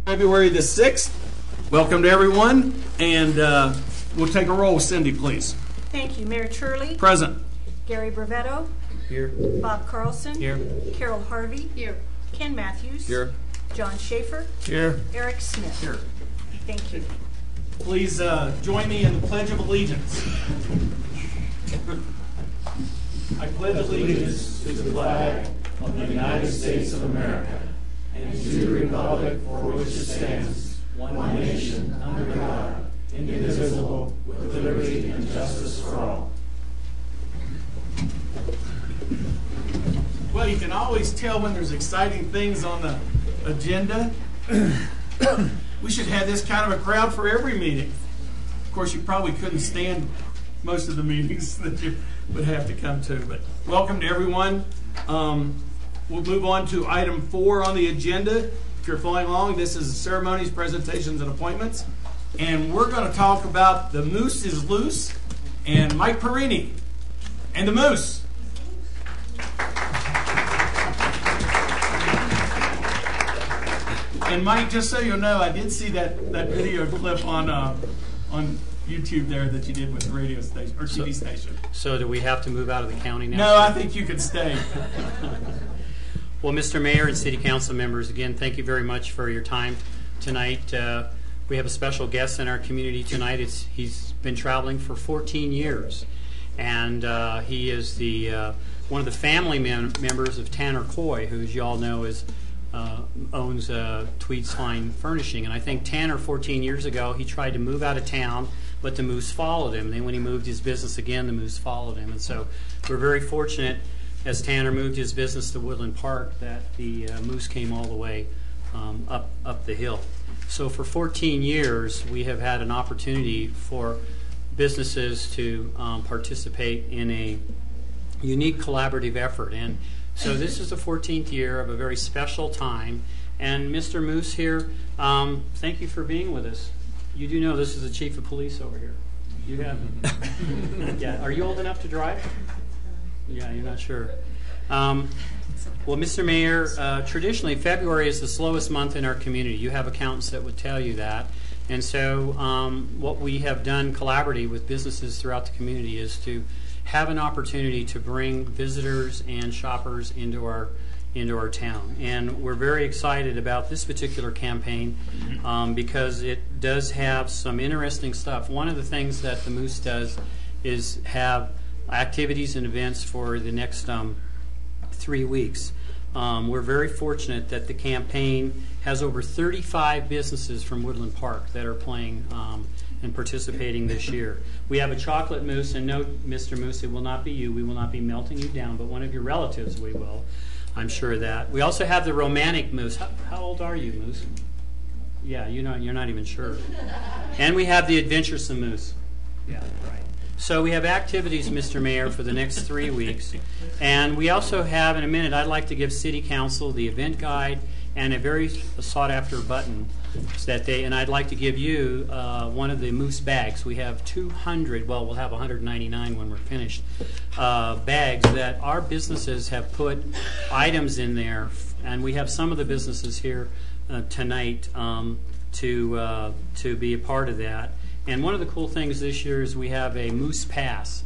February the 6th. Welcome to everyone, and we'll take a roll. Cindy, please. Thank you. Mayor Turley. Present. Gary Brevetto. Here. Bob Carlson. Here. Carol Harvey. Here. Ken Matthews. Here. John Schaefer. Here. Eric Smith. Here. Thank you. Please join me in the Pledge of Allegiance. I pledge allegiance to the flag of the United States of America and to the republic for which it stands, one nation, under God, indivisible, with liberty and justice for all. Well, you can always tell when there's exciting things on the agenda. We should have this kind of a crowd for every meeting. Of course, you probably couldn't stand most of the meetings that you would have to come to, but welcome to everyone. We'll move on to item 4 on the agenda. If you're following along, this is ceremonies, presentations, and appointments. And we're going to talk about The Moose is Loose and Mike Perini and the Moose. And Mike, just so you'll know, I did see that video clip on YouTube there that you did with the radio station or TV station. So do we have to move out of the county now? No, I think you could stay. Well, Mr. Mayor and City Council members, again, thank you very much for your time tonight. We have a special guest in our community tonight. He's been traveling for 14 years, and he is the one of the family members of Tanner Coy, who, as you all know, owns Tweed's Fine Furnishing. And I think Tanner, 14 years ago, he tried to move out of town, but the Moose followed him. And then when he moved his business again, the Moose followed him. And so we're very fortunate, as Tanner moved his business to Woodland Park, that the Moose came all the way up the hill. So for 14 years, we have had an opportunity for businesses to participate in a unique collaborative effort. And so this is the 14th year of a very special time. And Mr. Moose here, thank you for being with us. You do know this is the chief of police over here. You have. Yeah. Are you old enough to drive? Yeah, you're not sure. Well, Mr. Mayor, traditionally February is the slowest month in our community. You have accountants that would tell you that. And so what we have done collaboratively with businesses throughout the community is to have an opportunity to bring visitors and shoppers into our town. And we're very excited about this particular campaign because it does have some interesting stuff. One of the things that the Moose does is have activities and events for the next 3 weeks. We're very fortunate that the campaign has over 35 businesses from Woodland Park that are playing and participating this year. We have a chocolate mousse, and no, Mr. Moose, it will not be you. We will not be melting you down, but one of your relatives we will. I'm sure of that. We also have the romantic mousse. How old are you, Moose? Yeah, you're not even sure. And we have the adventuresome mousse. Yeah, right. So we have activities, Mr. Mayor, for the next 3 weeks. And we also have, in a minute, I'd like to give City Council the event guide and a very sought-after button and I'd like to give you one of the Moose bags. We have 200, well, we'll have 199 when we're finished, bags that our businesses have put items in there, and we have some of the businesses here tonight to be a part of that. And one of the cool things this year is we have a Moose Pass,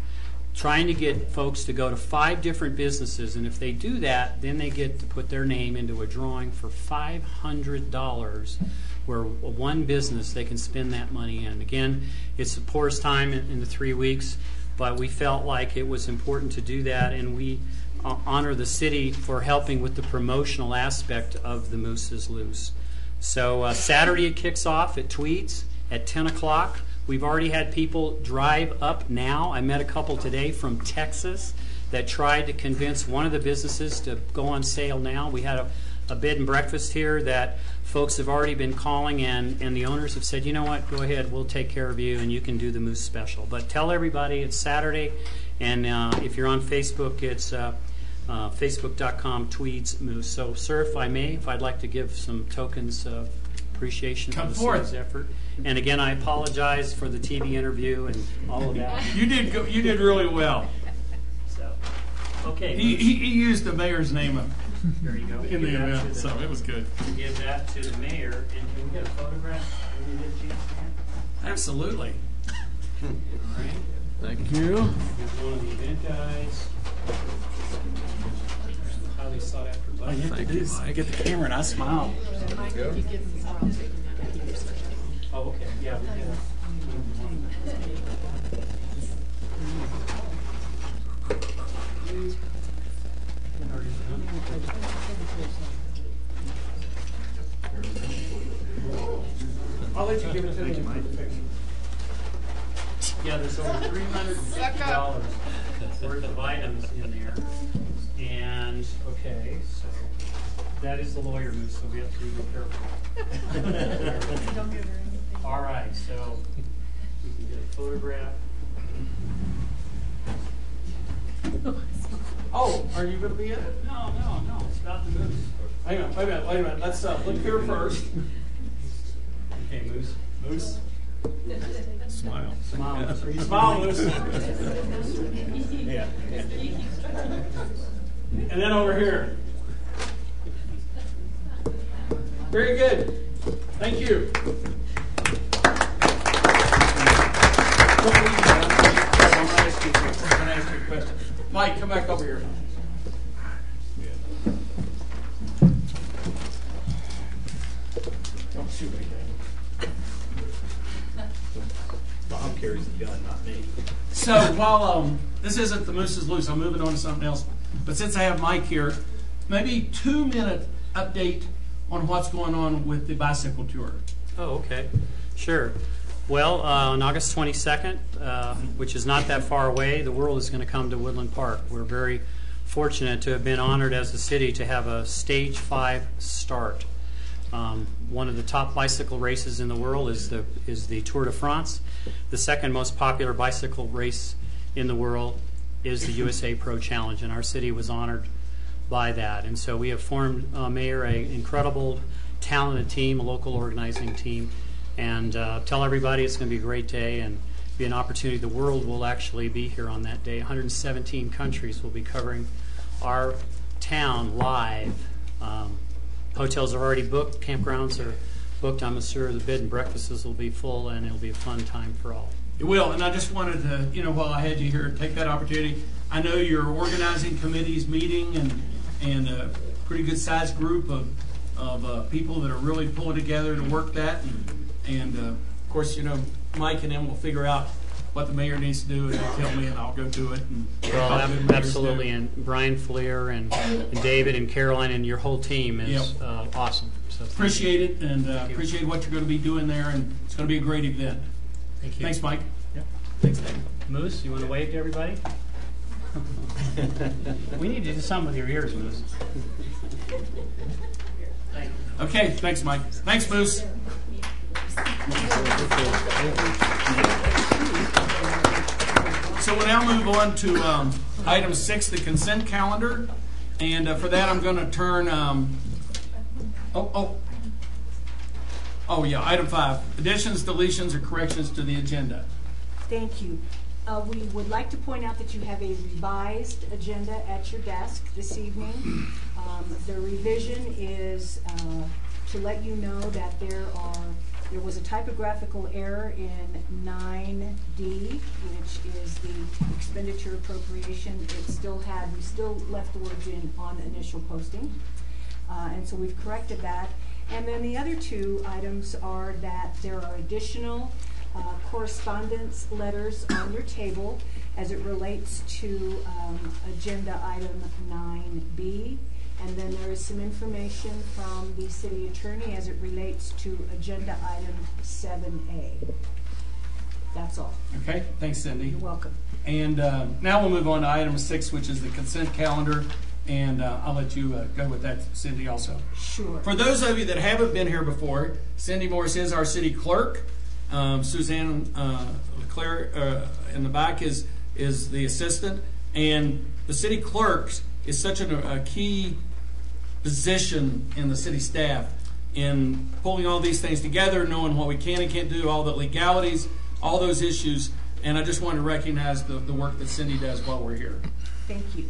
trying to get folks to go to 5 different businesses, and if they do that, then they get to put their name into a drawing for $500, where one business they can spend that money in. Again, it's the poorest time in the 3 weeks, but we felt like it was important to do that, and we honor the city for helping with the promotional aspect of the Moose is Loose. So Saturday it kicks off at Tweed's at 10 o'clock. We've already had people drive up now. I met a couple today from Texas that tried to convince one of the businesses to go on sale now. We had a bed and breakfast here that folks have already been calling, and the owners have said, you know what, go ahead, we'll take care of you, and you can do the Moose special. But tell everybody it's Saturday, and if you're on Facebook, it's facebook.com Tweeds Moose. So, sir, if I may, if I'd like to give some tokens of appreciation for the city's effort. And again, I apologize for the TV interview and all of that. You did really well. So, okay. He used the mayor's name There you go. in the Give that event, to so it was good. give that to the mayor, and can we get a photograph? Can we get a chance to have? Absolutely. All right. Thank you. Here's one of the event guys. Highly sought after. Thank you. I get the camera and I smile. Oh, okay. Yeah, we can. I'll let you give it to me. Yeah, there's over $350 worth of items in there. And, okay, so that is the lawyer move, so we have to be real careful. All right, so we can get a photograph. Oh, are you going to be in it? No, it's about the moose. Hang on, wait a minute. Let's look here first. Okay, moose. Moose. Smile. Smile. Moose. Smile, Moose. Yeah. And then over here. Very good. Thank you. I'm going to ask you a question. Mike, come back over here. Don't shoot anything. Bob carries the gun, not me. So while this isn't the Moose is Loose, I'm moving on to something else. But since I have Mike here, maybe 2-minute update on what's going on with the bicycle tour. Oh, okay. Sure. Well, on August 22nd, which is not that far away, the world is going to come to Woodland Park. We're very fortunate to have been honored as a city to have a Stage 5 start. One of the top bicycle races in the world is the Tour de France. The second most popular bicycle race in the world is the USA Pro Challenge, and our city was honored by that. And so we have formed, Mayor, an incredible, talented team, a local organizing team, and tell everybody it's going to be a great day and be an opportunity. The world will actually be here on that day. 117 countries will be covering our town live. Hotels are already booked, campgrounds are booked. I'm sure the bed and breakfasts will be full, and it'll be a fun time for all. It will, and I just wanted to, while I had you here, take that opportunity. I know your organizing committee's meeting, and a pretty good sized group of people that are really pulling together to work that. And of course, Mike and them will figure out what the mayor needs to do, and they'll tell me, and I'll go do it. And well, absolutely, and Brian Fleer and David and Caroline and your whole team is awesome. So appreciate it, and appreciate what you're going to be doing there, and it's going to be a great event. Thank you. Thanks, Mike. Yep. Thanks, Dave. Moose, you want to wave to everybody? We need to do something with your ears, Moose. Thank you. Okay, thanks, Mike. Thanks, Moose. So we'll now move on to item 6, the consent calendar. And for that, I'm going to turn... item 5. Additions, deletions, or corrections to the agenda. Thank you. We would like to point out that you have a revised agenda at your desk this evening. The revision is to let you know that there was a typographical error in 9D, which is the expenditure appropriation. We still left the words in on initial posting, and so we've corrected that. And then the other 2 items are that there are additional correspondence letters on your table as it relates to agenda item 9B. And then there is some information from the city attorney as it relates to agenda item 7A. That's all. Okay, thanks, Cindy. You're welcome. And now we'll move on to item 6, which is the consent calendar. And I'll let you go with that, Cindy, also. Sure. For those of you that haven't been here before, Cindy Morris is our city clerk. Suzanne Leclerc in the back is the assistant. And the city clerk is such a key position in the city staff in pulling all these things together, knowing what we can and can't do, all the legalities, all those issues. And I just want to recognize the work that Cindy does while we're here. Thank you.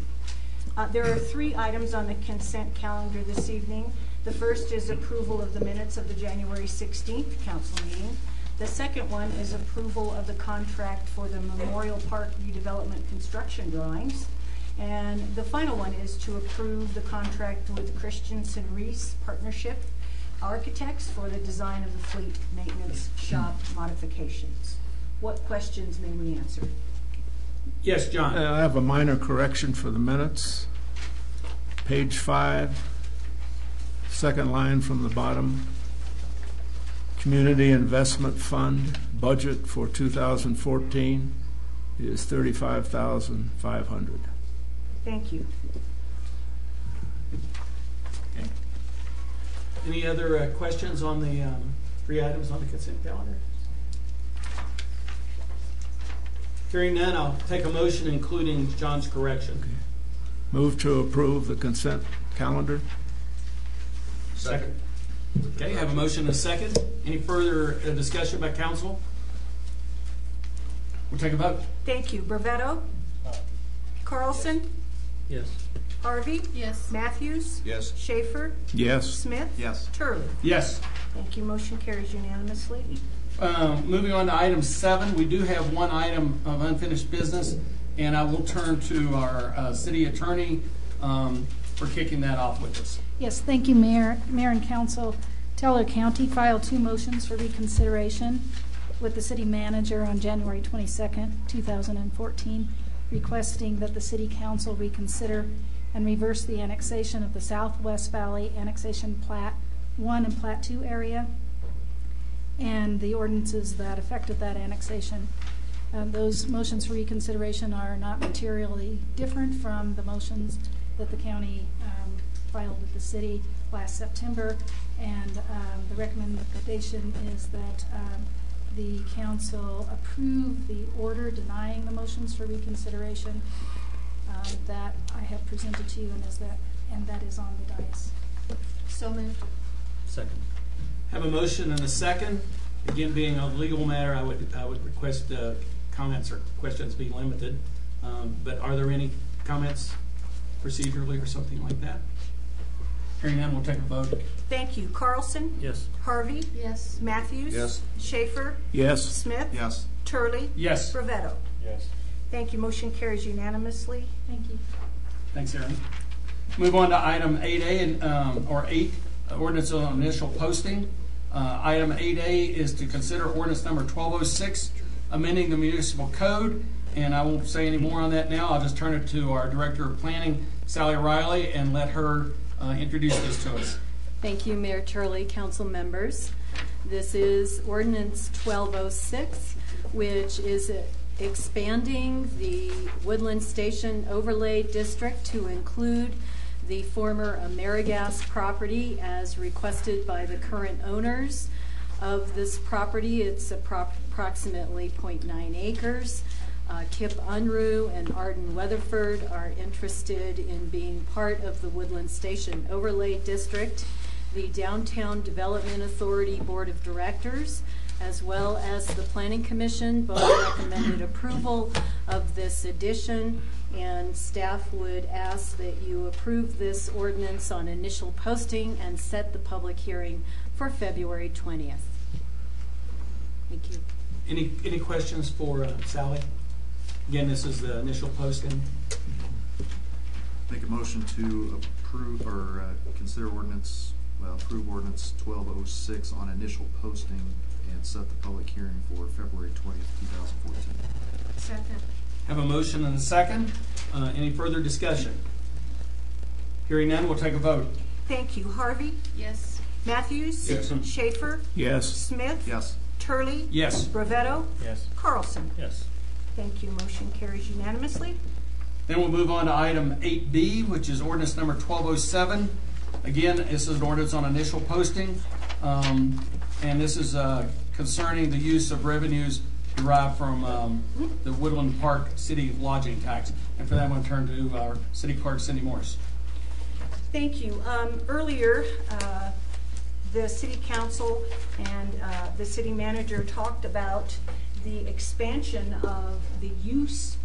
There are 3 items on the consent calendar this evening. The first is approval of the minutes of the January 16th council meeting. The second one is approval of the contract for the Memorial Park redevelopment construction drawings. And the final one is to approve the contract with Christensen Reese Partnership Architects for the design of the fleet maintenance shop modifications. What questions may we answer? Yes, John. I have a minor correction for the minutes. Page 5, second line from the bottom. Community Investment Fund budget for 2014 is $35,500. Thank you. Okay. Any other questions on the 3 items on the consent calendar? Hearing none, I'll take a motion including John's correction. Move to approve the consent calendar. Second. Okay, I have a motion and a second. Any further discussion by council? We'll take a vote. Thank you. Brevetto? Carlson? Yes. Harvey? Yes. Matthews? Yes. Schaefer? Yes. Smith? Yes. Turley? Yes. Thank you. Motion carries unanimously. Moving on to item 7, we do have one item of unfinished business, and I will turn to our city attorney for kicking that off with us. Yes, thank you, Mayor and Council. Teller County filed 2 motions for reconsideration with the city manager on January 22nd, 2014, requesting that the city council reconsider and reverse the annexation of the Southwest Valley Annexation Plat 1 and Plat 2 area and the ordinances that affected that annexation. Those motions for reconsideration are not materially different from the motions that the county filed with the city last September, and the recommendation is that the council approve the order denying the motions for reconsideration that I have presented to you, and that is on the dais. So moved. Second. Have a motion and a second. Again, being a legal matter, I would request comments or questions be limited. But are there any comments procedurally or something like that? Hearing none, we'll take a vote. Thank you. Carlson? Yes. Harvey? Yes. Matthews? Yes. Schaefer? Yes. Smith? Yes. Turley? Yes. Brevetto? Yes. Thank you. Motion carries unanimously. Thank you. Thanks, Aaron. Move on to item 8A, or 8, ordinance on initial posting. Item 8A is to consider ordinance number 1206, amending the municipal code. And I won't say any more on that now. I'll just turn it to our Director of Planning, Sally Riley, and let her introduce this to us. Thank you, Mayor Turley, council members. This is ordinance 1206, which is expanding the Woodland Station Overlay District to include the former AmeriGas property as requested by the current owners of this property. It's approximately 0.9 acres. Kip Unruh and Arden Weatherford are interested in being part of the Woodland Station Overlay District. The Downtown Development Authority Board of Directors, as well as the Planning Commission, both recommended approval of this addition, and staff would ask that you approve this ordinance on initial posting and set the public hearing for February 20th. Thank you. Any questions for Sally? Again, this is the initial posting. Make a motion to approve or consider ordinance, approve ordinance 1206 on initial posting and set the public hearing for February 20th, 2014. Second. Have a motion and a second. Any further discussion? Hearing none, we'll take a vote. Thank you. Harvey? Yes. Matthews? Yes. Schaefer? Yes. Smith? Yes. Turley? Yes. Brevetto? Yes. Carlson? Yes. Thank you. Motion carries unanimously. Then we'll move on to item 8B, which is ordinance number 1207. Again, this is an ordinance on initial posting, and this is concerning the use of revenues derived from the Woodland Park City lodging tax. And for that, I'm going to turn to our City Clerk, Cindy Morris. Thank you. Earlier, the City Council and the City Manager talked about the expansion of the use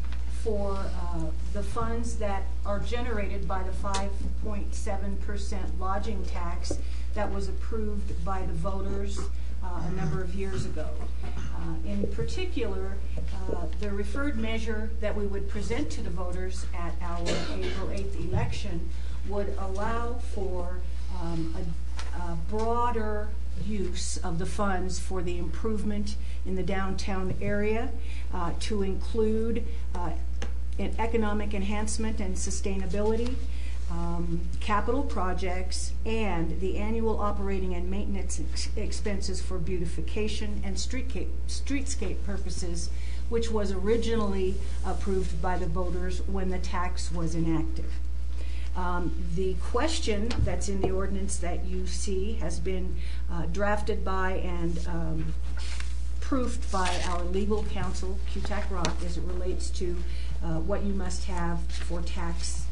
for the funds that are generated by the 5.7% lodging tax that was approved by the voters a number of years ago. In particular, the referred measure that we would present to the voters at our April 8th election would allow for a broader use of the funds for the improvement in the downtown area, to include in economic enhancement and sustainability, capital projects, and the annual operating and maintenance expenses for beautification and streetscape purposes, which was originally approved by the voters when the tax was enacted. The question that's in the ordinance that you see has been drafted by and proofed by our legal counsel, QTAC Rock, as it relates to what you must have for tax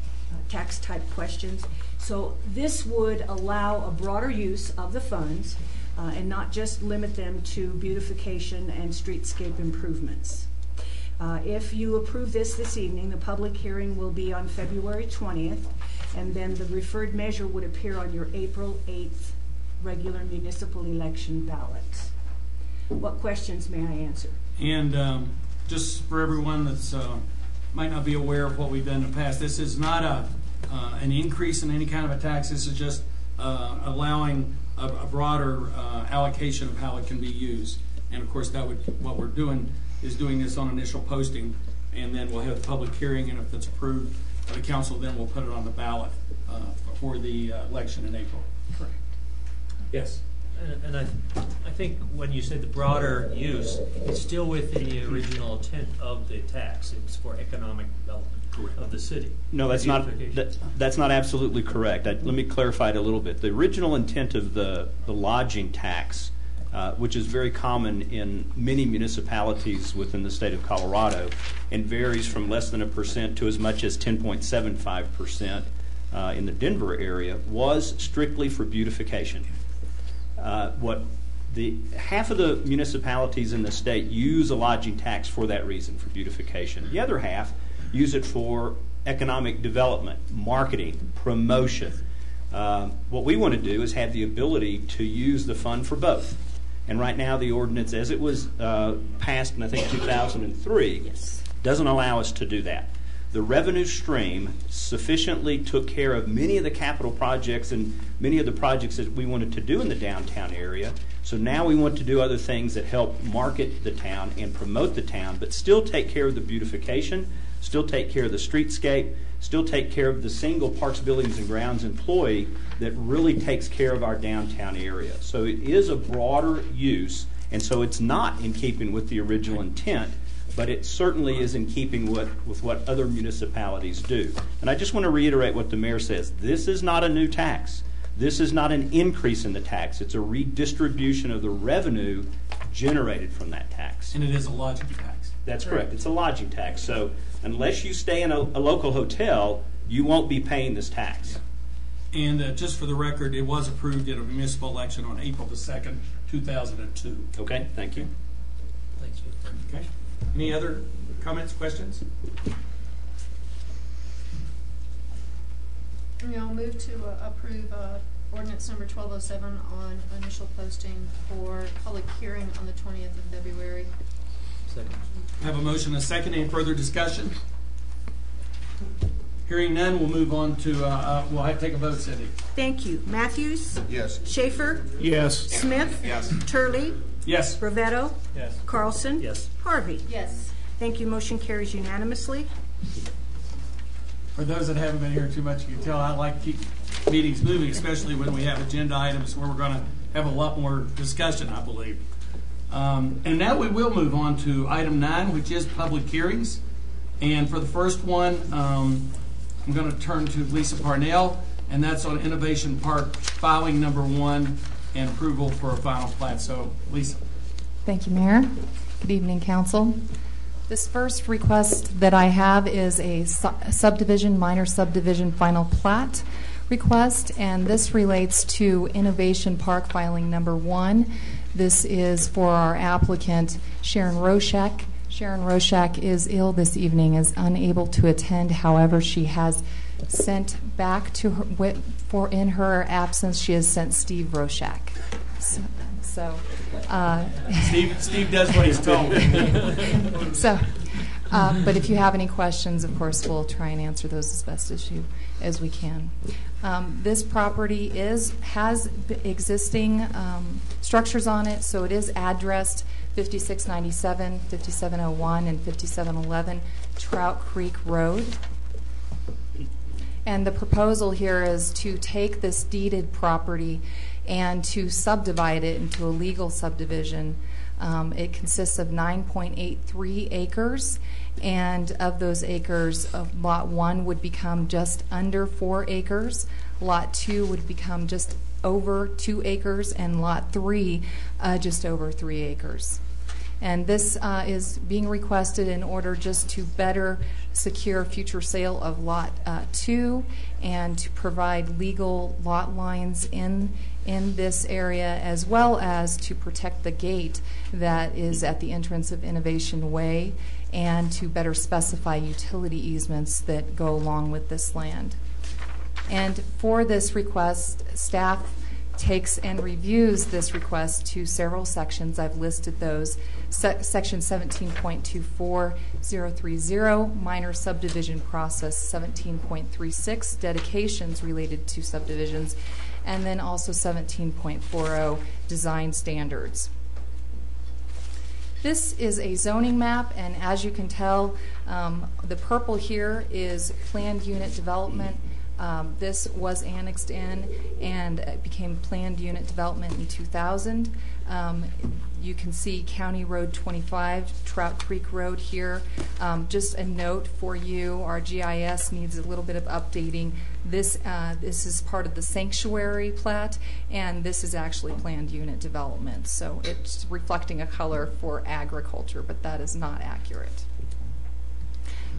type questions. So this would allow a broader use of the funds and not just limit them to beautification and streetscape improvements. If you approve this evening, the public hearing will be on February 20th, and then the referred measure would appear on your April 8th regular municipal election ballots. What questions may I answer? And just for everyone that's might not be aware of what we've done in the past, this is not an increase in any kind of a tax. This is just allowing a broader allocation of how it can be used. And of course, what we're doing is doing this on initial posting, and then we'll have the public hearing, and if it's approved by the council, then we'll put it on the ballot for the election in April. Correct. Yes. And I think when you say the broader use, it's still within the original intent of the tax. It's for economic development of the city. No, that's not absolutely correct. Let me clarify it a little bit. The original intent of the lodging tax, which is very common in many municipalities within the state of Colorado, and varies from less than 1% to as much as 10.75% in the Denver area, was strictly for beautification. Half of the municipalities in the state use a lodging tax for that reason, for beautification. The other half use it for economic development, marketing, promotion. What we want to do is have the ability to use the fund for both. And right now the ordinance, as it was passed in, I think, 2003, Yes. doesn't allow us to do that. The revenue stream sufficiently took care of many of the capital projects and many of the projects that we wanted to do in the downtown area. So now we want to do other things that help market the town and promote the town, but still take care of the beautification, still take care of the streetscape, still take care of the single Parks, Buildings, and Grounds employee that really takes care of our downtown area. So it is a broader use, and so it's not in keeping with the original intent, but it certainly is in keeping with what other municipalities do. And I just want to reiterate what the mayor says. This is not a new tax. This is not an increase in the tax. It's a redistribution of the revenue generated from that tax. And it is a lodging tax. That's correct. It's a lodging tax. So unless you stay in a local hotel, you won't be paying this tax. And just for the record, it was approved at a municipal election on April the 2nd, 2002. Okay, thank you. Thanks. Okay. Any other comments, questions? I'll move to approve ordinance number 1207 on initial posting for public hearing on the 20th of February. Second. I have a motion and a second. Any further discussion? Hearing none, we'll move on to, we'll have to take a vote, Cindy. Thank you. Matthews? Yes. Schaefer? Yes. Smith? Yes. Turley? Yes. Ravetto? Yes. Carlson? Yes. Harvey? Yes. Thank you. Motion carries unanimously. For those that haven't been here too much, you can tell I like to keep meetings moving, especially when we have agenda items where we're going to have a lot more discussion, I believe. And now we will move on to item 9, which is public hearings. And for the first one, I'm going to turn to Lisa Parnell, and that's on Innovation Park filing number 1 and approval for a final plat. So, Lisa. Thank you, Mayor. Good evening, Council. This first request that I have is a subdivision, minor subdivision final plat request, and this relates to Innovation Park filing number 1. This is for our applicant Sharon Roshek. Sharon Roshak is ill this evening, is unable to attend. However, she has sent back to her, in her absence, she has sent Steve Roshak. Steve does what he's told. But if you have any questions, of course, we'll try and answer those as best as we can. This property has existing structures on it, so it is addressed 5697, 5701, and 5711 Trout Creek Road. And the proposal here is to take this deeded property and to subdivide it into a legal subdivision. It consists of 9.83 acres, and of those acres, Lot 1 would become just under 4 acres, Lot 2 would become just over 2 acres, and Lot 3 just over 3 acres. And this is being requested in order just to better secure future sale of Lot 2 and to provide legal lot lines in this area, as well as to protect the gate that is at the entrance of Innovation Way and to better specify utility easements that go along with this land. And for this request, staff takes and reviews this request to several sections. I've listed those. Section 17.24030, minor subdivision process, 17.36, dedications related to subdivisions, and then also 17.40, design standards. This is a zoning map, and as you can tell, the purple here is planned unit development. This was annexed in and it became planned unit development in 2000. You can see County Road 25, Trout Creek Road here. Just a note for you, our GIS needs a little bit of updating. This is part of the sanctuary plat, and this is actually planned unit development. So it's reflecting a color for agriculture, but that is not accurate.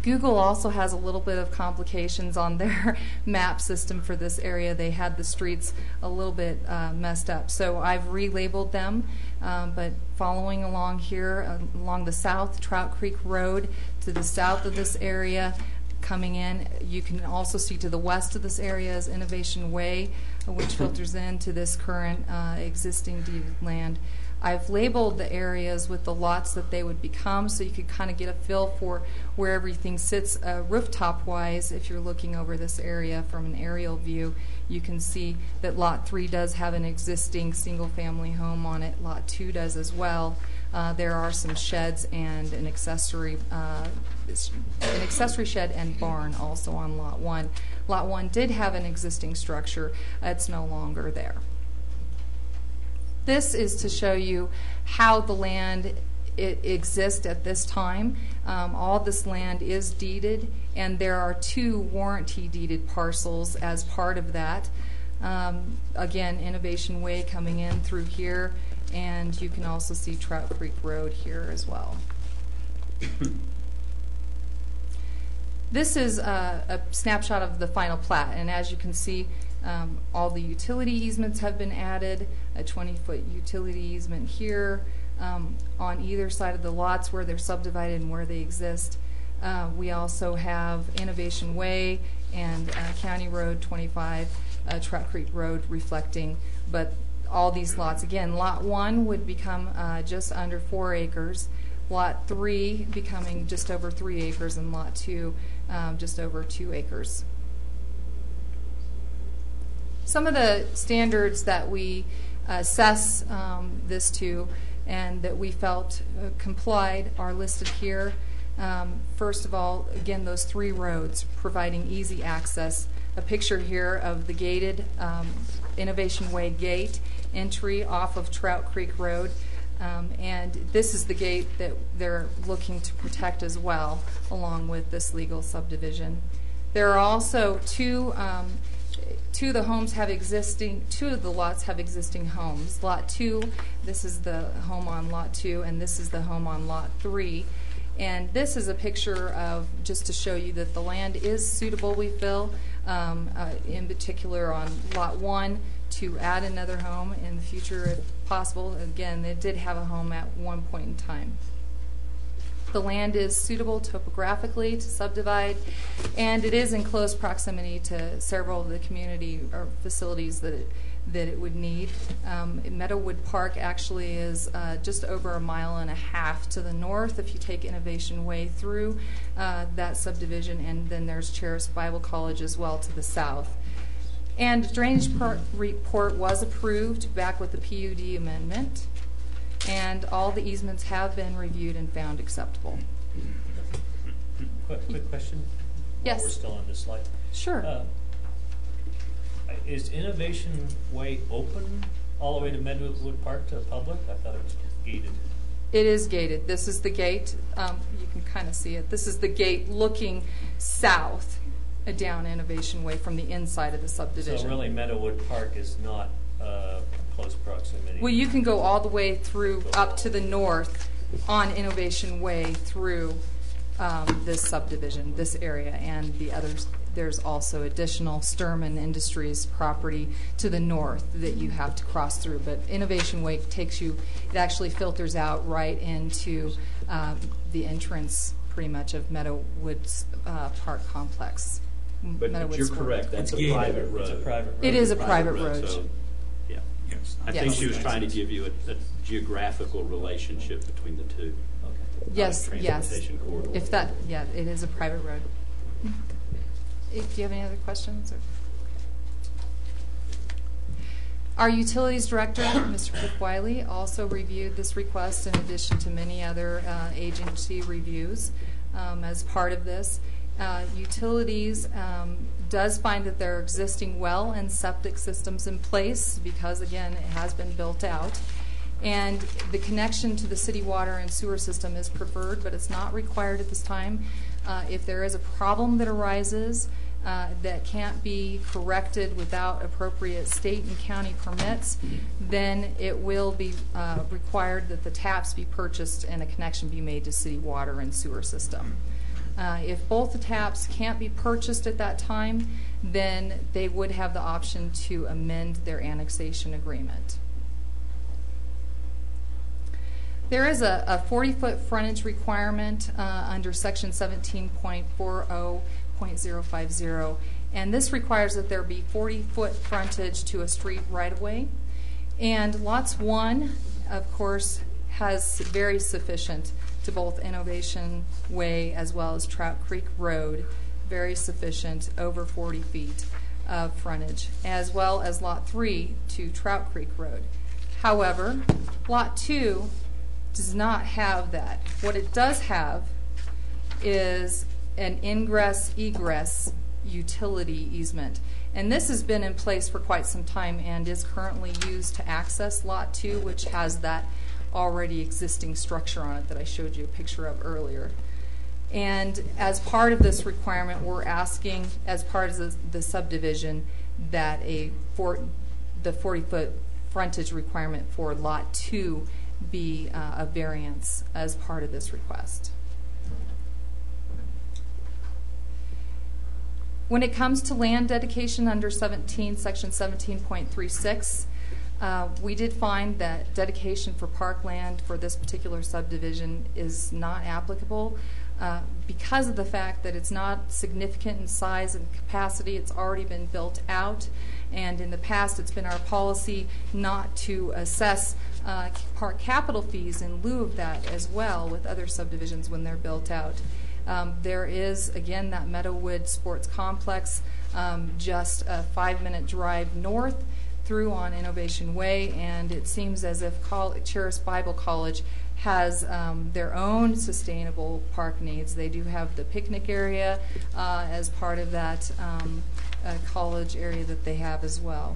Google also has a little bit of complications on their map system for this area. They had the streets a little bit messed up. So I've relabeled them, but following along here, along the south, Trout Creek Road, to the south of this area, coming in, you can also see to the west of this area is Innovation Way, which filters into this current existing deeded land. I've labeled the areas with the lots that they would become, so you could kind of get a feel for where everything sits rooftop-wise. If you're looking over this area from an aerial view, you can see that Lot 3 does have an existing single-family home on it. Lot 2 does as well. There are some sheds and an accessory shed and barn also on Lot 1. Lot 1 did have an existing structure. It's no longer there. This is to show you how the land exists at this time. All this land is deeded, and there are 2 warranty deeded parcels as part of that. Again, Innovation Way coming in through here, and you can also see Trout Creek Road here as well. This is a snapshot of the final plat, and as you can see, all the utility easements have been added, a 20-foot utility easement here on either side of the lots where they're subdivided and where they exist. We also have Innovation Way and County Road 25, Trout Creek Road reflecting, but all these lots, again, Lot 1 would become just under 4 acres, Lot 3 becoming just over 3 acres, and Lot 2 just over 2 acres. Some of the standards that we assess this to and that we felt complied are listed here. First of all, again, those 3 roads providing easy access. A picture here of the gated Innovation Way gate entry off of Trout Creek Road. And this is the gate that they're looking to protect as well, along with this legal subdivision. There are also 2 of the lots have existing homes. Lot 2, this is the home on Lot 2, and this is the home on Lot 3. And this is a picture of, just to show you that the land is suitable, we feel, in particular on Lot 1, to add another home in the future if possible. Again, they did have a home at one point in time. The land is suitable topographically to subdivide, and it is in close proximity to several of the community or facilities that it would need. Meadowwood Park actually is just over 1.5 miles to the north if you take Innovation Way through that subdivision, and then there's Charis Bible College as well to the south. And drainage report was approved back with the PUD amendment, and all the easements have been reviewed and found acceptable. Quick question. Yes. While we're still on this slide. Sure. Is Innovation Way open all the way to Meadowwood Park to the public? I thought it was gated. It is gated. This is the gate. You can kind of see it. This is the gate looking south down Innovation Way from the inside of the subdivision. So really Meadowwood Park is not close proximity? Well, you can go all the way through up to the north on Innovation Way through this subdivision, this area, and the others. There's also additional Sturman Industries property to the north that you have to cross through. But Innovation Way takes you, it actually filters out right into the entrance pretty much of Meadowwoods Park Complex. But you're correct, that's a private road. It's a private road. It is a private road. So, yeah. I think she was trying to give you a geographical relationship between the two. Okay. Yes, yes. Transportation corridor. If that, yeah, it is a private road. Do you have any other questions? Our Utilities Director, Mr. Chip Wiley, also reviewed this request in addition to many other agency reviews as part of this. Utilities does find that there are existing well and septic systems in place because, again, it has been built out. And the connection to the city water and sewer system is preferred, but it's not required at this time. If there is a problem that arises that can't be corrected without appropriate state and county permits, then it will be required that the taps be purchased and a connection be made to city water and sewer system. If both the taps can't be purchased at that time, then they would have the option to amend their annexation agreement. There is a 40-foot frontage requirement under Section 17.40.050, and this requires that there be 40-foot frontage to a street right-of-way. And Lots 1, of course, has very sufficient to both Innovation Way as well as Trout Creek Road, very sufficient, over 40 feet of frontage, as well as Lot 3 to Trout Creek Road. However, Lot 2 does not have that. What it does have is an ingress-egress utility easement. And this has been in place for quite some time and is currently used to access Lot 2, which has that already existing structure on it that I showed you a picture of earlier. And as part of this requirement, we're asking, as part of the subdivision, that the 40-foot frontage requirement for Lot 2 be a variance as part of this request. When it comes to land dedication under Section 17.36, we did find that dedication for parkland for this particular subdivision is not applicable because of the fact that it's not significant in size and capacity. It's already been built out, and in the past it's been our policy not to assess park capital fees in lieu of that as well with other subdivisions when they're built out. There is, again, that Meadowwood Sports Complex just a 5-minute drive north through on Innovation Way, and it seems as if Charis Bible College has their own sustainable park needs. They do have the picnic area as part of that college area that they have as well.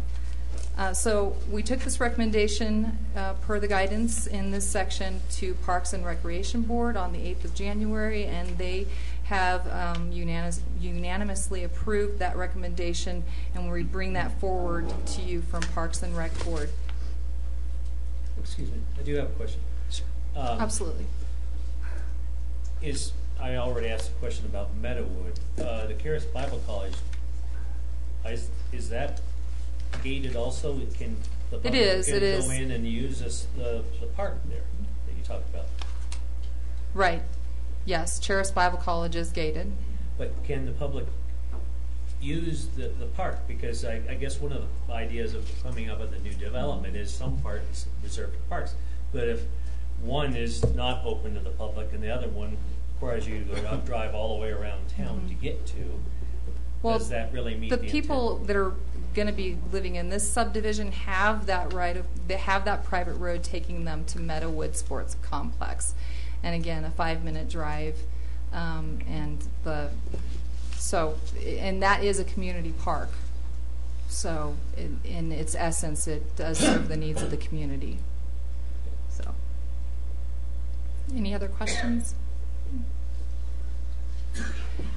So we took this recommendation per the guidance in this section to Parks and Recreation Board on the 8th of January, and they have unanimously approved that recommendation, and we bring that forward to you from Parks and Rec Board. Excuse me, I do have a question. Sure. Absolutely. I already asked a question about Meadowwood. The Charis Bible College, is that gated also? Can the public go in and use the park there that you talked about? Right. Yes, Charis Bible College is gated. But can the public use the park? Because I guess one of the ideas of coming up with a new development is some parks reserved for parks. But if one is not open to the public and the other one requires you to go out, drive all the way around town to get to, does that really meet the people intent? that are going to be living in this subdivision have that they have that private road taking them to Meadowwood Sports Complex, and again, a 5-minute drive, and that is a community park. So, in its essence, it does serve the needs of the community. So, any other questions?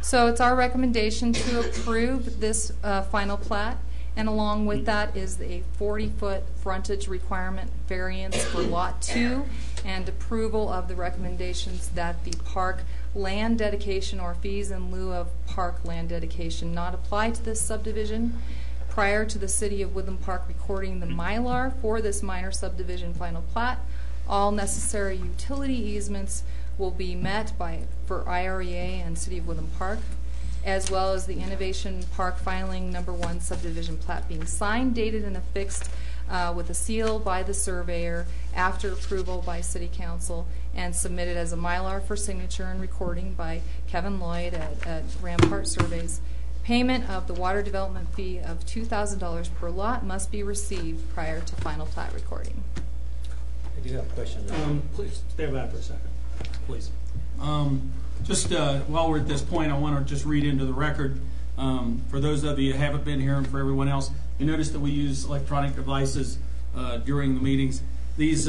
So it's our recommendation to approve this final plat, and along with that is a 40-foot frontage requirement variance for Lot 2, and approval of the recommendations that the park land dedication or fees in lieu of park land dedication not apply to this subdivision prior to the City of Woodland Park recording the Mylar for this minor subdivision final plat. All necessary utility easements will be met for IREA and City of Woodland Park, as well as the Innovation Park filing number 1 subdivision plat being signed, dated, and affixed with a seal by the surveyor after approval by City Council, and submitted as a Mylar for signature and recording by Kevin Lloyd at Rampart Surveys. Payment of the water development fee of $2,000 per lot must be received prior to final plat recording. I do have a question. Please stay back for a second, please. Just while we're at this point, I want to just read into the record. For those of you who haven't been here, and for everyone else, you notice that we use electronic devices during the meetings. These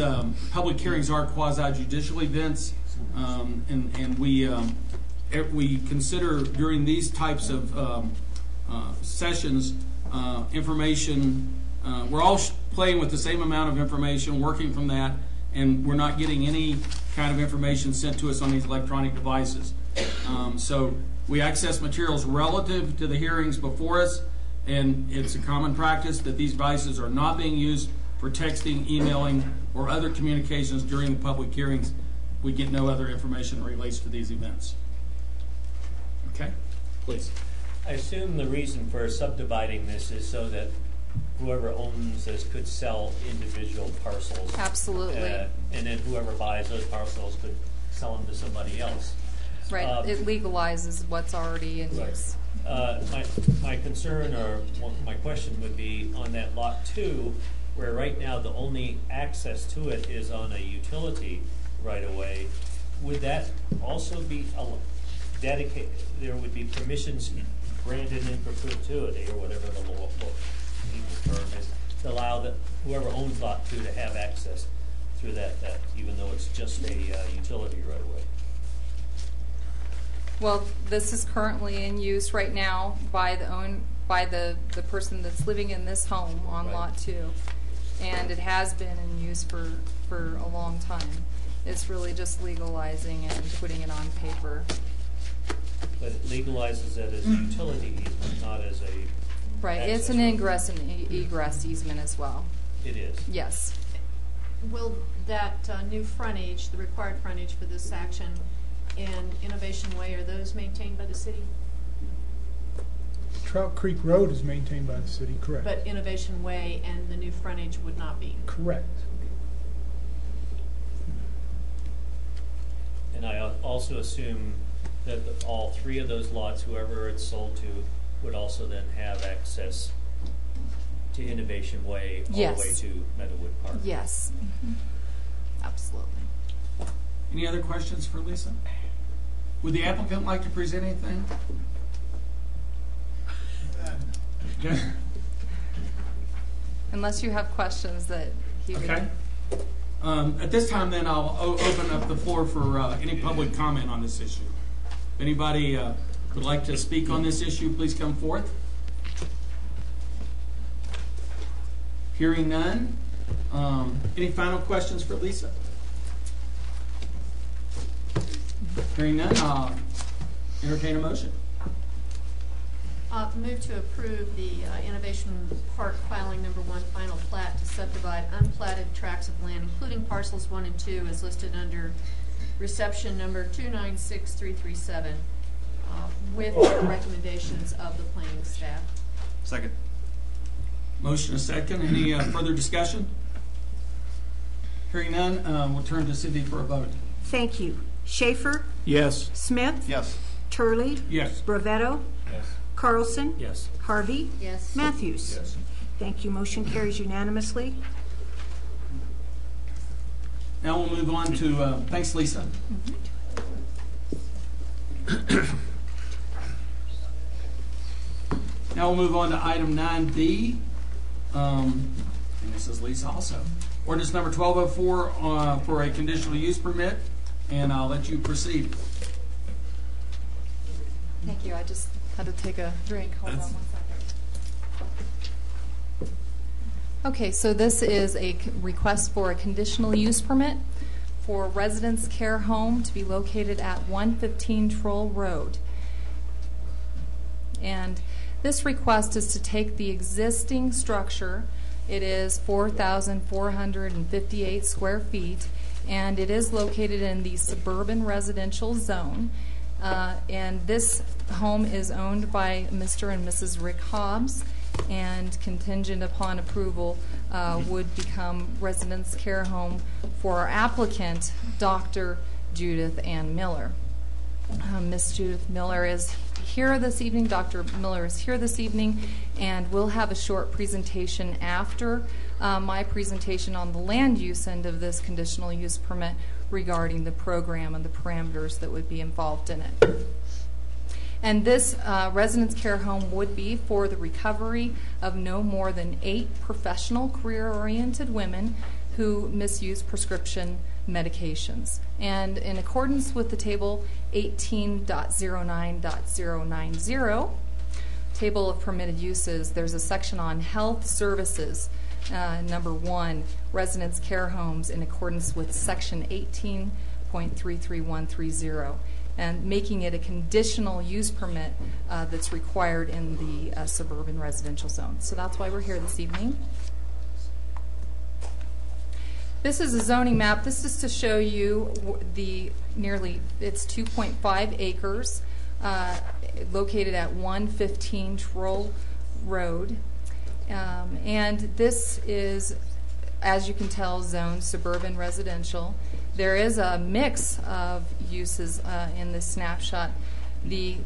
public hearings are quasi-judicial events, and we consider during these types of sessions information. We're all playing with the same amount of information, working from that, and we're not getting any kind of information sent to us on these electronic devices. So we access materials relative to the hearings before us, and it's a common practice that these devices are not being used for texting, emailing, or other communications during the public hearings. We get no other information that relates to these events. Okay? Please. I assume the reason for subdividing this is so that whoever owns this could sell individual parcels. Absolutely. And then whoever buys those parcels could sell them to somebody else. Right. It legalizes what's already in use. My concern or my question would be on that Lot 2, where right now the only access to it is on a utility right away. Would that also be dedicated? There would be permissions granted in perpetuity, or whatever the legal term is, to allow that whoever owns Lot 2 to have access through that even though it's just a utility right away. Well, this is currently in use right now by the person that's living in this home on Lot 2, and it has been in use for a long time. It's really just legalizing and putting it on paper. But it legalizes it as a utility easement, not as a right. It's an ingress and egress easement as well. It is. Yes. Will that new frontage, the required frontage for this action, and Innovation Way, are those maintained by the city? Trout Creek Road is maintained by the city, correct. But Innovation Way and the new frontage would not be? Correct. And I also assume that all 3 of those lots, whoever it's sold to, would also then have access to Innovation Way all the way to Meadowwood Park. Yes. Mm-hmm. Absolutely. Any other questions for Lisa? Would the applicant like to present anything? Unless you have questions that he would... Okay. At this time, then, I'll open up the floor for any public comment on this issue. If anybody would like to speak on this issue, please come forth. Hearing none. Any final questions for Lisa? Hearing none, I'll entertain a motion. Move to approve the Innovation Park filing number 1 final plat to subdivide unplatted tracts of land, including parcels 1 and 2, as listed under reception number 296337, with the recommendations of the planning staff. Second. Motion a second. Any further discussion? Hearing none, we'll turn to Cindy for a vote. Thank you. Schaefer? Yes. Smith? Yes. Turley? Yes. Brevetto? Yes. Carlson? Yes. Harvey? Yes. Matthews? Yes. Thank you. Motion carries unanimously. Now we'll move on to, thanks, Lisa. Now we'll move on to item 9B. And this is Lisa also. Ordinance number 1204 for a conditional use permit, and I'll let you proceed. Thank you. I just had to take a drink. Hold on 1 second. Okay, so this is a request for a conditional use permit for residence care home to be located at 115 Troll Road. And this request is to take the existing structure. It is 4,458 square feet, and it is located in the suburban residential zone. And this home is owned by Mr. and Mrs. Rick Hobbs, and contingent upon approval would become residence care home for our applicant, Dr. Judith Ann Miller. Miss Judith Miller is here this evening. Dr. Miller is here this evening, and we'll have a short presentation after my presentation on the land use end of this conditional use permit regarding the program and the parameters that would be involved in it. And this residence care home would be for the recovery of no more than 8 professional career-oriented women who misuse prescription medications. And in accordance with the table 18.09.090, table of permitted uses, there's a section on health services, number 1, residence care homes, in accordance with section 18.33130, and making it a conditional use permit that's required in the suburban residential zone. So that's why we're here this evening. This is a zoning map. This is to show you it's 2.5 acres located at 115 Troll Road. And this is, as you can tell, zoned suburban residential. There is a mix of uses in this snapshot. The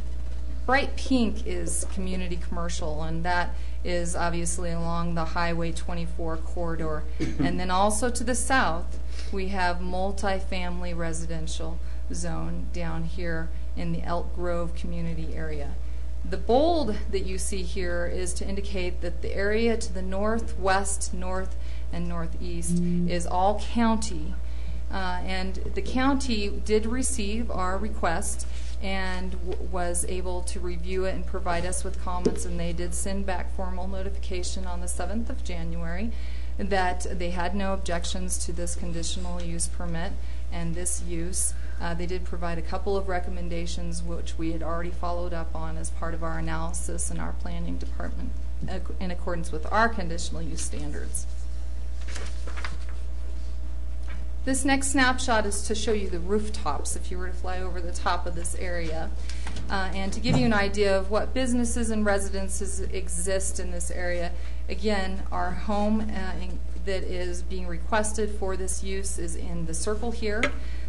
bright pink is community commercial, and that is obviously along the Highway 24 corridor. And then also to the south, we have multifamily residential zone down here in the Elk Grove community area. The bold that you see here is to indicate that the area to the northwest, north, and northeast is all county. And the county did receive our request and was able to review it and provide us with comments, and they did send back formal notification on the 7th of January that they had no objections to this conditional use permit and this use. They did provide a couple of recommendations which we had already followed up on as part of our analysis in our planning department in accordance with our conditional use standards. This next snapshot is to show you the rooftops if you were to fly over the top of this area, and to give you an idea of what businesses and residences exist in this area. Again, our home that is being requested for this use is in the circle here.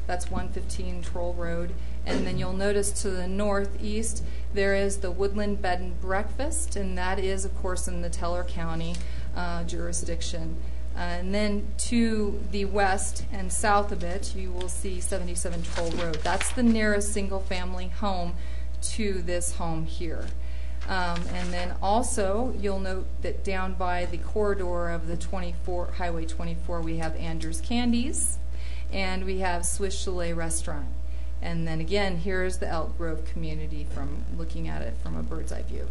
That's 115 Troll Road. And then you'll notice to the northeast there is the Woodland Bed and Breakfast, and that is, of course, in the Teller County jurisdiction. And then to the west and south of it, you will see 77 Troll Road. That's the nearest single-family home to this home here. And then also, you'll note that down by the corridor of the Highway 24, we have Andrew's Candies, and we have Swiss Chalet Restaurant. And then again, here's the Elk Grove community from looking at it from a bird's eye view.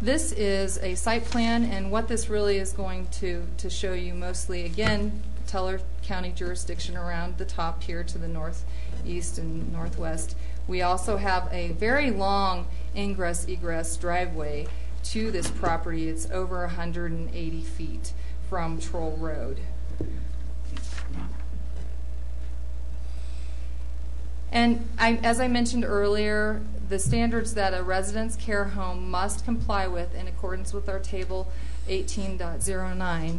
This is a site plan, and what this really is going to show you mostly, again, Teller County jurisdiction around the top here to the northeast and northwest. We also have a very long ingress-egress driveway to this property. It's over 180 feet from Troll Road. And as I mentioned earlier, the standards that a residence care home must comply with in accordance with our table 18.09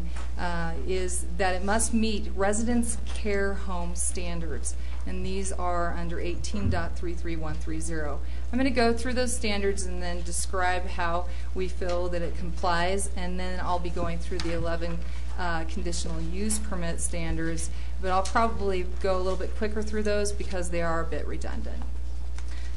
is that it must meet residence care home standards, and these are under 18.33130. I'm going to go through those standards and then describe how we feel that it complies, and then I'll be going through the 11 conditional use permit standards, but I'll probably go a little bit quicker through those because they are a bit redundant.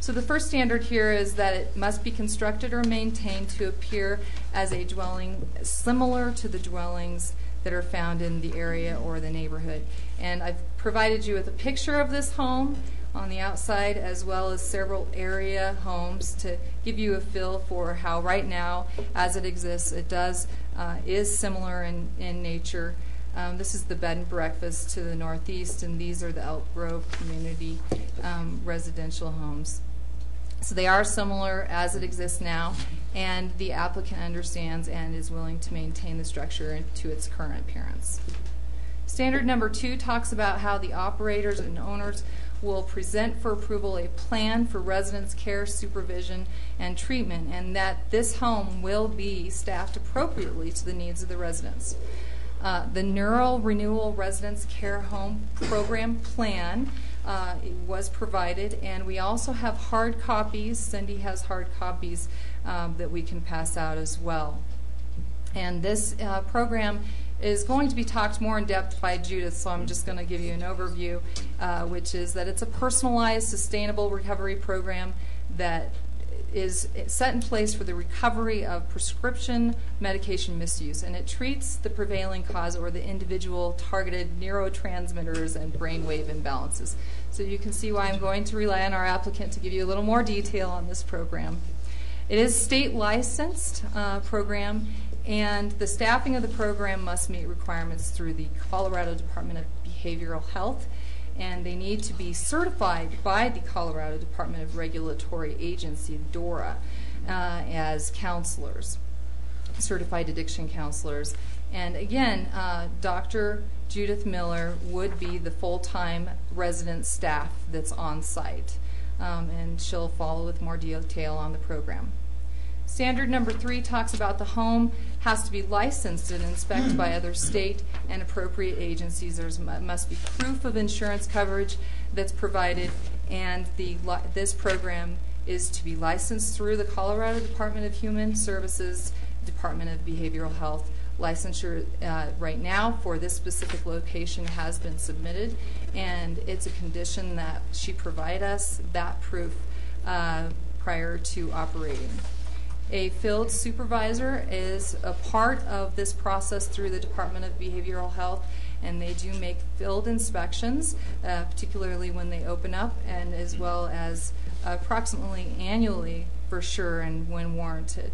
So the first standard here is that it must be constructed or maintained to appear as a dwelling similar to the dwellings that are found in the area or the neighborhood. And I've provided you with a picture of this home on the outside, as well as several area homes to give you a feel for how right now, as it exists, it is similar in nature. This is the bed and breakfast to the northeast, and these are the Elk Grove community residential homes. So they are similar as it exists now, and the applicant understands and is willing to maintain the structure to its current appearance. Standard number 2 talks about how the operators and owners will present for approval a plan for residence care, supervision, and treatment, and that this home will be staffed appropriately to the needs of the residents. The Neural Renewal Residence Care Home Program Plan was provided, and we also have hard copies. Cindy has hard copies that we can pass out as well. And this program is going to be talked more in depth by Judith, so I'm just going to give you an overview, which is that it's a personalized, sustainable recovery program that is set in place for the recovery of prescription medication misuse, and it treats the prevailing cause or the individual targeted neurotransmitters and brainwave imbalances. So you can see why I'm going to rely on our applicant to give you a little more detail on this program. It is state licensed program, and the staffing of the program must meet requirements through the Colorado Department of Behavioral Health, and they need to be certified by the Colorado Department of Regulatory Agency, DORA, as counselors, certified addiction counselors. And again, Dr. Judith Miller would be the full-time resident staff that's on site, and she'll follow with more detail on the program. Standard number 3 talks about the home has to be licensed and inspected by other state and appropriate agencies. There must be proof of insurance coverage that's provided, and this program is to be licensed through the Colorado Department of Human Services, Department of Behavioral Health. Licensure right now for this specific location has been submitted, and it's a condition that she provide us that proof prior to operating. A field supervisor is a part of this process through the Department of Behavioral Health, and they do make field inspections, particularly when they open up, and as well as approximately annually for sure and when warranted.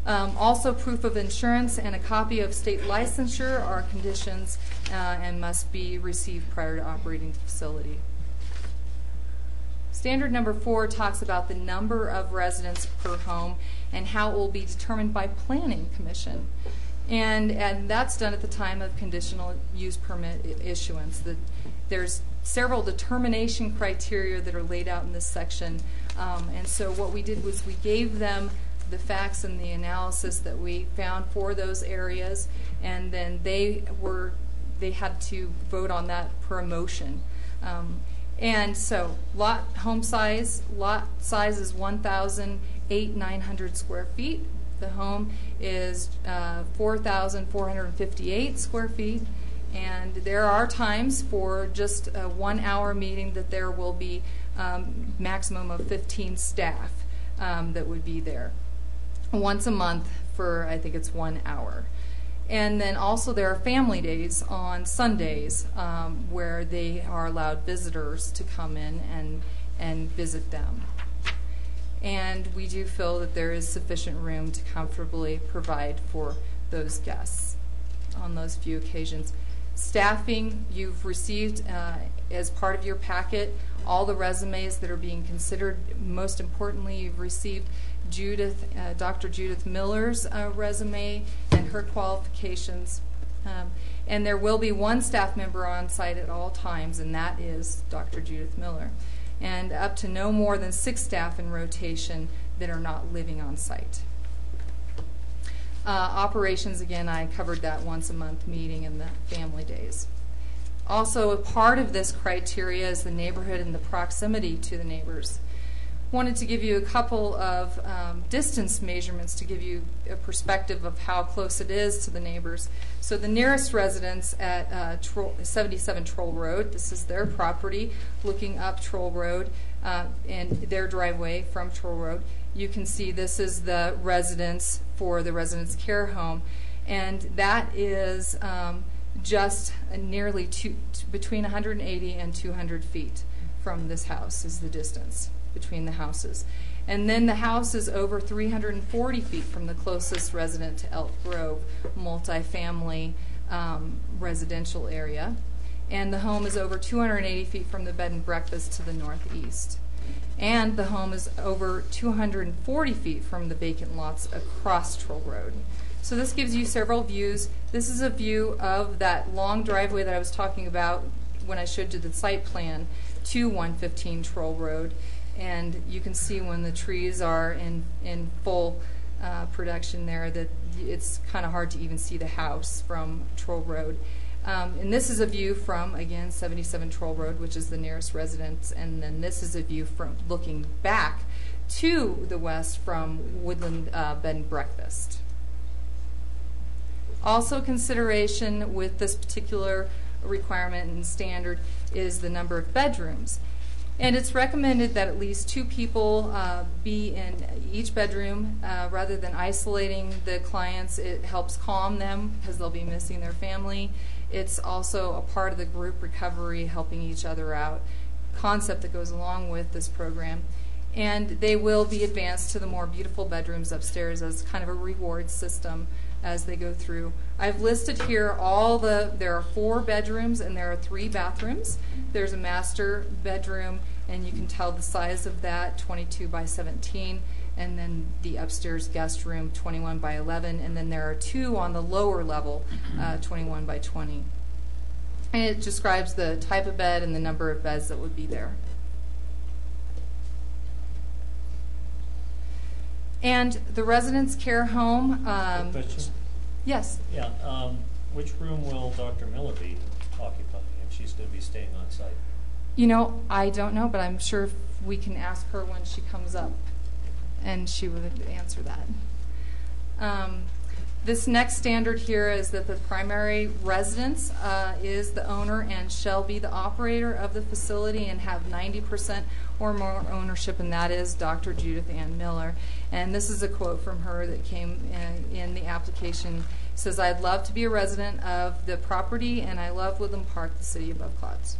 Also, proof of insurance and a copy of state licensure are conditions and must be received prior to operating the facility. Standard number 4 talks about the number of residents per home and how it will be determined by Planning Commission. And that's done at the time of conditional use permit issuance. There's several determination criteria that are laid out in this section. And so what we did was we gave them the facts and the analysis that we found for those areas, and then they had to vote on that per motion. And so lot size is 1,900 square feet. The home is 4,458 square feet, and there are times for just a 1-hour meeting that there will be maximum of 15 staff that would be there once a month for, I think it's 1 hour. And then also there are family days on Sundays where they are allowed visitors to come in and visit them. And we do feel that there is sufficient room to comfortably provide for those guests on those few occasions. Staffing, you've received as part of your packet all the resumes that are being considered. Most importantly, you've received Dr. Judith Miller's resume and her qualifications. And there will be one staff member on site at all times, and that is Dr. Judith Miller. and up to no more than 6 staff in rotation that are not living on site. Operations, again, I covered that once a month meeting in the family days. Also, a part of this criteria is the neighborhood and the proximity to the neighbors. Wanted to give you a couple of distance measurements to give you a perspective of how close it is to the neighbors. So the nearest residence at 77 Troll Road, this is their property, looking up Troll Road and their driveway from Troll Road. You can see this is the residence for the residence care home, and that is just nearly between 180 and 200 feet from this house is the distance between the houses. And then the house is over 340 feet from the closest resident to Elk Grove multifamily residential area. And the home is over 280 feet from the bed and breakfast to the northeast. And the home is over 240 feet from the vacant lots across Troll Road. So this gives you several views. This is a view of that long driveway that I was talking about when I showed you the site plan to 115 Troll Road. And you can see when the trees are in full production there that it's kind of hard to even see the house from Troll Road. And this is a view from, again, 77 Troll Road, which is the nearest residence. And then this is a view from looking back to the west from Woodland Bed and Breakfast. Also, consideration with this particular requirement and standard is the number of bedrooms. And it's recommended that at least 2 people be in each bedroom rather than isolating the clients. It helps calm them because they'll be missing their family. It's also a part of the group recovery, helping each other out, concept that goes along with this program. And they will be advanced to the more beautiful bedrooms upstairs as kind of a reward system as they go through. I've listed here there are 4 bedrooms and there are 3 bathrooms. There's a master bedroom, and you can tell the size of that, 22 by 17, and then the upstairs guest room, 21 by 11, and then there are 2 on the lower level, 21 by 20. And it describes the type of bed and the number of beds that would be there. And the residence care home. Question? Yes. Yeah. Which room will Dr. Miller be occupying if she's going to be staying on site? You know, I don't know, but I'm sure we can ask her when she comes up, and she would answer that. This next standard here is that the primary residence is the owner and shall be the operator of the facility and have 90% or more ownership, and that is Dr. Judith Ann Miller. And this is a quote from her that came in the application. It says, "I'd love to be a resident of the property, and I love Woodland Park, the city above clouds."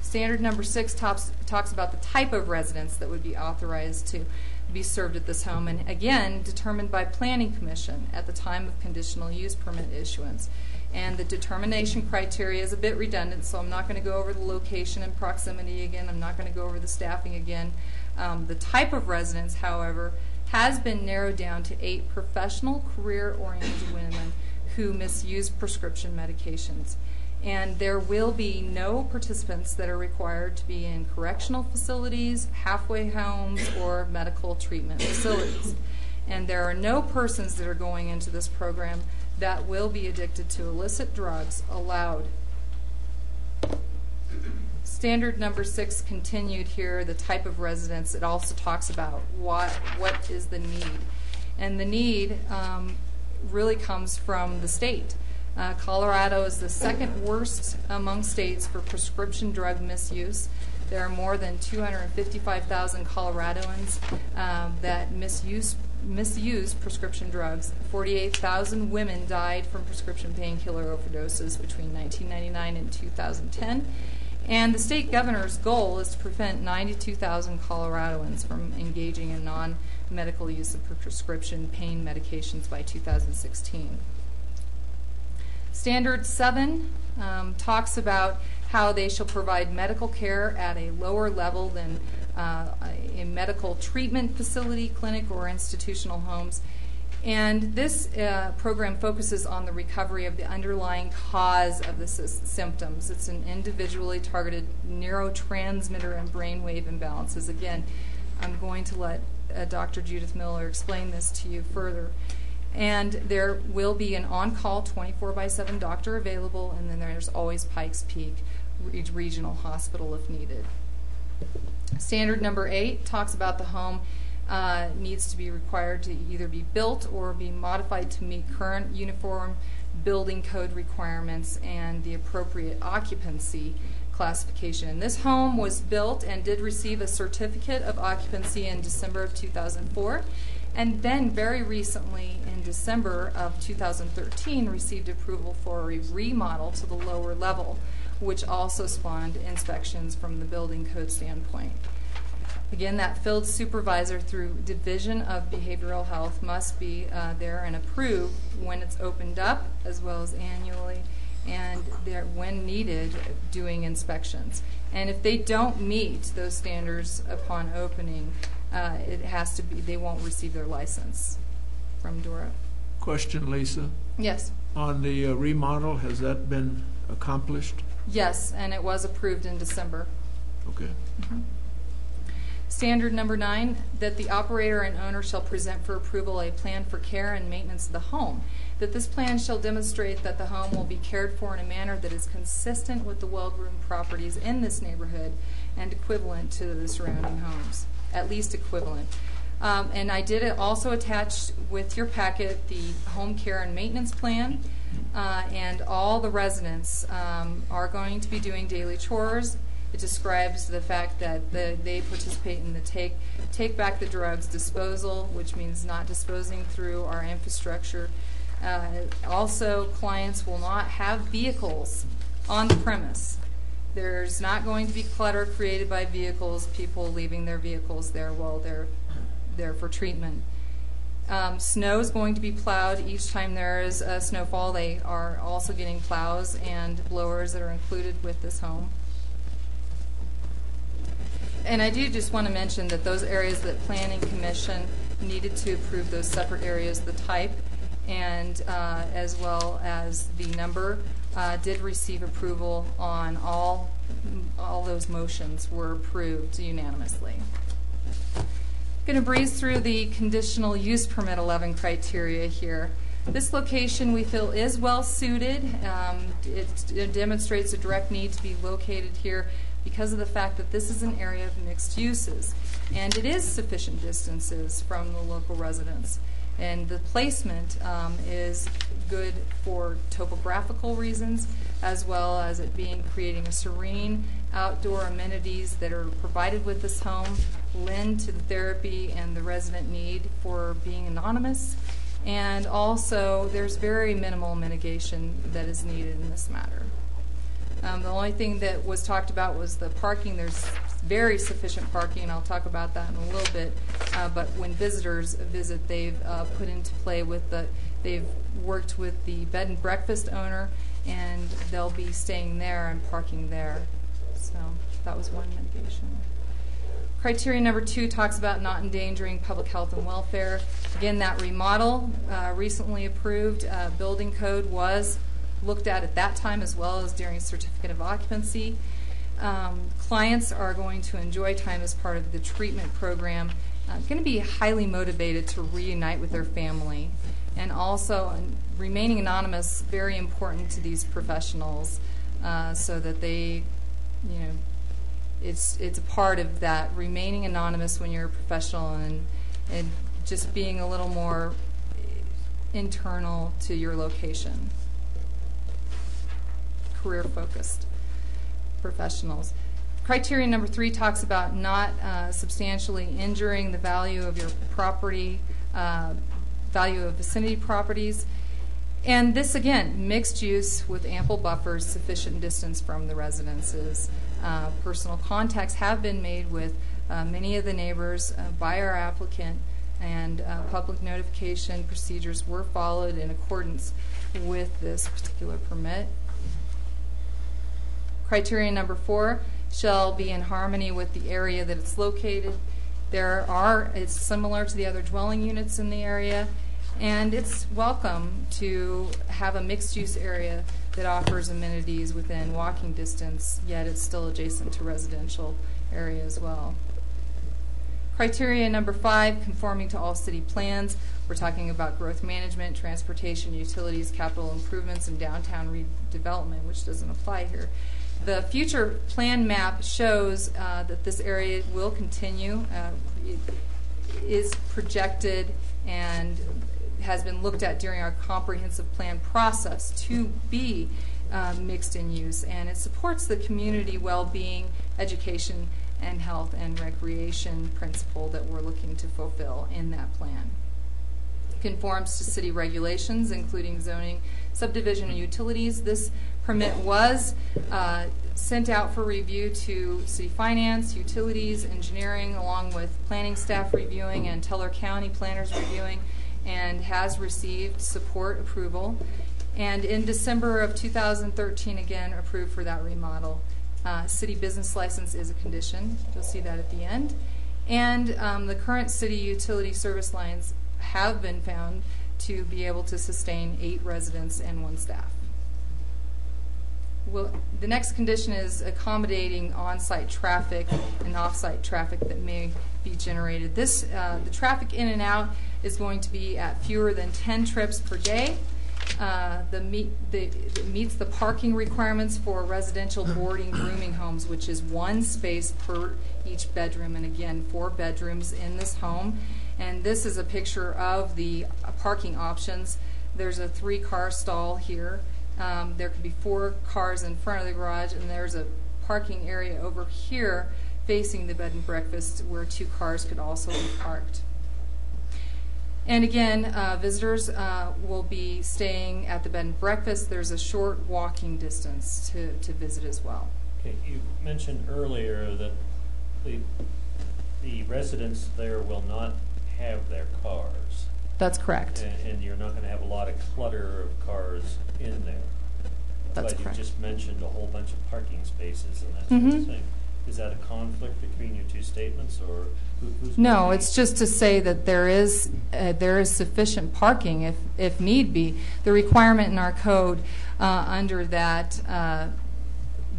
Standard number 6 talks about the type of residence that would be authorized to be served at this home, and again, determined by Planning Commission at the time of conditional use permit issuance. And the determination criteria is a bit redundant, so I'm not going to go over the location and proximity again. I'm not going to go over the staffing again. The type of residence, however, has been narrowed down to 8 professional, career-oriented women who misuse prescription medications. And there will be no participants that are required to be in correctional facilities, halfway homes, or medical treatment facilities. And there are no persons that are going into this program that will be addicted to illicit drugs allowed. Standard number 6 continued here, the type of residence. It also talks about what is the need. And the need really comes from the state. Colorado is the second worst among states for prescription drug misuse. There are more than 255,000 Coloradoans that misuse prescription drugs. 48,000 women died from prescription painkiller overdoses between 1999 and 2010. And the state governor's goal is to prevent 92,000 Coloradoans from engaging in non-medical use of prescription pain medications by 2016. Standard 7 talks about how they shall provide medical care at a lower level than a medical treatment facility, clinic, or institutional homes. And this program focuses on the recovery of the underlying cause of the symptoms. It's an individually targeted neurotransmitter and brainwave imbalances. Again, I'm going to let Dr. Judith Miller explain this to you further. And there will be an on-call 24/7 doctor available, and then there's always Pikes Peak Regional Hospital if needed. Standard number 8 talks about the home needs to be required to either be built or be modified to meet current uniform building code requirements and the appropriate occupancy classification. And this home was built and did receive a certificate of occupancy in December of 2004, and then very recently in December of 2013 received approval for a remodel to the lower level, which also spawned inspections from the building code standpoint. Again, that field supervisor through Division of Behavioral Health must be there and approve when it's opened up, as well as annually, and they're, when needed, doing inspections. And if they don't meet those standards upon opening, it has to be, they won't receive their license from DORA. Question, Lisa. Yes. On the remodel, has that been accomplished? Yes, and it was approved in December. Okay. Mm-hmm. Standard number 9, that the operator and owner shall present for approval a plan for care and maintenance of the home. That this plan shall demonstrate that the home will be cared for in a manner that is consistent with the well-groomed properties in this neighborhood and equivalent to the surrounding homes, at least equivalent. And I did also attach with your packet the home care and maintenance plan, and all the residents are going to be doing daily chores. It describes the fact that they participate in the take back the drugs disposal, which means not disposing through our infrastructure. Also, clients will not have vehicles on the premise. There's not going to be clutter created by vehicles, people leaving their vehicles there while they're there for treatment. Snow is going to be plowed each time there is a snowfall. They are also getting plows and blowers that are included with this home. And I do just want to mention that those areas that Planning Commission needed to approve, those separate areas, the type and as well as the number, did receive approval on all those motions were approved unanimously. Going to breeze through the conditional use permit 11 criteria here. This location we feel is well suited. It demonstrates a direct need to be located here because of the fact that this is an area of mixed uses, and it is sufficient distances from the local residents. And the placement is good for topographical reasons, as well as it creating a serene outdoor amenities that are provided with this home, lend to the therapy and the resident need for being anonymous. And also, there's very minimal mitigation that is needed in this matter. The only thing that was talked about was the parking. There's very sufficient parking, and I'll talk about that in a little bit. But when visitors visit, they've put into play they've worked with the bed and breakfast owner, and they'll be staying there and parking there. So that was one mitigation. Criteria number 2 talks about not endangering public health and welfare. Again, that remodel, recently approved building code was looked at that time as well as during certificate of occupancy. Clients are going to enjoy time as part of the treatment program, going to be highly motivated to reunite with their family. And also remaining anonymous, very important to these professionals, so that they, it's a part of that, remaining anonymous when you're a professional and just being a little more internal to your location. Career-focused professionals. Criteria number 3 talks about not substantially injuring the value of your property, value of vicinity properties. And this, again, mixed use with ample buffers, sufficient distance from the residences. Personal contacts have been made with many of the neighbors by our applicant, and public notification procedures were followed in accordance with this particular permit. Criteria number 4 shall be in harmony with the area that it's located. It's similar to the other dwelling units in the area, And it's welcome to have a mixed-use area that offers amenities within walking distance, yet it's still adjacent to residential area as well. Criteria number 5, conforming to all city plans. We're talking about growth management, transportation, utilities, capital improvements, and downtown redevelopment, which doesn't apply here. The future plan map shows that this area will continue. It is projected and has been looked at during our comprehensive plan process to be mixed in use, and it supports the community well-being, education, and health and recreation principle that we're looking to fulfill in that plan. Conforms to city regulations, including zoning, subdivision, and utilities. This permit was sent out for review to city finance, utilities, engineering, along with planning staff reviewing and Teller County planners reviewing, and has received support approval. And in December of 2013, again, approved for that remodel. City business license is a condition. You'll see that at the end. And the current city utility service lines have been found to be able to sustain 8 residents and 1 staff. Well, the next condition is accommodating on-site traffic and off-site traffic that may be generated. This, the traffic in and out is going to be at fewer than 10 trips per day. It meets the parking requirements for residential boarding rooming homes, which is 1 space per each bedroom, and again, 4 bedrooms in this home. And this is a picture of the parking options. There's a 3-car stall here. There could be 4 cars in front of the garage, and there's a parking area over here facing the bed and breakfast where 2 cars could also be parked. And again, visitors will be staying at the bed and breakfast. There's a short walking distance to visit as well. Okay, you mentioned earlier that the residents there will not have their cars. That's correct. And you're not going to have a lot of clutter of cars in there. That's but correct. You just mentioned a whole bunch of parking spaces and that sort of thing. Is that a conflict between your 2 statements, or who's? No, it's just to say that there is sufficient parking if need be. The requirement in our code under that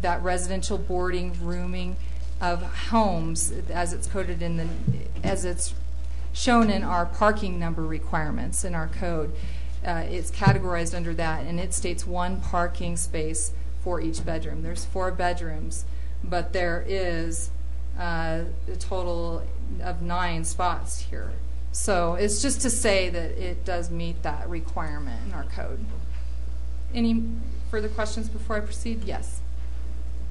that residential boarding rooming of homes, as it's coded as it's shown in our parking number requirements in our code, it's categorized under that, and it states 1 parking space for each bedroom. There's 4 bedrooms, but there is a total of 9 spots here. So it's just to say that it does meet that requirement in our code. Any further questions before I proceed? Yes.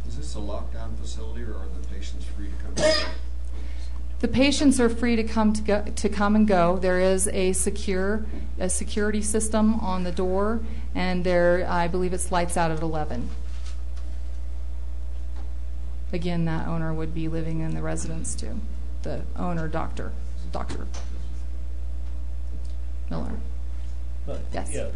Is this a lockdown facility, or are the patients free to come and go? The patients are free to come and go. There is a security system on the door, and I believe it's lights out at 11. Again, that owner would be living in the residence too. The owner, Dr. Miller. But, yes. Yeah,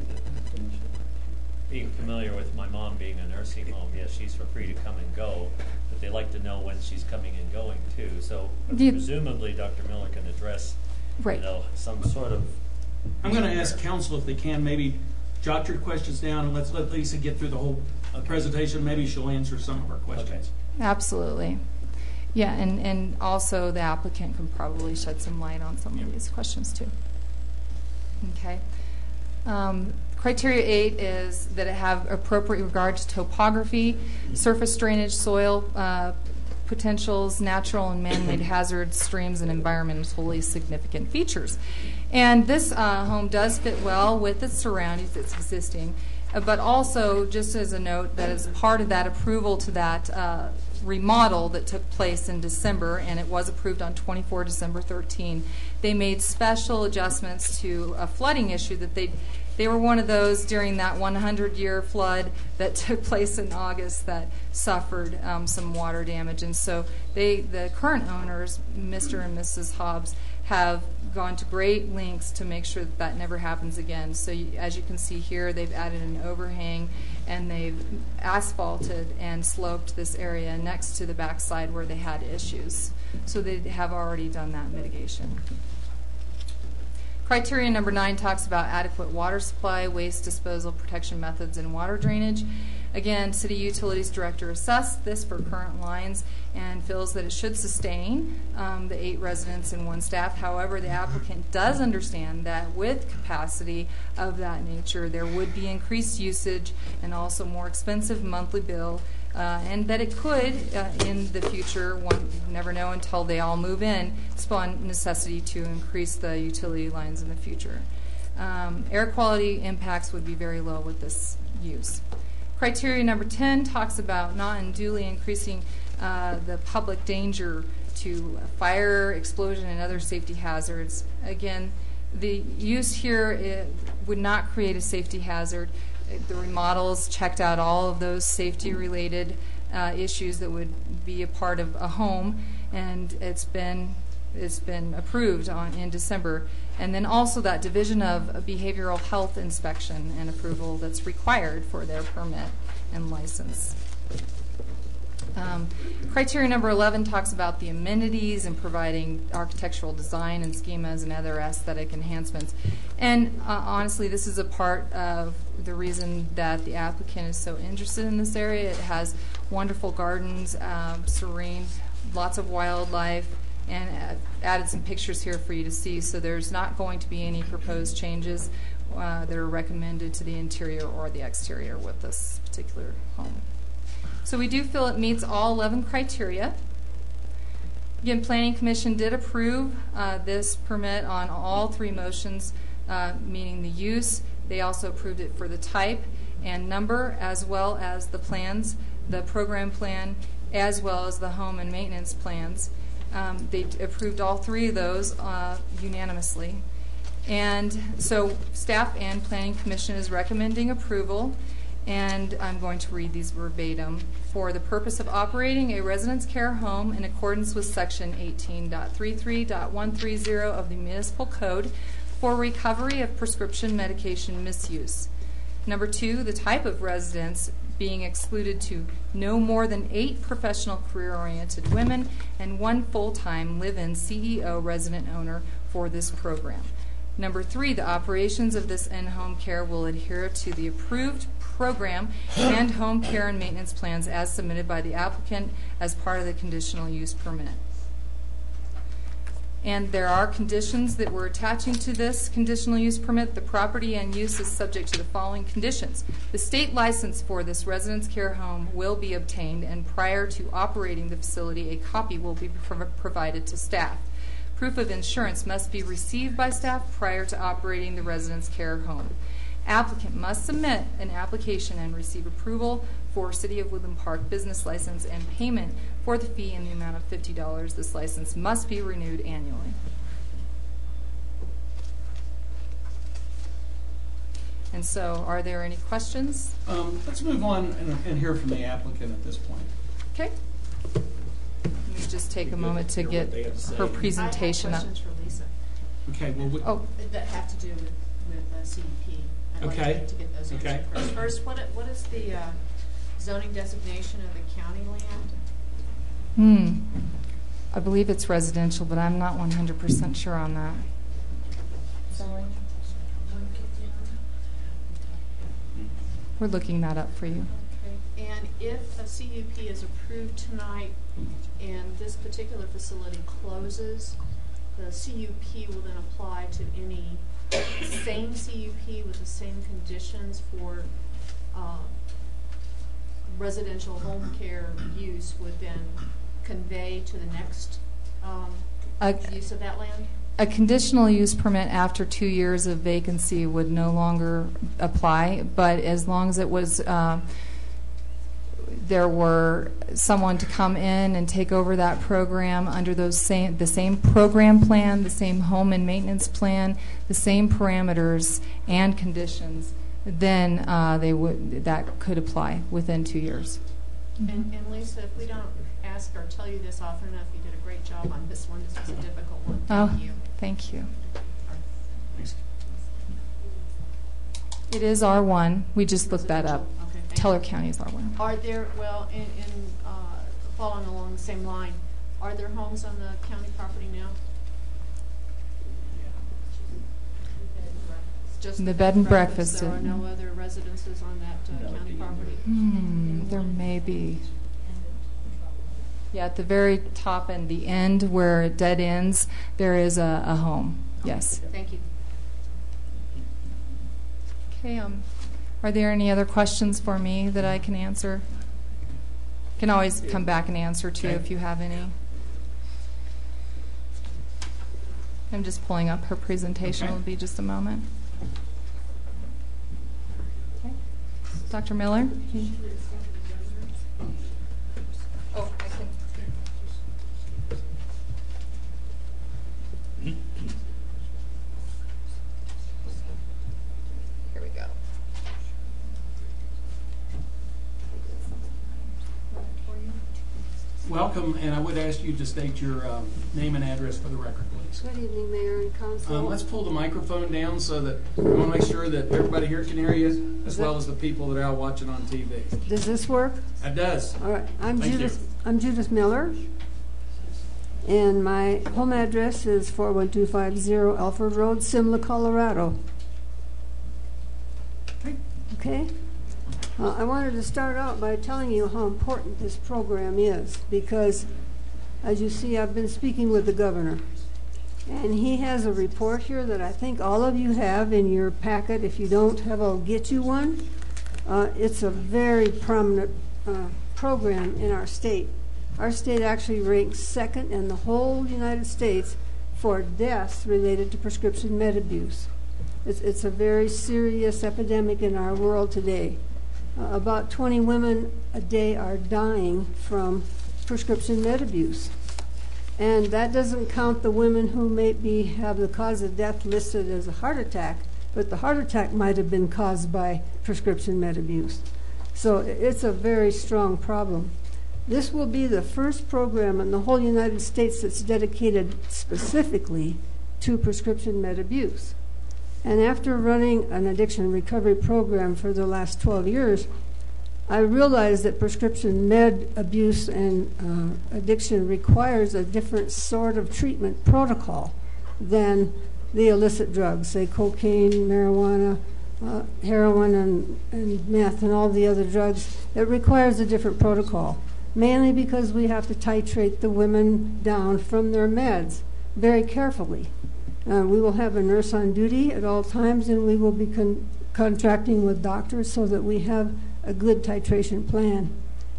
being familiar with my mom being a nursing home, yes, she's free to come and go, but they like to know when she's coming and going too. So presumably, Dr. Miller can address, some sort of. I'm going to ask council if they can maybe jot your questions down, and let's let Lisa get through the whole presentation. Maybe she'll answer some of our questions. Okay. Absolutely. Yeah, and also the applicant can probably shed some light on some of these questions too. Okay. Criteria 8 is that it have appropriate regard to topography, surface drainage, soil potentials, natural and man-made hazards, streams, and environmentally significant features. And this home does fit well with its surroundings. It's existing. But also, just as a note, that as part of that approval to that remodel that took place in December, and it was approved on 24 December 13, they made special adjustments to a flooding issue that they were one of those during that 100-year flood that took place in August that suffered some water damage. And so the current owners, Mr. and Mrs. Hobbs, have gone to great lengths to make sure that that never happens again. So as you can see here, they've added an overhang, and they've asphalted and sloped this area next to the backside where they had issues. So they have already done that mitigation. Criteria number 9 talks about adequate water supply, waste disposal, protection methods, and water drainage. Again, City Utilities Director assessed this for current lines and feels that it should sustain the 8 residents and 1 staff. However, the applicant does understand that with capacity of that nature, there would be increased usage and also more expensive monthly bill, and that it could, in the future, one never know until they all move in, spawn necessity to increase the utility lines in the future. Air quality impacts would be very low with this use. Criteria number 10 talks about not unduly increasing the public danger to fire, explosion, and other safety hazards. Again, the use here would not create a safety hazard. The remodels checked out all of those safety-related issues that would be a part of a home, and it's been approved in December. And then also that division of behavioral health inspection and approval that's required for their permit and license. Criteria number 11 talks about the amenities and providing architectural design and schemas and other aesthetic enhancements. And honestly, this is a part of the reason that the applicant is so interested in this area. It has wonderful gardens, serene, lots of wildlife, and added some pictures here for you to see. So there's not going to be any proposed changes that are recommended to the interior or the exterior with this particular home. So we do feel it meets all 11 criteria. Again, Planning Commission did approve this permit on all 3 motions, meaning the use. They also approved it for the type and number, as well as the plans, the program plan, as well as the home and maintenance plans. They approved all 3 of those unanimously. And so staff and Planning Commission is recommending approval, and I'm going to read these verbatim. For the purpose of operating a residence care home in accordance with section 18.33.130 of the Municipal Code for recovery of prescription medication misuse. Number 2, the type of residence being excluded to no more than 8 professional career-oriented women and 1 full-time live-in CEO resident owner for this program. Number 3, the operations of this in-home care will adhere to the approved program and home care and maintenance plans as submitted by the applicant as part of the conditional use permit. And there are conditions that we're attaching to this conditional use permit. The property and use is subject to the following conditions. The state license for this residence care home will be obtained, and prior to operating the facility, a copy will be provided to staff. Proof of insurance must be received by staff prior to operating the residence care home. Applicant must submit an application and receive approval for City of Woodland Park business license and payment for the fee in the amount of $50. This license must be renewed annually. And so, are there any questions? Let's move on and hear from the applicant at this point. Okay. Let me just take a moment to get her presentation up. I have questions for Lisa. Okay. Well, that have to do with CEP. I'd Okay. like to get those answered Okay. first. First, what is the zoning designation of the county land? I believe it's residential, but I'm not 100% sure on that. We're looking that up for you. Okay. And if a CUP is approved tonight and this particular facility closes, the CUP will then apply to any same CUP with the same conditions for residential home care use would then convey to the next use of that land? A conditional use permit after 2 years of vacancy would no longer apply, but as long as it was there were someone to come in and take over that program under the same program plan, the same home and maintenance plan, the same parameters and conditions, then that could apply within 2 years. And Lisa, if we don't ask or tell you this often enough, you did a great job on this one. This was a difficult one. Thank you. Thank you. It is R1. We just looked that up. Okay, Teller County is R1. Are there, well, in following along the same line, are there homes on the county property now? Just The bed and breakfast. There are no other residences on that county property? There may be. Yeah, at the very top and the end where it dead ends, there is a home. Yes. Thank you. Okay. Are there any other questions for me that I can answer? Can always come back and answer too if you have any. I'm just pulling up her presentation. Okay. It'll be just a moment. Okay. Dr. Miller? Oh, I can. Here we go. Welcome, and I would ask you to state your name and address for the record, please. Good evening, Mayor and Council. Let's pull the microphone down so that we want to make sure that everybody here can hear you, as well as the people that are out watching on TV. Does this work? It does. All right. I'm Thank Judith Miller, and my home address is 41250 Alford Road, Simla, Colorado. Okay? I wanted to start out by telling you how important this program is, because, as you see, I've been speaking with the governor, and he has a report here that I think all of you have in your packet. If you don't have, I'll get you one. It's a very prominent program in our state. Our state actually ranks second in the whole United States for deaths related to prescription med abuse. It's a very serious epidemic in our world today. About 20 women a day are dying from prescription med abuse. And that doesn't count the women who maybe have the cause of death listed as a heart attack, but the heart attack might have been caused by prescription med abuse. So it's a very strong problem. This will be the first program in the whole United States that's dedicated specifically to prescription med abuse. And after running an addiction recovery program for the last 12 years, I realized that prescription med abuse and addiction requires a different sort of treatment protocol than the illicit drugs, say cocaine, marijuana, heroin, and meth, and all the other drugs. It requires a different protocol, mainly because we have to titrate the women down from their meds very carefully. We will have a nurse on duty at all times, and we will be contracting with doctors so that we have a good titration plan.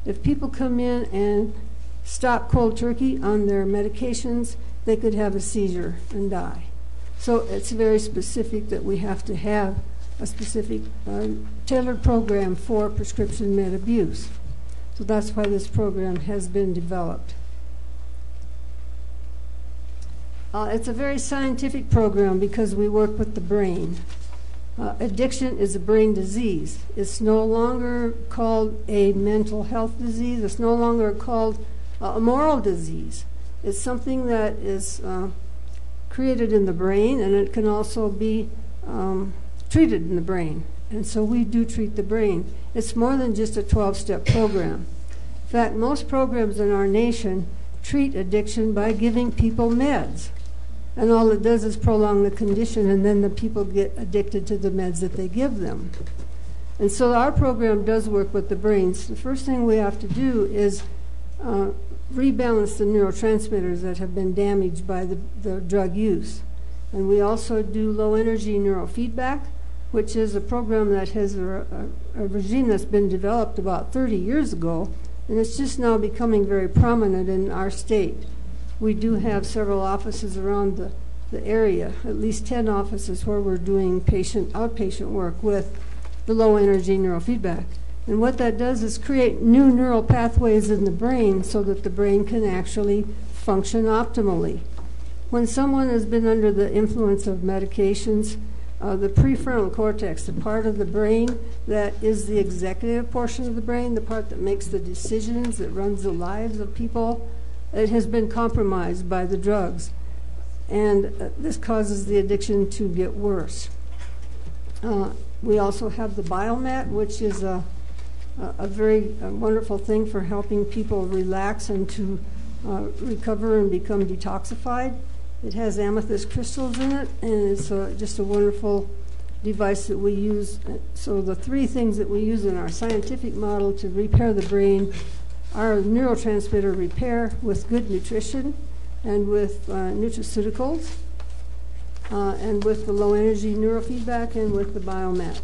If people come in and stop cold turkey on their medications, they could have a seizure and die. So it's very specific that we have to have a specific tailored program for prescription med abuse. So that's why this program has been developed. It's a very scientific program because we work with the brain. Addiction is a brain disease. It's no longer called a mental health disease. It's no longer called a moral disease. It's something that is created in the brain, and it can also be treated in the brain. And so we do treat the brain. It's more than just a 12-step program. In fact, most programs in our nation treat addiction by giving people meds. And all it does is prolong the condition, and then the people get addicted to the meds that they give them. And so our program does work with the brains. The first thing we have to do is rebalance the neurotransmitters that have been damaged by the drug use. And we also do low-energy neurofeedback, which is a program that has a regime that's been developed about 30 years ago, and it's just now becoming very prominent in our state. We do have several offices around the area, at least 10 offices where we're doing outpatient work with the low-energy neurofeedback. And what that does is create new neural pathways in the brain so that the brain can actually function optimally. When someone has been under the influence of medications, the prefrontal cortex, the part of the brain that is the executive portion of the brain, the part that makes the decisions, that runs the lives of people, it has been compromised by the drugs. And this causes the addiction to get worse. We also have the biomat, which is a very wonderful thing for helping people relax and to recover and become detoxified. It has amethyst crystals in it, and it's just a wonderful device that we use. So the three things that we use in our scientific model to repair the brain are neurotransmitter repair with good nutrition and with nutraceuticals and with the low energy neurofeedback and with the biomat.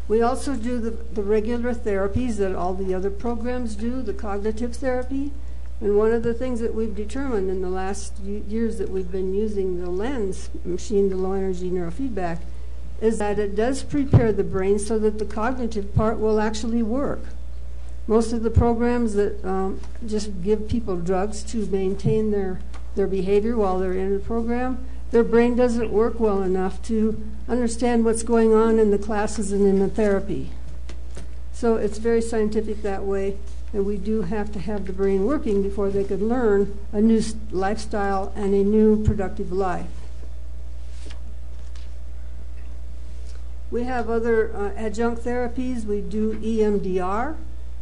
We also do the regular therapies that all the other programs do, the cognitive therapy. And one of the things that we've determined in the last years that we've been using the LENS machine, the low energy neurofeedback, is that it does prepare the brain so that the cognitive part will actually work. Most of the programs that just give people drugs to maintain their behavior while they're in the program, their brain doesn't work well enough to understand what's going on in the classes and in the therapy. So it's very scientific that way, and we do have to have the brain working before they could learn a new lifestyle and a new productive life. We have other adjunct therapies. We do EMDR,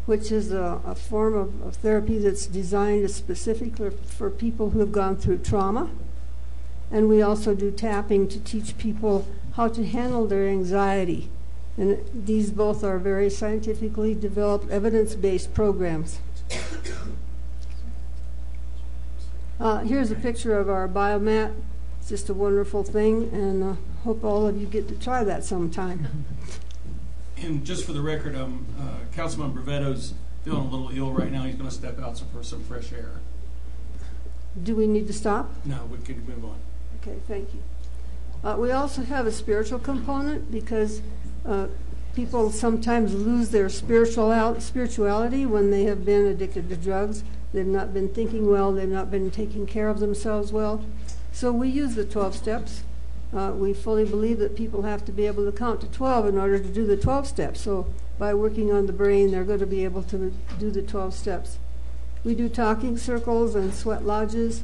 which is a form of therapy that's designed specifically for people who have gone through trauma. And we also do tapping to teach people how to handle their anxiety. And these both are very scientifically developed, evidence-based programs. Here's a picture of our biomat. It's just a wonderful thing, and hope all of you get to try that sometime. And just for the record, Councilman Brevetto's feeling a little ill right now. He's going to step out for some fresh air. Do we need to stop? No, we can move on. Okay, thank you. We also have a spiritual component because people sometimes lose their spirituality when they have been addicted to drugs. They've not been thinking well. They've not been taking care of themselves well. So we use the 12 steps. We fully believe that people have to be able to count to 12 in order to do the 12 steps. So by working on the brain, they're going to be able to do the 12 steps. We do talking circles and sweat lodges.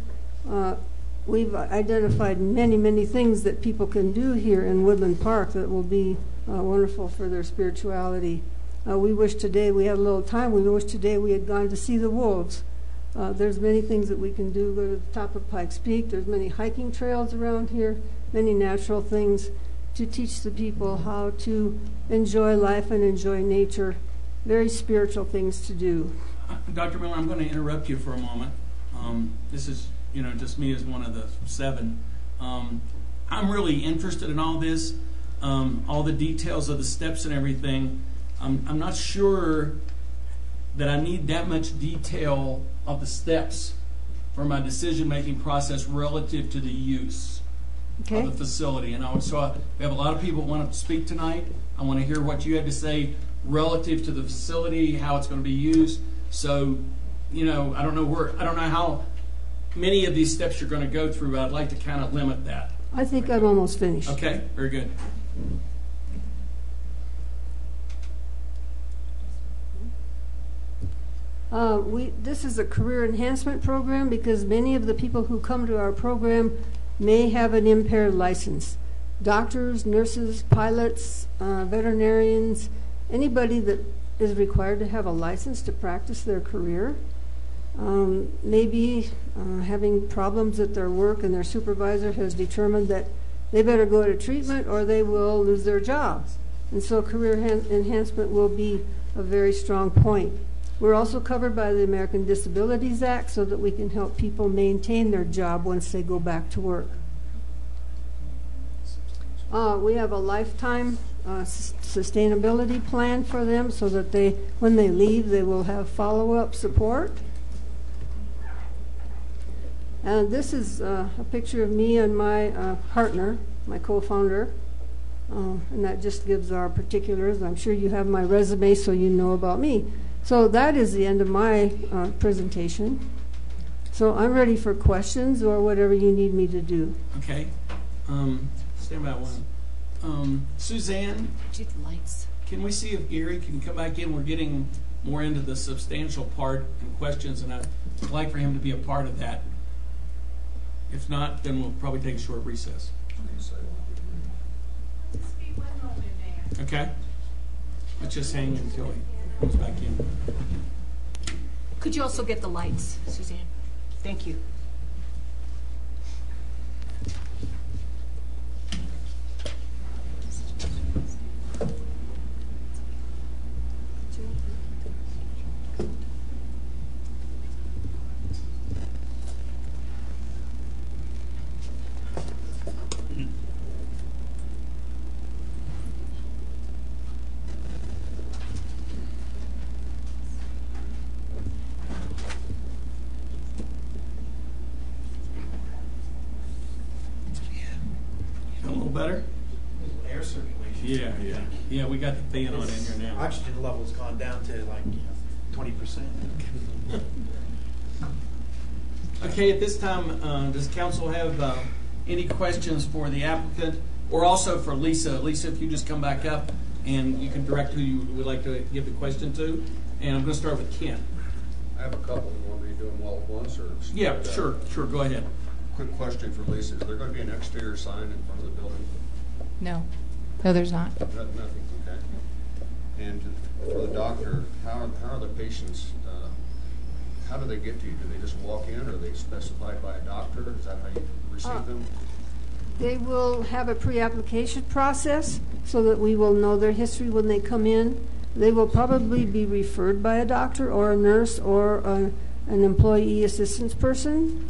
We've identified many, many things that people can do here in Woodland Park that will be wonderful for their spirituality. We wish today we had a little time. We wish today we had gone to see the wolves. There's many things that we can do. Go to the top of Pikes Peak. There's many hiking trails around here, many natural things to teach the people how to enjoy life and enjoy nature. Very spiritual things to do. Dr. Miller, I'm going to interrupt you for a moment. This is, just me as one of the 7. I'm really interested in all this, all the details of the steps and everything. I'm not sure that I need that much detail of the steps for my decision-making process relative to the use of the facility. And we have a lot of people who want to speak tonight. I want to hear what you had to say relative to the facility, how it's going to be used. So, I don't know how many of these steps you're going to go through, but I'd like to kind of limit that. I think I'm almost finished. Okay, very good. This is a career enhancement program because many of the people who come to our program may have an impaired license. Doctors, nurses, pilots, veterinarians, anybody that is required to have a license to practice their career, maybe having problems at their work and their supervisor has determined that they better go to treatment or they will lose their jobs. And so career enhancement will be a very strong point. We're also covered by the American Disabilities Act so that we can help people maintain their job once they go back to work. We have a lifetime sustainability plan for them so that when they leave, they will have follow-up support. And this is a picture of me and my partner, my co-founder, and that just gives our particulars. I'm sure you have my resume so you know about me. So that is the end of my presentation. So I'm ready for questions or whatever you need me to do. Okay. Stand by one. Suzanne, Lights. can we see if Gary can come back in? We're getting more into the substantial part and questions, and I'd like for him to be a part of that. If not, then we'll probably take a short recess. Okay? Let's just hang until he comes back in. Could you also get the lights, Suzanne? Thank you. better? Air circulation. Yeah, we got the fan on in here now. Oxygen level's gone down to like 20%. Okay, at this time, does council have any questions for the applicant or also for Lisa? Lisa, if you just come back up and you can direct who you would like to give the question to. And I'm going to start with Ken. I have a couple. You want me to do them all at once, or? Yeah, sure. Go ahead. Quick question for Lisa. Is there going to be an exterior sign in front of the building? No. No, there's not. Nothing, okay. And for the doctor, how are the patients, how do they get to you? Do they just walk in, or are they specified by a doctor? Is that how you receive them? They will have a pre-application process so that we will know their history when they come in. They will probably be referred by a doctor or a nurse or an employee assistance person,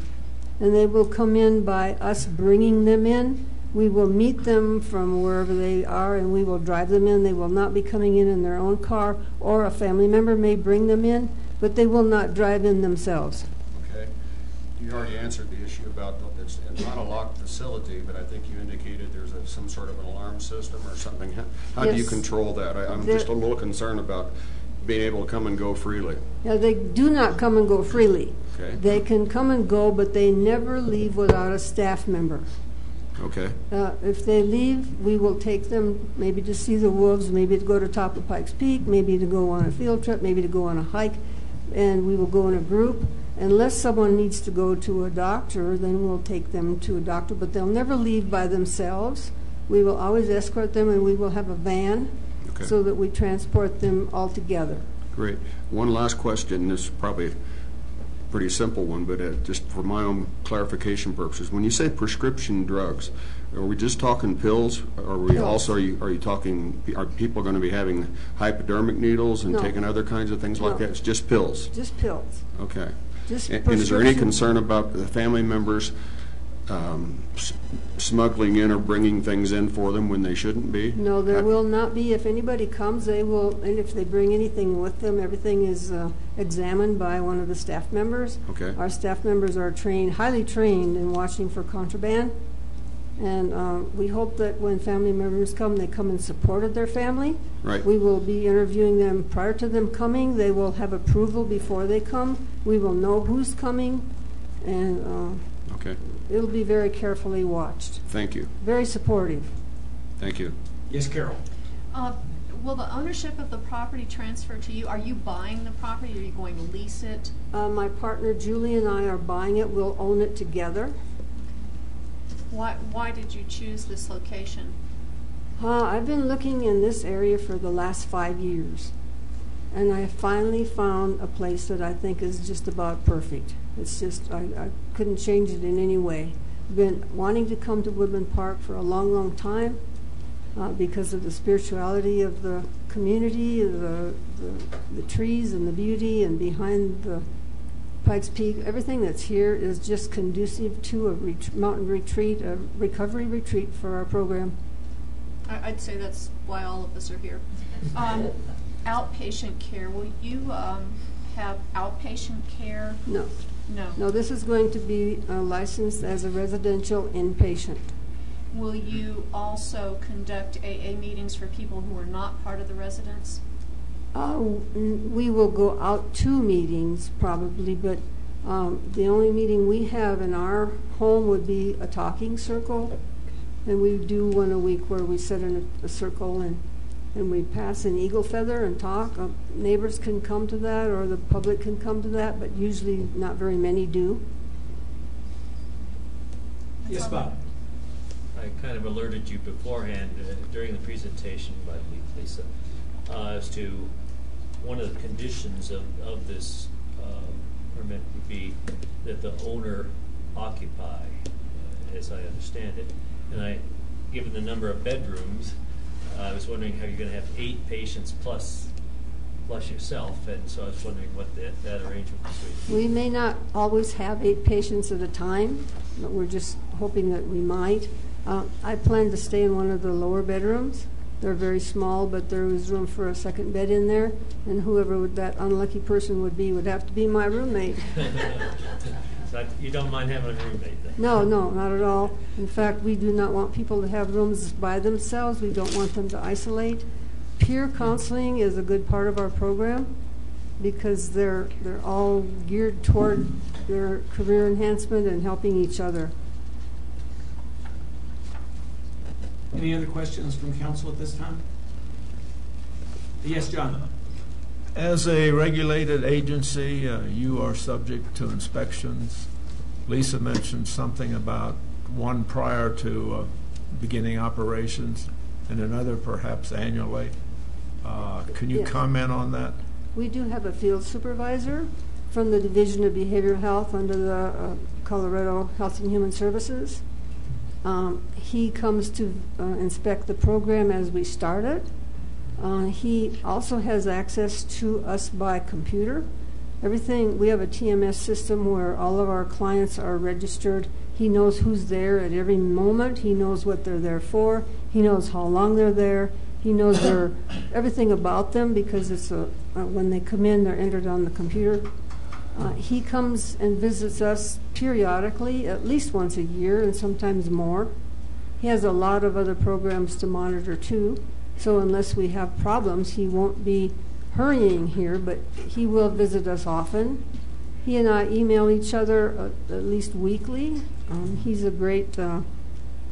and they will come in by us bringing them in. We will meet them from wherever they are, and we will drive them in. They will not be coming in their own car, or a family member may bring them in, but they will not drive in themselves. Okay. You already answered the issue about it's not a locked facility, but I think you indicated there's some sort of an alarm system or something. How do you control that? I'm just a little concerned about being able to come and go freely. Yeah, they do not come and go freely. Okay. They can come and go, but they never leave without a staff member. Okay. If they leave, we will take them maybe to see the wolves, maybe to go to top of Pikes Peak, maybe to go on a field trip, maybe to go on a hike, and we will go in a group. Unless someone needs to go to a doctor, then we'll take them to a doctor, but they'll never leave by themselves. We will always escort them, and we will have a van so that we transport them all together. Great. One last question. This is probably a pretty simple one, but just for my own clarification purposes. When you say prescription drugs, are we just talking pills? Are we also, are you talking, are people going to be having hypodermic needles and taking other kinds of things like that? It's just pills? Just pills. Okay. And is there any concern about the family members smuggling in or bringing things in for them when they shouldn't be? No, there will not be. If anybody comes, they will, and if they bring anything with them, everything is examined by one of the staff members. Okay. Our staff members are trained, highly trained in watching for contraband, and we hope that when family members come, they come in support of their family. Right. We will be interviewing them prior to them coming. They will have approval before they come. We will know who's coming, and it'll be very carefully watched. Thank you. Very supportive. Thank you. Yes, Carol. Will the ownership of the property transfer to you? Are you buying the property, or are you going to lease it? My partner Julie and I are buying it. We'll own it together. Why did you choose this location? I've been looking in this area for the last 5 years, and I finally found a place that I think is just about perfect. It's just, I couldn't change it in any way. I've been wanting to come to Woodland Park for a long, long time because of the spirituality of the community, the trees and the beauty, and behind the Pikes Peak, everything that's here is just conducive to a mountain retreat, a recovery retreat for our program. I'd say that's why all of us are here. Outpatient care, will you have outpatient care? No. No. No, this is going to be licensed as a residential inpatient. Will you also conduct AA meetings for people who are not part of the residents? We will go out to meetings probably, but the only meeting we have in our home would be a talking circle, and we do one a week where we sit in a circle and we pass an eagle feather and talk. Neighbors can come to that, or the public can come to that, but usually not very many do. Yes, Bob. I kind of alerted you beforehand during the presentation by Lisa as to one of the conditions of this permit would be that the owner occupy, as I understand it. And given the number of bedrooms, I was wondering how you're going to have 8 patients plus yourself, and so I was wondering what that arrangement was. We may not always have 8 patients at a time, but we're just hoping that we might. I plan to stay in one of the lower bedrooms. They're very small, but there is room for a second bed in there, and whoever that unlucky person would have to be my roommate. So you don't mind having a roommate then? No, not at all. In fact, we do not want people to have rooms by themselves. We don't want them to isolate. Peer counseling is a good part of our program because they're all geared toward their career enhancement and helping each other. Any other questions from council at this time? Yes, John. As a regulated agency, you are subject to inspections. Lisa mentioned something about one prior to beginning operations and another perhaps annually. Can you Yes. comment on that? We do have a field supervisor from the Division of Behavioral Health under the Colorado Health and Human Services. He comes to inspect the program as we start it. He also has access to us by computer. Everything, we have a TMS system where all of our clients are registered. He knows who's there at every moment. He knows what they're there for. He knows how long they're there. He knows everything about them because it's when they come in, they're entered on the computer. He comes and visits us periodically, at least once a year and sometimes more. He has a lot of other programs to monitor too. So unless we have problems, he won't be hurrying here, but he will visit us often. He and I email each other at least weekly. He's a great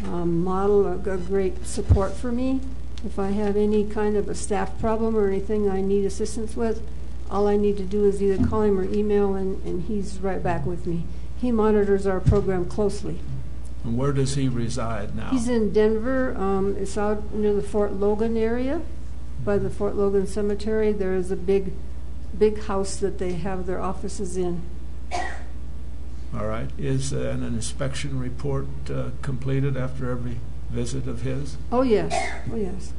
model, a great support for me. If I have any kind of a staff problem or anything I need assistance with, all I need to do is either call him or email, and he's right back with me. He monitors our program closely. And where does he reside now? He's in Denver. It's out near the Fort Logan area, by the Fort Logan Cemetery. There is a big house that they have their offices in. All right. Is an inspection report completed after every visit of his? Oh, yes. Oh, yes.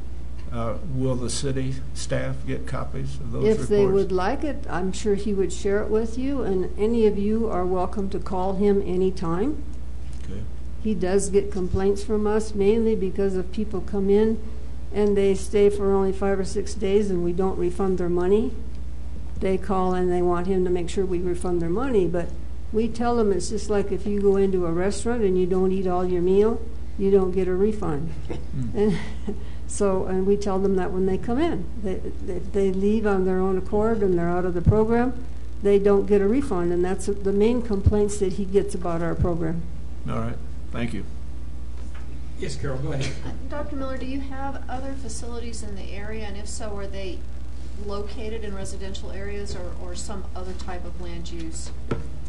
Will the city staff get copies of those reports? If they would like it, I'm sure he would share it with you, and any of you are welcome to call him anytime. Okay. He does get complaints from us, mainly because of people come in and they stay for only 5 or 6 days and we don't refund their money. They call and they want him to make sure we refund their money, but we tell them it's just like if you go into a restaurant and you don't eat all your meal, you don't get a refund. And we tell them that when they come in. If they leave on their own accord and they're out of the program, they don't get a refund, and that's the main complaints that he gets about our program. All right. Thank you. Yes, Carol, go ahead. Dr. Miller, do you have other facilities in the area, and if so, are they located in residential areas or some other type of land use?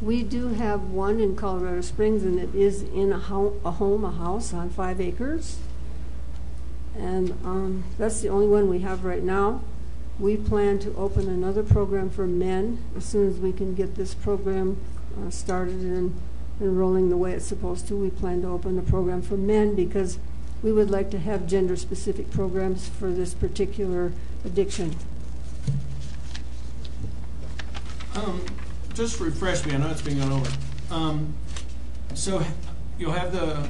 We do have one in Colorado Springs, and it is in a house on 5 acres. And that's the only one we have right now. We plan to open another program for men as soon as we can get this program started and rolling the way it's supposed to. We plan to open a program for men because we would like to have gender-specific programs for this particular addiction. Just refresh me. I know it's been going over. So you'll have the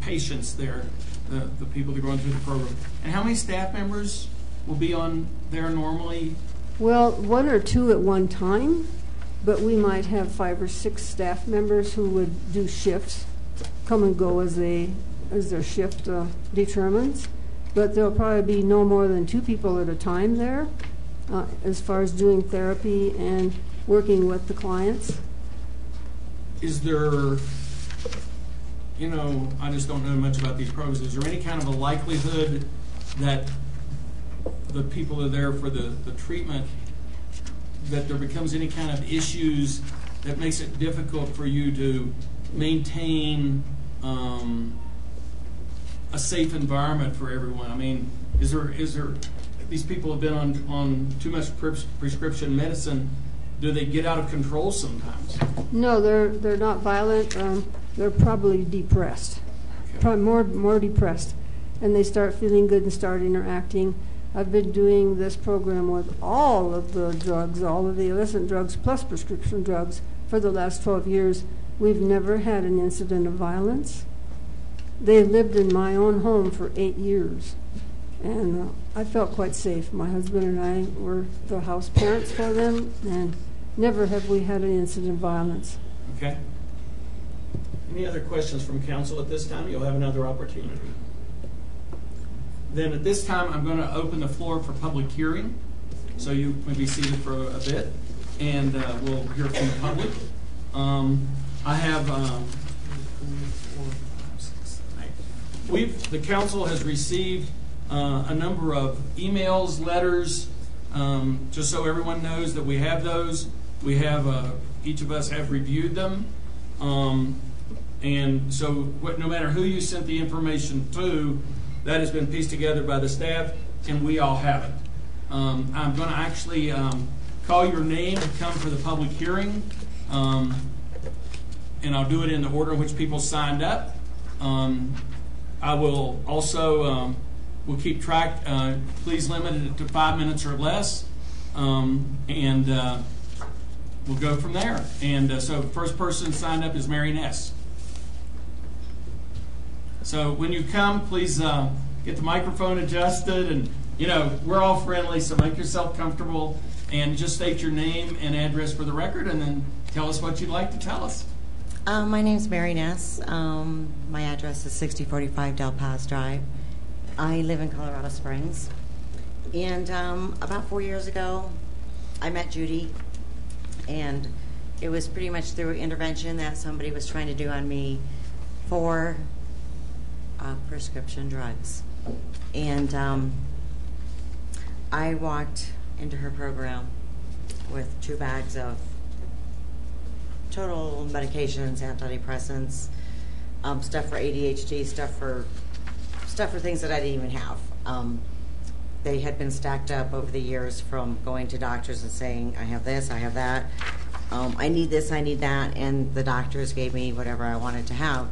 patients there, the people that are going through the program. And how many staff members will be on there normally? Well, 1 or 2 at one time, but we might have 5 or 6 staff members who would do shifts, come and go as their shift determines. But there'll probably be no more than 2 people at a time there, as far as doing therapy and working with the clients. Is there, I just don't know much about these programs. Is there any kind of a likelihood that the people are there for the treatment, that there becomes any kind of issues that makes it difficult for you to maintain a safe environment for everyone? I mean, is there these people have been on too much prescription medicine? Do they get out of control sometimes? No, they're not violent. They're probably depressed, probably more depressed, and they start feeling good and start interacting. I've been doing this program with all of the drugs, all of the illicit drugs plus prescription drugs for the last 12 years. We've never had an incident of violence. They lived in my own home for 8 years, and I felt quite safe. My husband and I were the house parents for them, and never have we had an incident of violence. Okay? Any other questions from council at this time? You'll have another opportunity. Then at this time, I'm going to open the floor for public hearing. So you may be seated for a bit, and we'll hear from the public. I have, the council has received a number of emails, letters, just so everyone knows that we have those. We have, each of us have reviewed them. And so no matter who you sent the information to, that has been pieced together by the staff, and we all have it. I'm going to actually call your name and come for the public hearing, and I'll do it in the order in which people signed up. I will also we'll keep track. Please limit it to 5 minutes or less, and we'll go from there. And so the first person signed up is Mary Ness. So when you come, please get the microphone adjusted, and we're all friendly, so make yourself comfortable and just state your name and address for the record, and then tell us what you'd like to tell us. My name's Mary Ness. My address is 6045 Del Paz Drive. I live in Colorado Springs. And about 4 years ago, I met Judy, and it was pretty much through intervention that somebody was trying to do on me for prescription drugs. And I walked into her program with 2 bags of total medications, antidepressants, stuff for ADHD, stuff for things that I didn't even have. They had been stacked up over the years from going to doctors and saying, I have this, I have that, I need this, I need that, and the doctors gave me whatever I wanted to have,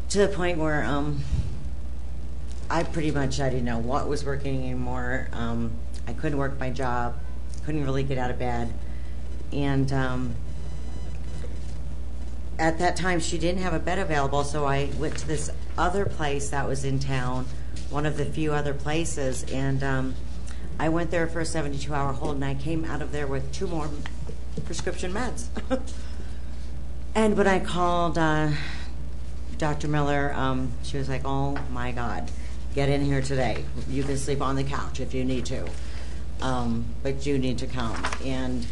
to the point where I didn't know what was working anymore. I couldn't work my job, couldn't really get out of bed, and at that time she didn't have a bed available, so I went to this other place that was in town, one of the few other places, and I went there for a 72-hour hold, and I came out of there with 2 more prescription meds. And when I called Dr. Miller, she was like, oh my God, get in here today. You can sleep on the couch if you need to, but you need to come. And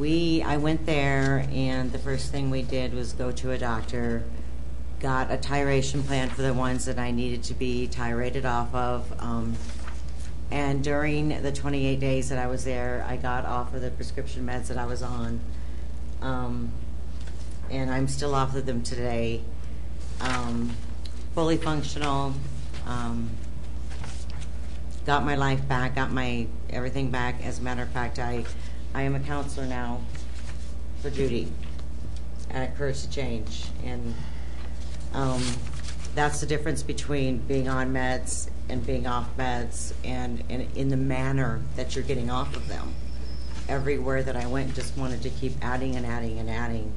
I went there, and the first thing we did was go to a doctor, got a tiration plan for the ones that I needed to be tirated off of, and during the 28 days that I was there, I got off of the prescription meds that I was on, and I'm still off of them today, fully functional, got my life back, got my everything back. As a matter of fact, I am a counselor now for Judy at Courage to Change, and that's the difference between being on meds and being off meds, and in the manner that you're getting off of them. Everywhere that I went, just wanted to keep adding and adding and adding.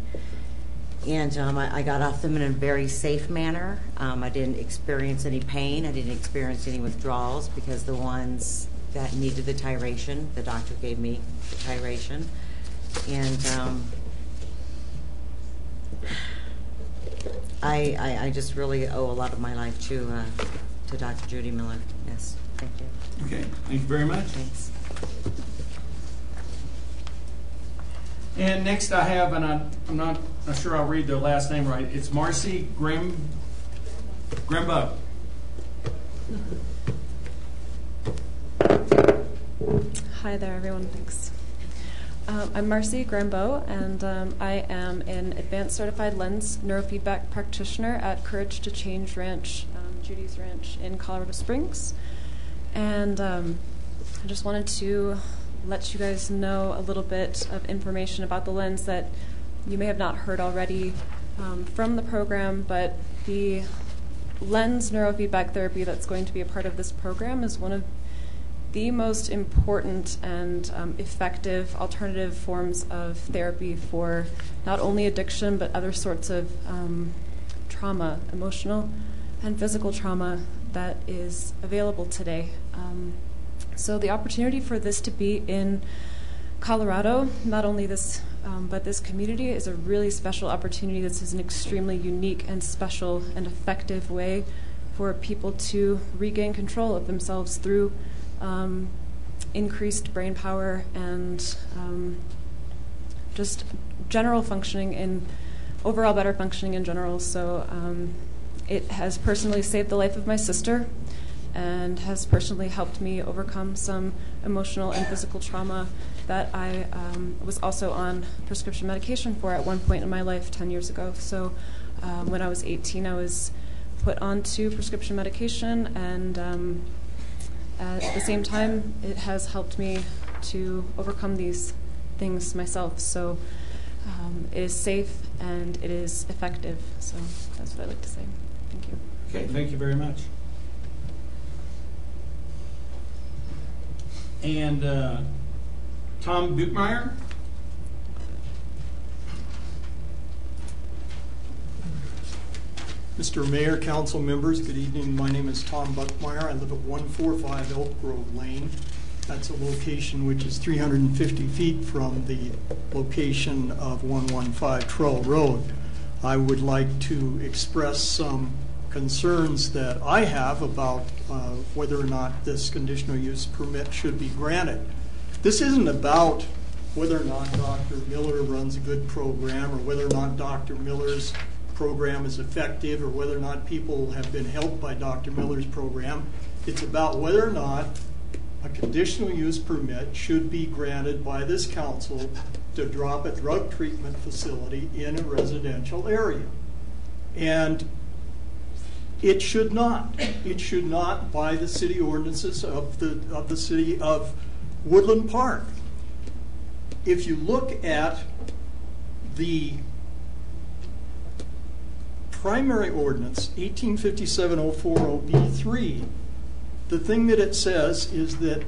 And I got off them in a very safe manner. I didn't experience any pain. I didn't experience any withdrawals, because the ones that needed the tiration, the doctor gave me the tiration. And I just really owe a lot of my life to Dr. Judy Miller. Yes, thank you. Okay, thank you very much. Thanks. And next I have, and I'm not sure I'll read the last name right, it's Marcy Grimbo. Hi there, everyone. Thanks. I'm Marcy Grimbo, and I am an advanced certified lens neurofeedback practitioner at Courage to Change Ranch, Judy's Ranch in Colorado Springs. And I just wanted to let you guys know a little bit of information about the lens that you may have not heard already from the program, but the lens neurofeedback therapy that's going to be a part of this program is one of the most important and effective alternative forms of therapy for not only addiction but other sorts of trauma, emotional and physical trauma that is available today. So the opportunity for this to be in Colorado, not only this But this community is a really special opportunity. This is an extremely unique and special and effective way for people to regain control of themselves through increased brain power and just general functioning and overall better functioning in general. So it has personally saved the life of my sister and has personally helped me overcome some emotional and physical trauma that I was also on prescription medication for at one point in my life 10 years ago. So when I was 18, I was put onto prescription medication, and at the same time, it has helped me to overcome these things myself. So it is safe and it is effective. So that's what I'd like to say. Thank you. Okay, thank you very much. And Tom Buchmeyer? Mr. Mayor, council members, good evening. My name is Tom Buchmeyer. I live at 145 Elk Grove Lane. That's a location which is 350 feet from the location of 115 Trull Road. I would like to express some concerns that I have about whether or not this conditional use permit should be granted. This isn't about whether or not Dr. Miller runs a good program or whether or not Dr. Miller's program is effective or whether or not people have been helped by Dr. Miller's program. It's about whether or not a conditional use permit should be granted by this council to drop a drug treatment facility in a residential area. And it should not. It should not by the city ordinances of the city of Woodland Park. If you look at the primary ordinance, 1857-040B3, the thing that it says is that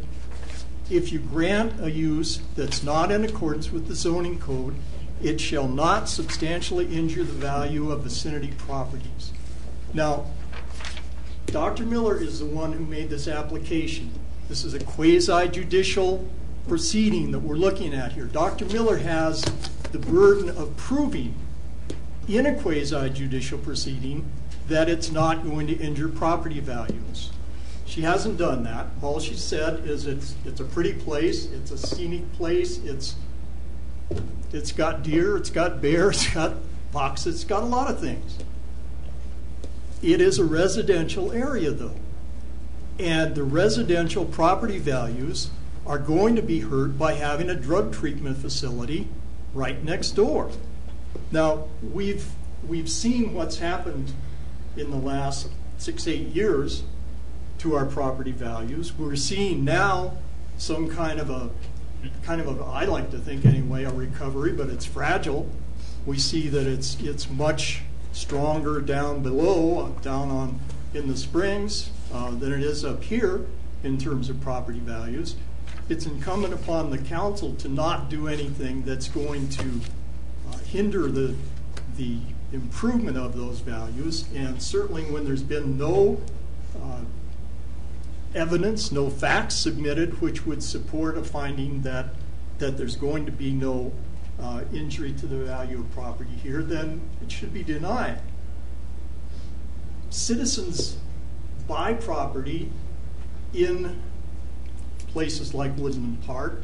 if you grant a use that's not in accordance with the zoning code, it shall not substantially injure the value of vicinity properties. Now, Dr. Miller is the one who made this application. This is a quasi-judicial proceeding that we're looking at here. Dr. Miller has the burden of proving in a quasi-judicial proceeding that it's not going to injure property values. She hasn't done that. All she said is it's a pretty place, it's a scenic place, it's got deer, it's got bears, it's got foxes, it's got a lot of things. It is a residential area though, and the residential property values are going to be hurt by having a drug treatment facility right next door. Now, we've seen what's happened in the last 6-8 years to our property values. We're seeing now some kind of a, I like to think anyway, a recovery, but it's fragile. We see that it's much stronger down below, in the Springs, than it is up here in terms of property values. It's incumbent upon the council to not do anything that's going to hinder the improvement of those values, and certainly when there's been no evidence, no facts submitted which would support a finding that there's going to be no injury to the value of property here, then it should be denied. Citizens buy property in places like Woodland Park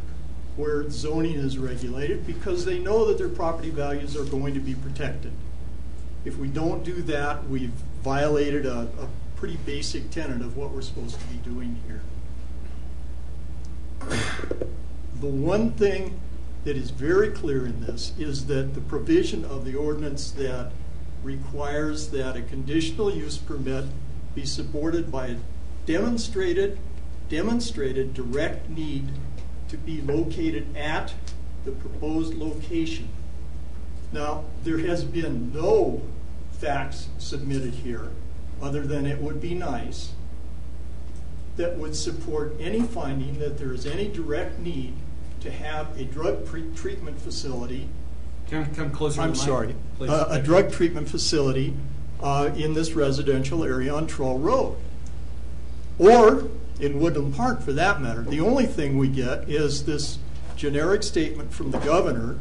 where zoning is regulated because they know that their property values are going to be protected. If we don't do that, we've violated a pretty basic tenet of what we're supposed to be doing here. The one thing that is very clear in this is that the provision of the ordinance that requires that a conditional use permit be supported by a demonstrated direct need to be located at the proposed location. Now, there has been no facts submitted here, other than it would be nice, that would support any finding that there is any direct need to have a drug treatment facility. Come closer. I'm sorry, a drug treatment facility in this residential area on Trull Road, or in Woodland Park for that matter. The only thing we get is this generic statement from the governor,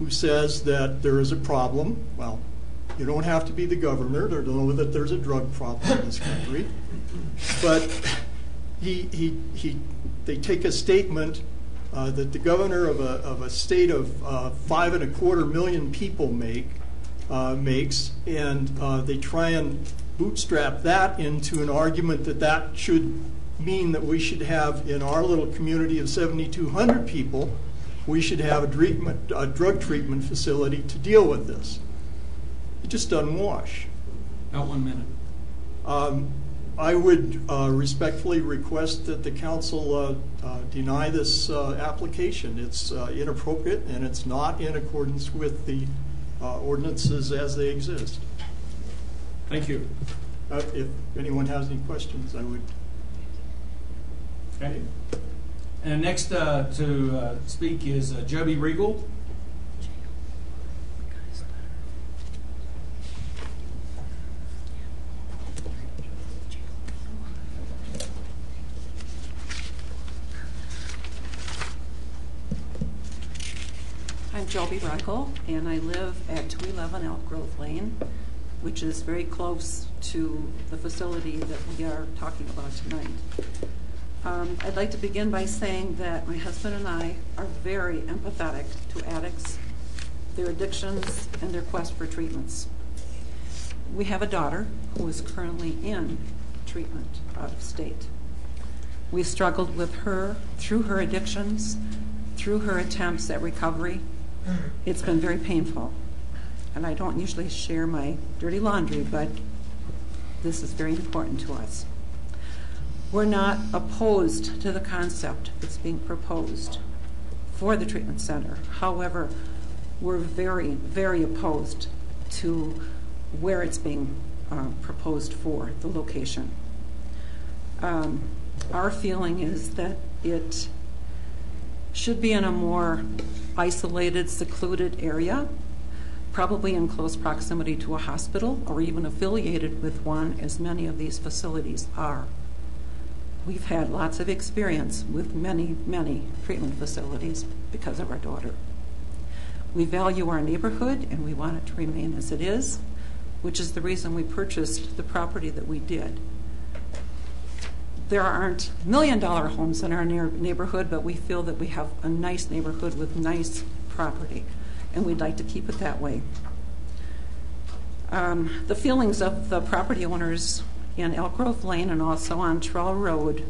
who says that there is a problem. Well, you don't have to be the governor to know that there's a drug problem in this country. But they take a statement that the governor of a state of 5.25 million people makes, and they try and bootstrap that into an argument that should mean that we should have, in our little community of 7,200 people, we should have a drug treatment facility to deal with this. It just doesn't wash. About 1 minute. I would respectfully request that the council deny this application. It's inappropriate, and it's not in accordance with the ordinances as they exist. Thank you. If anyone has any questions, I would. Okay. And next to speak is Joby Regal. I'm Joby Regal, and I live at 211 Elk Grove Lane, which is very close to the facility that we are talking about tonight. I'd like to begin by saying that my husband and I are very empathetic to addicts, their addictions, and their quest for treatments. We have a daughter who is currently in treatment out of state. We've struggled with her through her addictions, through her attempts at recovery. It's been very painful. And I don't usually share my dirty laundry, but this is very important to us. We're not opposed to the concept that's being proposed for the treatment center. However, we're very, very opposed to where it's being proposed for, the location. Our feeling is that it should be in a more isolated, secluded area, probably in close proximity to a hospital or even affiliated with one, as many of these facilities are. We've had lots of experience with many, many treatment facilities because of our daughter. We value our neighborhood and we want it to remain as it is, which is the reason we purchased the property that we did. There aren't $1 million homes in our neighborhood, but we feel that we have a nice neighborhood with nice property, and we'd like to keep it that way. The feelings of the property owners in Elk Grove Lane and also on Trail Road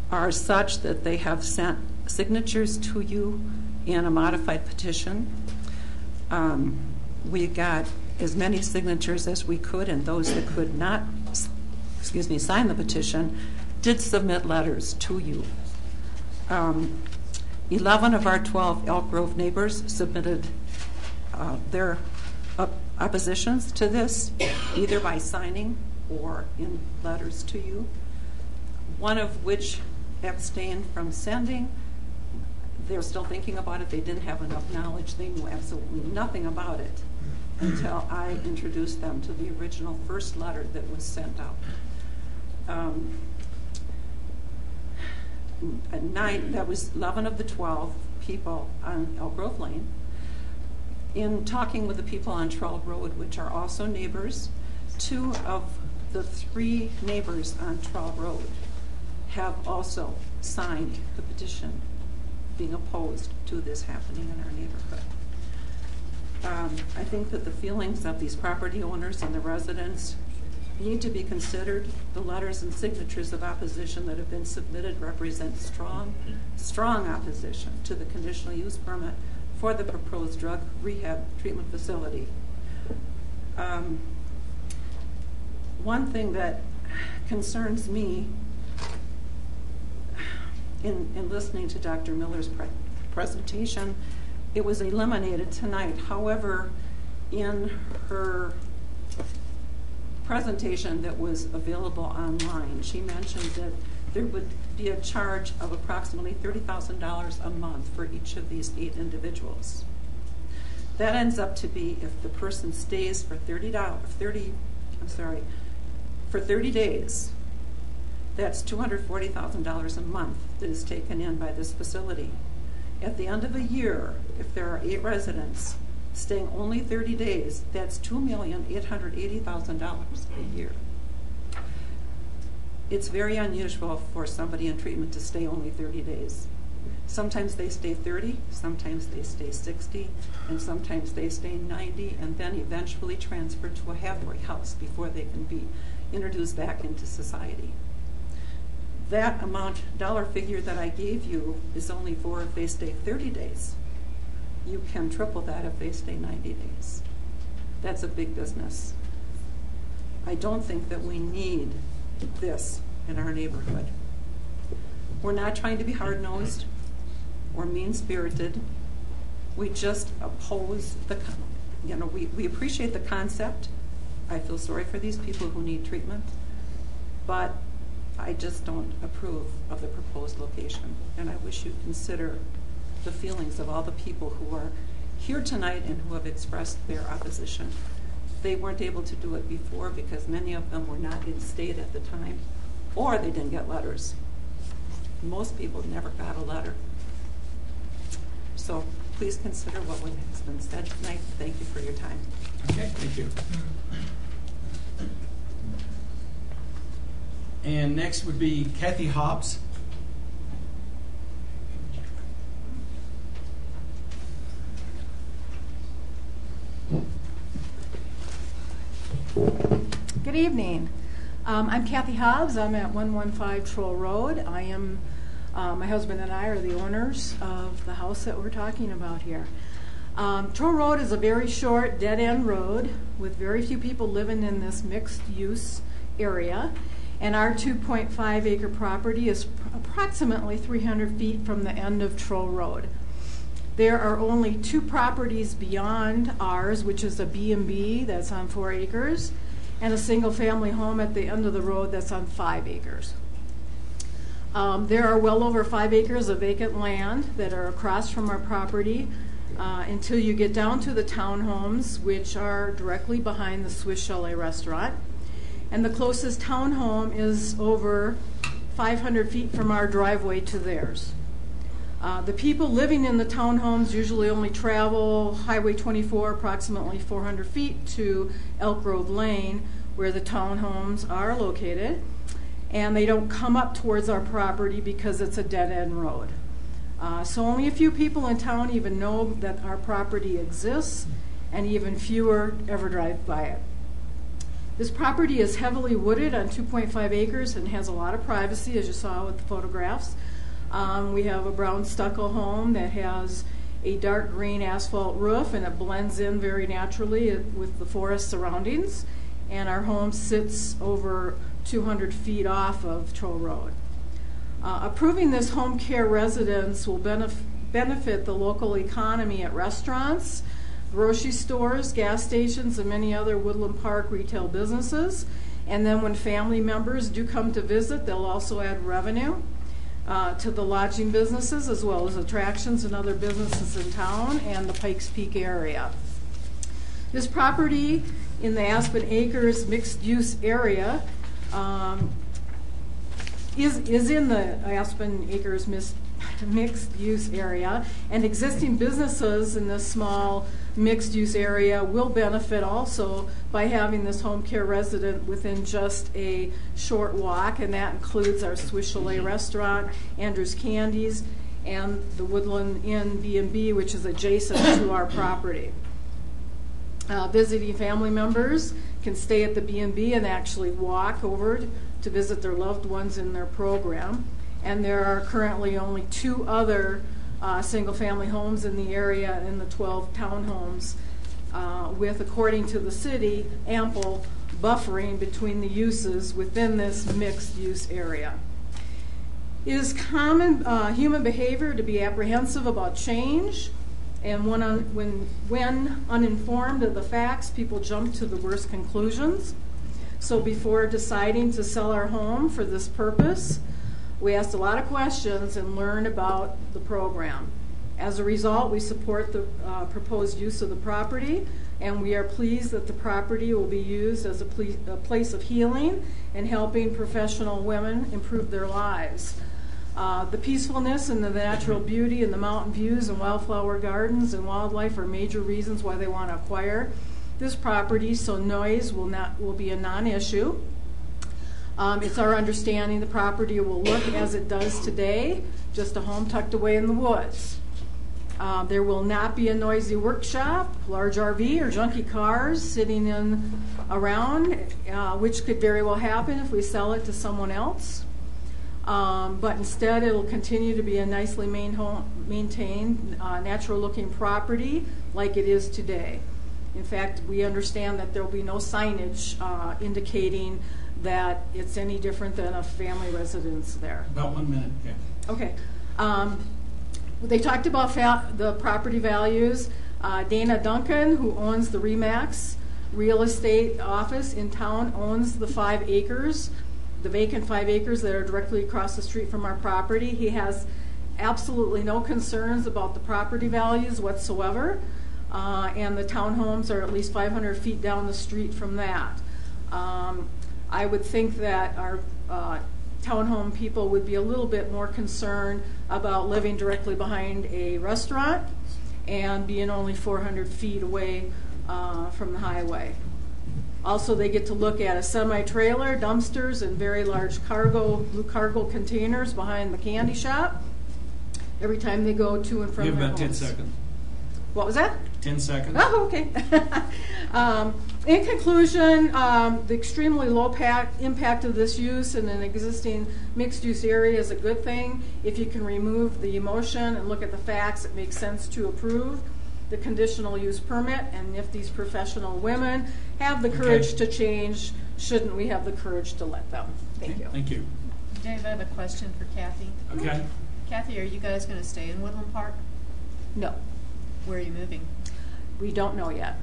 are such that they have sent signatures to you in a modified petition. We got as many signatures as we could, and those that could not sign the petition did submit letters to you. 11 of our 12 Elk Grove neighbors submitted their oppositions to this, either by signing or in letters to you, one of which abstained from sending. They're still thinking about it. They didn't have enough knowledge. They knew absolutely nothing about it until I introduced them to the original first letter that was sent out. That was 11 of the 12 people on Elk Grove Lane. In talking with the people on Trail Road, which are also neighbors, 2 of the 3 neighbors on Trail Road have also signed the petition being opposed to this happening in our neighborhood. I think that the feelings of these property owners and the residents need to be considered. The letters and signatures of opposition that have been submitted represent strong opposition to the conditional use permit for the proposed drug rehab treatment facility. One thing that concerns me in listening to Dr. Miller's presentation, it was eliminated tonight. However, in her presentation that was available online, she mentioned that there would be a charge of approximately $30,000 a month for each of these 8 individuals. That ends up to be, if the person stays for 30 days, that's $240,000 a month that is taken in by this facility. At the end of a year, if there are 8 residents staying only 30 days, that's $2,880,000 a year. It's very unusual for somebody in treatment to stay only 30 days. Sometimes they stay 30, sometimes they stay 60, and sometimes they stay 90, and then eventually transfer to a halfway house before they can be introduced back into society. That amount, dollar figure that I gave you is only for if they stay 30 days. You can triple that if they stay 90 days. That's a big business. I don't think that we need this in our neighborhood. We're not trying to be hard-nosed or mean-spirited. We just oppose we appreciate the concept. I feel sorry for these people who need treatment, but I just don't approve of the proposed location. And I wish you'd consider the feelings of all the people who are here tonight and who have expressed their opposition. They weren't able to do it before because many of them were not in state at the time, or they didn't get letters. Most people never got a letter. So please consider what has been said tonight. Thank you for your time. Okay, thank you. And next would be Kathy Hobbs. Good evening. I'm Kathy Hobbs. I'm at 115 Troll Road. I am, my husband and I are the owners of the house that we're talking about here. Troll Road is a very short dead-end road with very few people living in this mixed-use area. And our 2.5 acre property is approximately 300 feet from the end of Troll Road. There are only 2 properties beyond ours, which is a B&B that's on 4 acres, and a single family home at the end of the road that's on 5 acres. There are well over 5 acres of vacant land that are across from our property until you get down to the townhomes, which are directly behind the Swiss Chalet restaurant. And the closest townhome is over 500 feet from our driveway to theirs. The people living in the townhomes usually only travel Highway 24 approximately 400 feet to Elk Grove Lane, where the townhomes are located, and they don't come up towards our property because it's a dead-end road. So only a few people in town even know that our property exists, and even fewer ever drive by it. This property is heavily wooded on 2.5 acres and has a lot of privacy, as you saw with the photographs. We have a brown stucco home that has a dark green asphalt roof, and it blends in very naturally with the forest surroundings. And our home sits over 200 feet off of Troll Road. Approving this home care residence will benefit the local economy at restaurants, grocery stores, gas stations, and many other Woodland Park retail businesses. And then when family members do come to visit, they'll also add revenue to the lodging businesses, as well as attractions and other businesses in town and the Pikes Peak area. This property in the Aspen Acres mixed-use area is in the Aspen Acres mixed-use area, and existing businesses in this small mixed-use area will benefit also by having this home care resident within just a short walk, and that includes our Swiss Chalet restaurant, Andrew's Candies, and the Woodland Inn B&B, which is adjacent to our property. Visiting family members can stay at the B&B and actually walk over to visit their loved ones in their program. And there are currently only 2 other single-family homes in the area in the 12 townhomes with, according to the city, ample buffering between the uses within this mixed-use area. It is common human behavior to be apprehensive about change, and when uninformed of the facts, people jump to the worst conclusions. So before deciding to sell our home for this purpose, we asked a lot of questions and learned about the program. As a result, we support the proposed use of the property, and we are pleased that the property will be used as a place of healing and helping professional women improve their lives. The peacefulness and the natural beauty and the mountain views and wildflower gardens and wildlife are major reasons why they want to acquire this property, so noise will be a non-issue. It's our understanding the property will look as it does today, just a home tucked away in the woods. There will not be a noisy workshop, large RV, or junky cars sitting in around, which could very well happen if we sell it to someone else. But instead, it'll continue to be a nicely maintained, natural-looking property like it is today. In fact, we understand that there will be no signage indicating that it's any different than a family residence there. About 1 minute, yeah. Okay. They talked about the property values. Dana Duncan, who owns the RE/MAX real estate office in town, owns the 5 acres, the vacant 5 acres that are directly across the street from our property. He has absolutely no concerns about the property values whatsoever, and the townhomes are at least 500 feet down the street from that. I would think that our townhome people would be a little bit more concerned about living directly behind a restaurant and being only 400 feet away from the highway. Also, they get to look at a semi-trailer, dumpsters, and very large blue cargo containers behind the candy shop every time they go to and from You have their about 10 homes. seconds. What was that? 10 seconds. Oh, okay. In conclusion, the extremely low impact of this use in an existing mixed-use area is a good thing. If you can remove the emotion and look at the facts, it makes sense to approve the conditional use permit. And if these professional women have the courage to change, shouldn't we have the courage to let them? Thank you. Thank you. Dave, I have a question for Kathy. Okay. Kathy, are you guys going to stay in Woodland Park? No. Where are you moving? We don't know yet.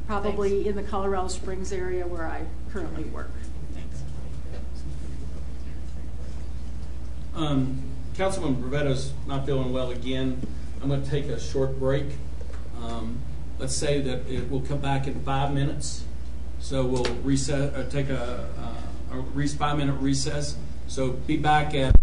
Probably in the Colorado Springs area where I currently work. Thanks. Councilman Brevetto's not feeling well again. I'm going to take a short break. Let's say that it will come back in 5 minutes. So we'll reset, take a 5-minute recess. So be back at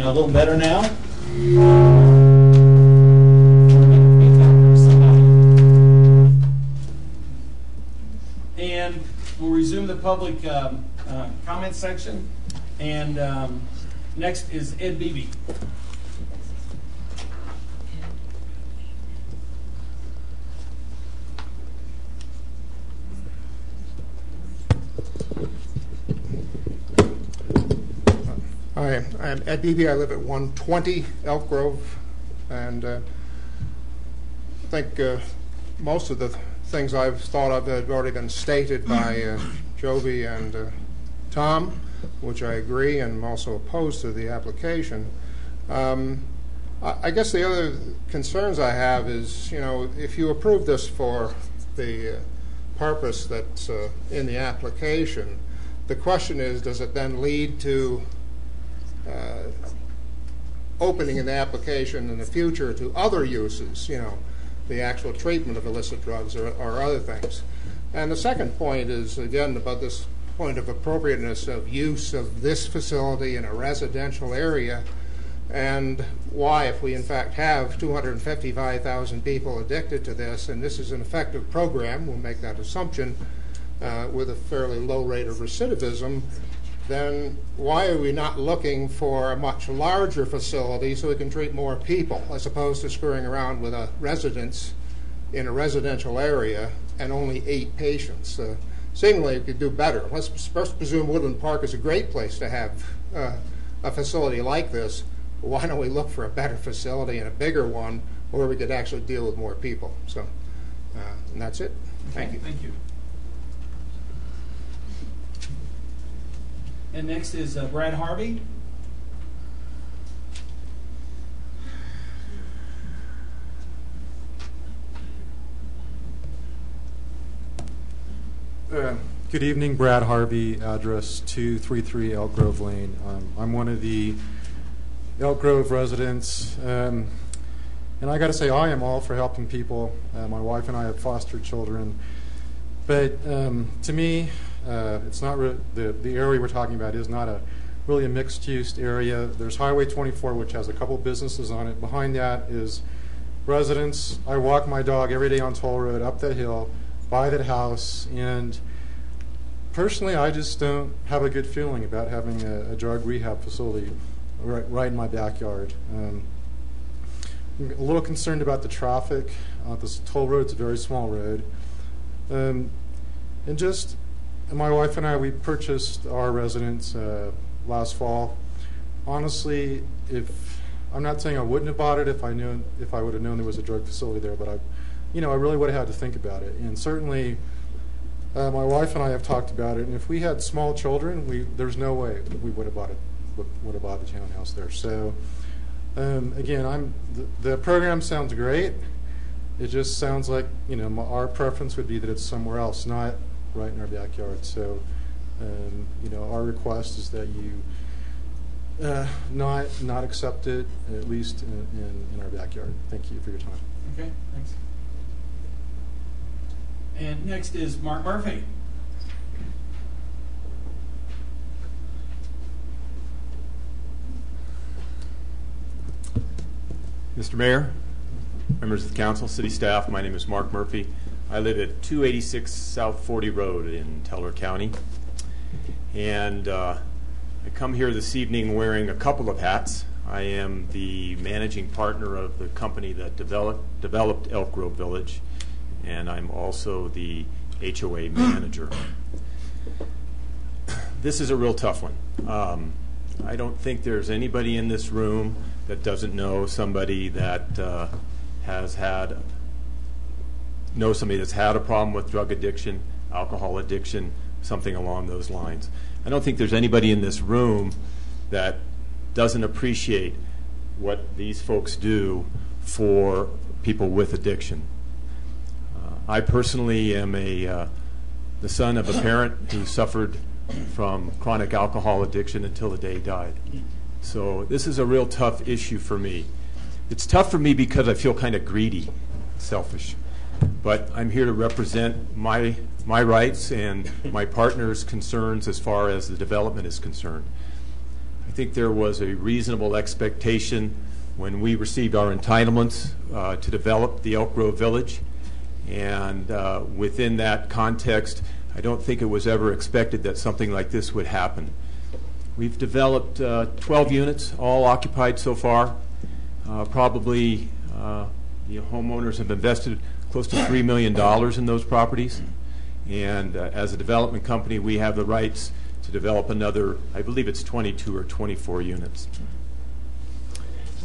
a little better now? And we'll resume the public comment section. And next is Ed Beebe. Hi, I'm Ed Beebe. I live at 120 Elk Grove, and I think most of the things I've thought of have already been stated by Joby and Tom, which I agree, and I'm also opposed to the application. I guess the other concerns I have is, if you approve this for the purpose that's in the application, the question is, does it then lead to opening in the application in the future to other uses, the actual treatment of illicit drugs or other things? And the second point is, again, about this point of appropriateness of use of this facility in a residential area, and why, if we in fact have 255,000 people addicted to this, and this is an effective program, we'll make that assumption, with a fairly low rate of recidivism, then why are we not looking for a much larger facility so we can treat more people, as opposed to screwing around with a residence in a residential area and only 8 patients? Seemingly, we could do better. Let's first presume Woodland Park is a great place to have a facility like this. Why don't we look for a better facility and a bigger one where we could actually deal with more people? So, and that's it. Thank you. Thank you. And next is Brad Harvey. Good evening, Brad Harvey, address 233 Elk Grove Lane. I'm one of the Elk Grove residents, and I got to say, I am all for helping people. My wife and I have foster children, but to me, it's not the area we're talking about is not really a mixed-use area. There's Highway 24, which has a couple businesses on it. Behind that is residents. I walk my dog every day on Toll Road up that hill, by that house, and personally, I just don't have a good feeling about having a drug rehab facility right in my backyard. I'm a little concerned about the traffic. This Toll Road's a very small road. And my wife and I, we purchased our residence last fall. Honestly, I'm not saying I wouldn't have bought it if I would have known there was a drug facility there, but I really would have had to think about it. And certainly, my wife and I have talked about it. And if we had small children, there's no way we would have bought the townhouse there. So, again, the program sounds great. It just sounds like our preference would be that it's somewhere else, not right in our backyard. So, our request is that you not accept it, at least in our backyard. Thank you for your time. Okay, thanks. And next is Mark Murphy. Mr. Mayor, members of the council, city staff, my name is Mark Murphy. I live at 286 South 40 Road in Teller County. And I come here this evening wearing a couple of hats. I am the managing partner of the company that developed Elk Grove Village, and I'm also the HOA manager. This is a real tough one. I don't think there's anybody in this room that doesn't know somebody that knows somebody that's had a problem with drug addiction, alcohol addiction, something along those lines. I don't think there's anybody in this room that doesn't appreciate what these folks do for people with addiction. I personally am the son of a parent who suffered from chronic alcohol addiction until the day he died. So this is a real tough issue for me. It's tough for me because I feel kind of greedy, selfish. But I'm here to represent my rights and my partner's concerns as far as the development is concerned. I think there was a reasonable expectation when we received our entitlements to develop the Elk Grove Village. And within that context, I don't think it was ever expected that something like this would happen. We've developed 12 units, all occupied so far. Probably the homeowners have invested close to $3 million in those properties. And as a development company, we have the rights to develop another, I believe it's 22 or 24 units.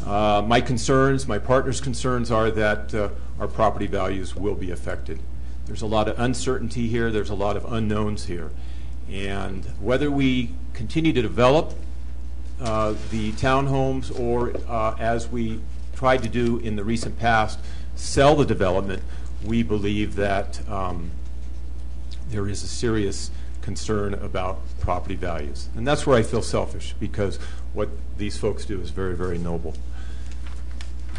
My concerns, my partner's concerns are that our property values will be affected. There's a lot of uncertainty here. There's a lot of unknowns here. And whether we continue to develop the townhomes or, as we tried to do in the recent past, sell the development, we believe that there is a serious concern about property values. And that's where I feel selfish, because what these folks do is very, very noble.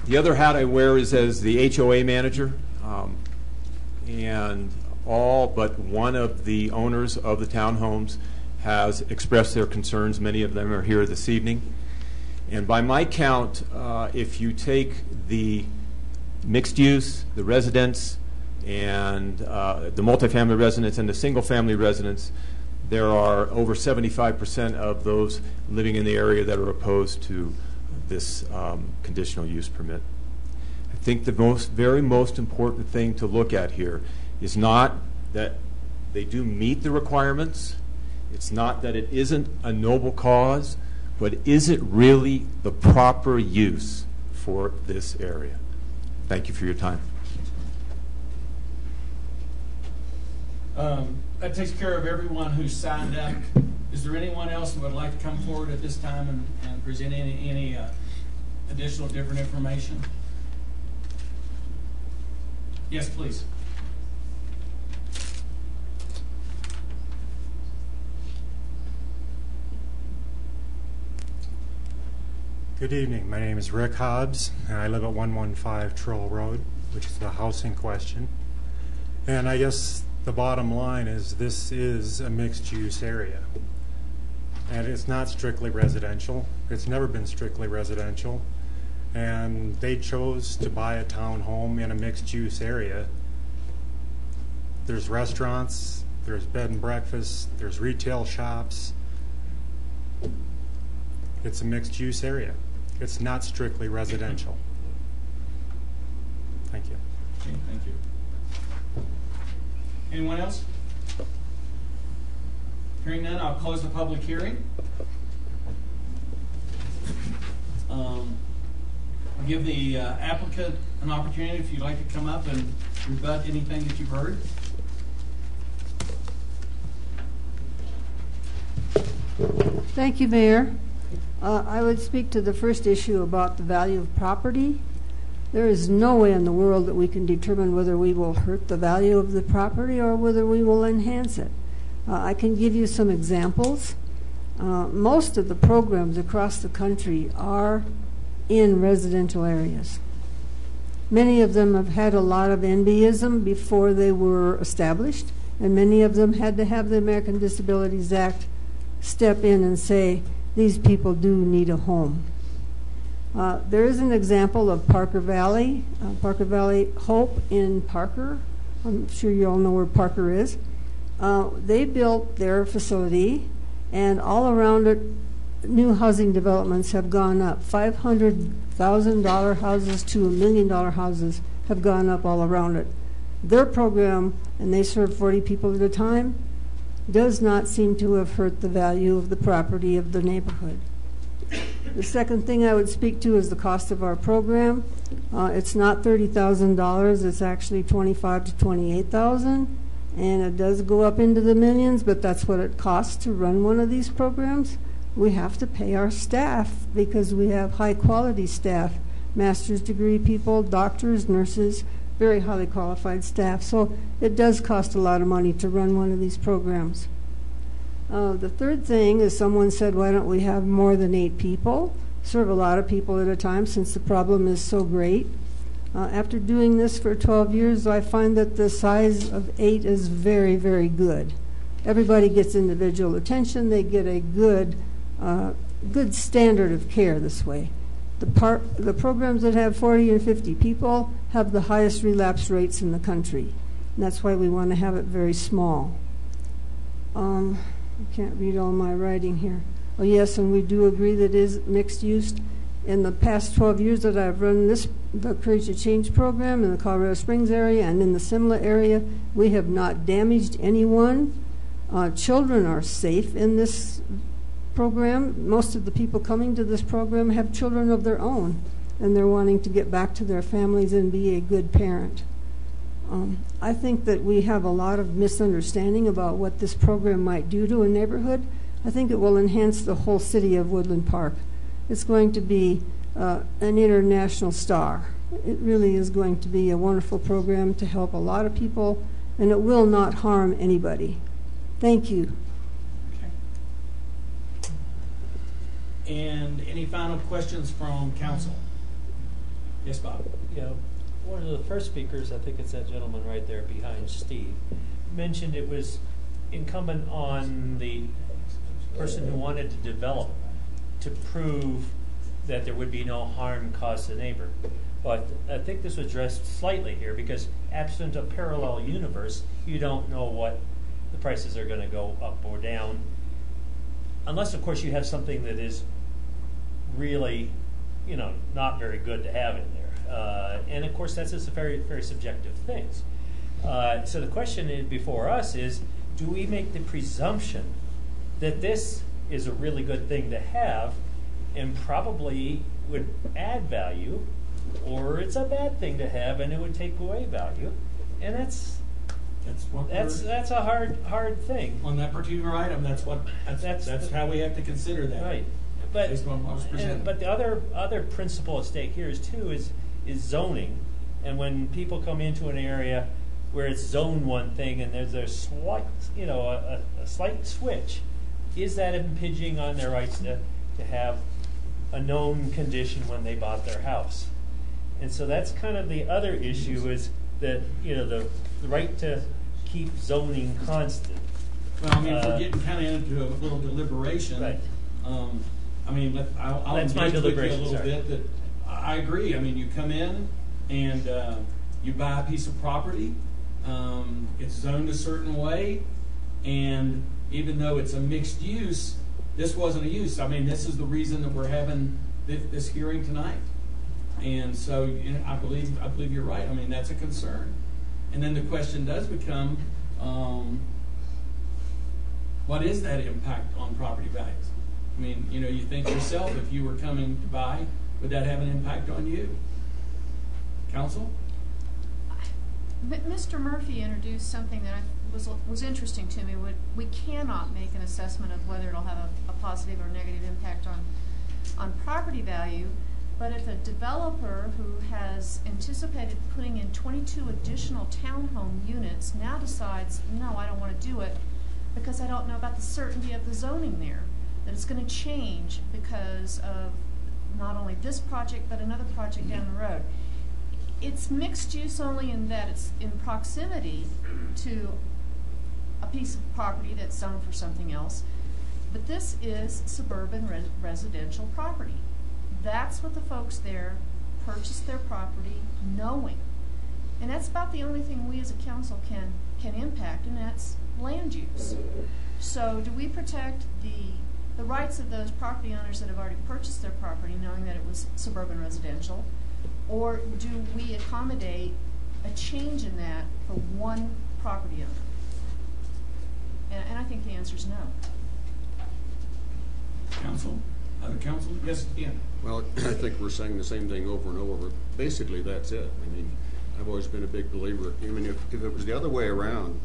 The other hat I wear is as the HOA manager, and all but one of the owners of the townhomes has expressed their concerns. Many of them are here this evening. And by my count, if you take the mixed use, the residence, and the multifamily residents and the single-family residents, there are over 75% of those living in the area that are opposed to this conditional use permit. I think the very most important thing to look at here is not that they do meet the requirements, it's not that it isn't a noble cause, but is it really the proper use for this area? Thank you for your time. That takes care of everyone who's signed up. Is there anyone else who would like to come forward at this time and present any additional different information? Yes, please. Good evening. My name is Rick Hobbs, and I live at 115 Troll Road, which is the house in question. And I guess the bottom line is this is a mixed-use area. And it's not strictly residential. It's never been strictly residential. And they chose to buy a townhome in a mixed-use area. There's restaurants, there's bed and breakfast, there's retail shops. It's a mixed-use area. It's not strictly residential. Thank you. Okay, thank you. Anyone else? Hearing none, I'll close the public hearing. I'll give the applicant an opportunity if you'd like to come up and rebut anything that you've heard. Thank you, Mayor. I would speak to the first issue about the value of property. There is no way in the world that we can determine whether we will hurt the value of the property or whether we will enhance it. I can give you some examples. Most of the programs across the country are in residential areas. Many of them have had a lot of NIMBYism before they were established, and many of them had to have the American Disabilities Act step in and say, these people do need a home. There is an example of Parker Valley Hope in Parker. I'm sure you all know where Parker is. They built their facility, and all around it, new housing developments have gone up. $500,000 houses to $1 million houses have gone up all around it. Their program, and they serve 40 people at a time, does not seem to have hurt the value of the property of the neighborhood. The second thing I would speak to is the cost of our program. It's not $30,000, it's actually $25,000 to $28,000, and it does go up into the millions, but that's what it costs to run one of these programs. We have to pay our staff because we have high quality staff, master's degree people, doctors, nurses, very highly qualified staff. So it does cost a lot of money to run one of these programs. The third thing is someone said, why don't we have more than 8 people? Serve a lot of people at a time since the problem is so great. After doing this for 12 years, I find that the size of 8 is very, very good. Everybody gets individual attention. They get a good good standard of care this way. The programs that have 40 and 50 people have the highest relapse rates in the country. And that's why we want to have it very small. I can't read all my writing here. Oh, yes, and we do agree that it is mixed use. In the past 12 years that I've run the Courage to Change program in the Colorado Springs area and in the Simla area, we have not damaged anyone. Children are safe in this program. Most of the people coming to this program have children of their own, and they're wanting to get back to their families and be a good parent. I think that we have a lot of misunderstanding about what this program might do to a neighborhood. I think it will enhance the whole city of Woodland Park. It's going to be an international star. It really is going to be a wonderful program to help a lot of people, and it will not harm anybody. Thank you. And any final questions from council? Yes, Bob. Yeah, one of the first speakers, I think it's that gentleman right there behind Steve, mentioned it was incumbent on the person who wanted to develop to prove that there would be no harm caused to the neighbor. But I think this was addressed slightly here, because absent a parallel universe, you don't know what the prices are going to go up or down, unless, of course, you have something that is really, not very good to have in there. And, of course, that's just a very, very subjective thing. So the question before us is, do we make the presumption that this is a really good thing to have and probably would add value, or it's a bad thing to have and it would take away value? And that's a hard thing On that particular item, that's how we have to consider that. Right. But based on what was presented. but the other principle at stake here is zoning. And when people come into an area where it's zone one thing and there's a slight a slight switch, is that impinging on their rights to have a known condition when they bought their house? And so that's kind of the other issue, is that the right to keep zoning constant. Well, I mean, if we're getting kind of into a little deliberation, right? I'll That's my engage with you a deliberation, little sorry. bit. That I agree. I mean, you come in and you buy a piece of property. It's zoned a certain way, and even though it's a mixed use, this wasn't a use. I mean, this is the reason that we're having this hearing tonight. And so I believe you're right. I mean, that's a concern. And then the question does become, what is that impact on property values? I mean, you think yourself, if you were coming to buy, would that have an impact on you? Counsel? Mr. Murphy introduced something that was interesting to me. We cannot make an assessment of whether it'll have a positive or negative impact on property value. But if a developer who has anticipated putting in 22 additional townhome units now decides, no, I don't want to do it because I don't know about the certainty of the zoning there, that it's going to change because of not only this project but another project down the road. It's mixed use only in that it's in proximity to a piece of property that's zoned for something else, but this is suburban residential property. That's what the folks there purchased their property knowing. And that's about the only thing we as a council can impact, and that's land use. So do we protect the rights of those property owners that have already purchased their property knowing that it was suburban residential, or do we accommodate a change in that for one property owner? And I think the answer is no. Counsel? Other counsel? Yes, Ian. Well, I think we're saying the same thing over and over. Basically, that's it. I mean, I've always been a big believer. I mean, if it was the other way around,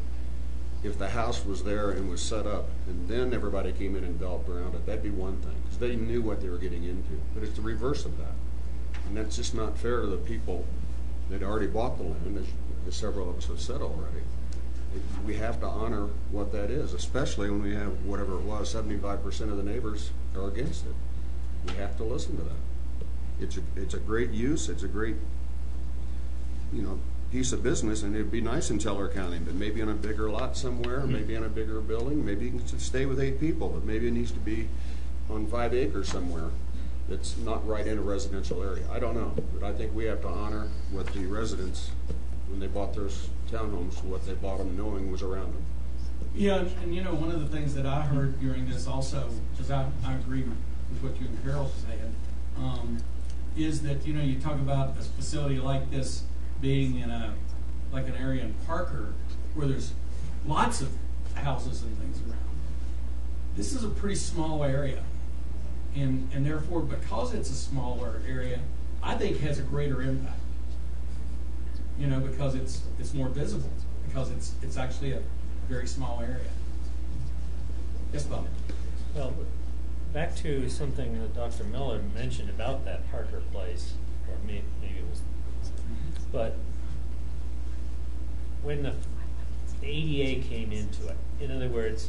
if the house was there and was set up, and then everybody came in and developed around it, that'd be one thing, because they knew what they were getting into. But it's the reverse of that. And that's just not fair to the people that already bought the land, as several of us have said already. We have to honor what that is, especially when we have, whatever it was, 75% of the neighbors are against it. We have to listen to that. It's a great use. It's a great, piece of business, and it'd be nice in Teller County, but maybe on a bigger lot somewhere, maybe on a bigger building. Maybe you can stay with 8 people, but maybe it needs to be on 5 acres somewhere that's not right in a residential area. I don't know, but I think we have to honor what the residents, when they bought those townhomes, what they bought them knowing was around them. Yeah, and you know, one of the things that I heard during this also, because I agree with what you and Carol said, is that, you know, you talk about a facility like this being in like an area in Parker where there's lots of houses and things around. This is a pretty small area, and therefore, because it's a smaller area, I think has a greater impact. You know, because it's more visible, because it's actually a very small area. Yes, Bob. Well, back to something that Dr. Miller mentioned about that Parker place, or maybe it was, but when the ADA came into it, in other words,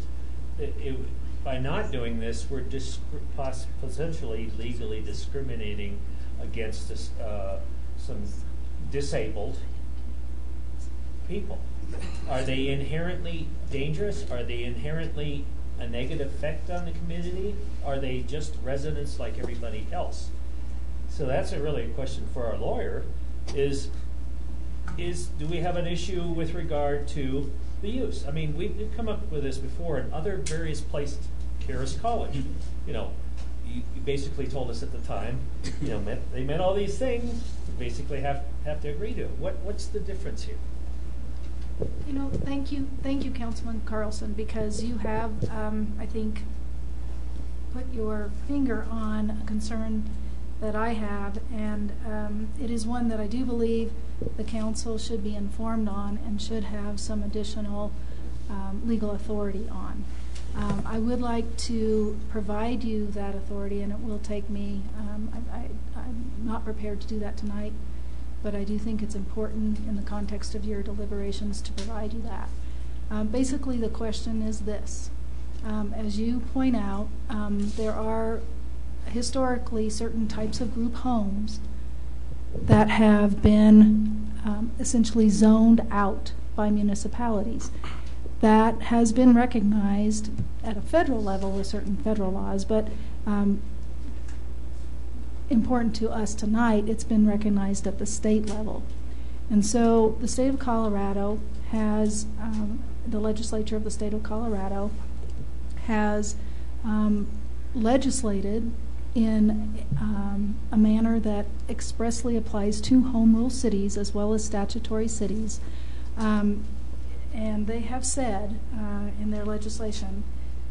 by not doing this, we're potentially legally discriminating against some disabled people. Are they inherently dangerous? Are they inherently a negative effect on the community? Are they just residents like everybody else? So that's really a question for our lawyer, is do we have an issue with regard to the use? I mean, we've come up with this before in other various places. Karis College, you know, you basically told us at the time, you know, they meant all these things, you basically have to agree to it. What's the difference here? You know, thank you, Councilman Carlson, because you have, I think, put your finger on a concern that I have, and it is one that I do believe the council should be informed on and should have some additional legal authority on. I would like to provide you that authority, and it will take me, I'm not prepared to do that tonight, but I do think it's important in the context of your deliberations to provide you that. Basically, the question is this. As you point out, there are historically certain types of group homes that have been essentially zoned out by municipalities. That has been recognized at a federal level with certain federal laws, but important to us tonight, it's been recognized at the state level. And so the state of Colorado has, the legislature of the state of Colorado has legislated in a manner that expressly applies to home rule cities as well as statutory cities. And they have said in their legislation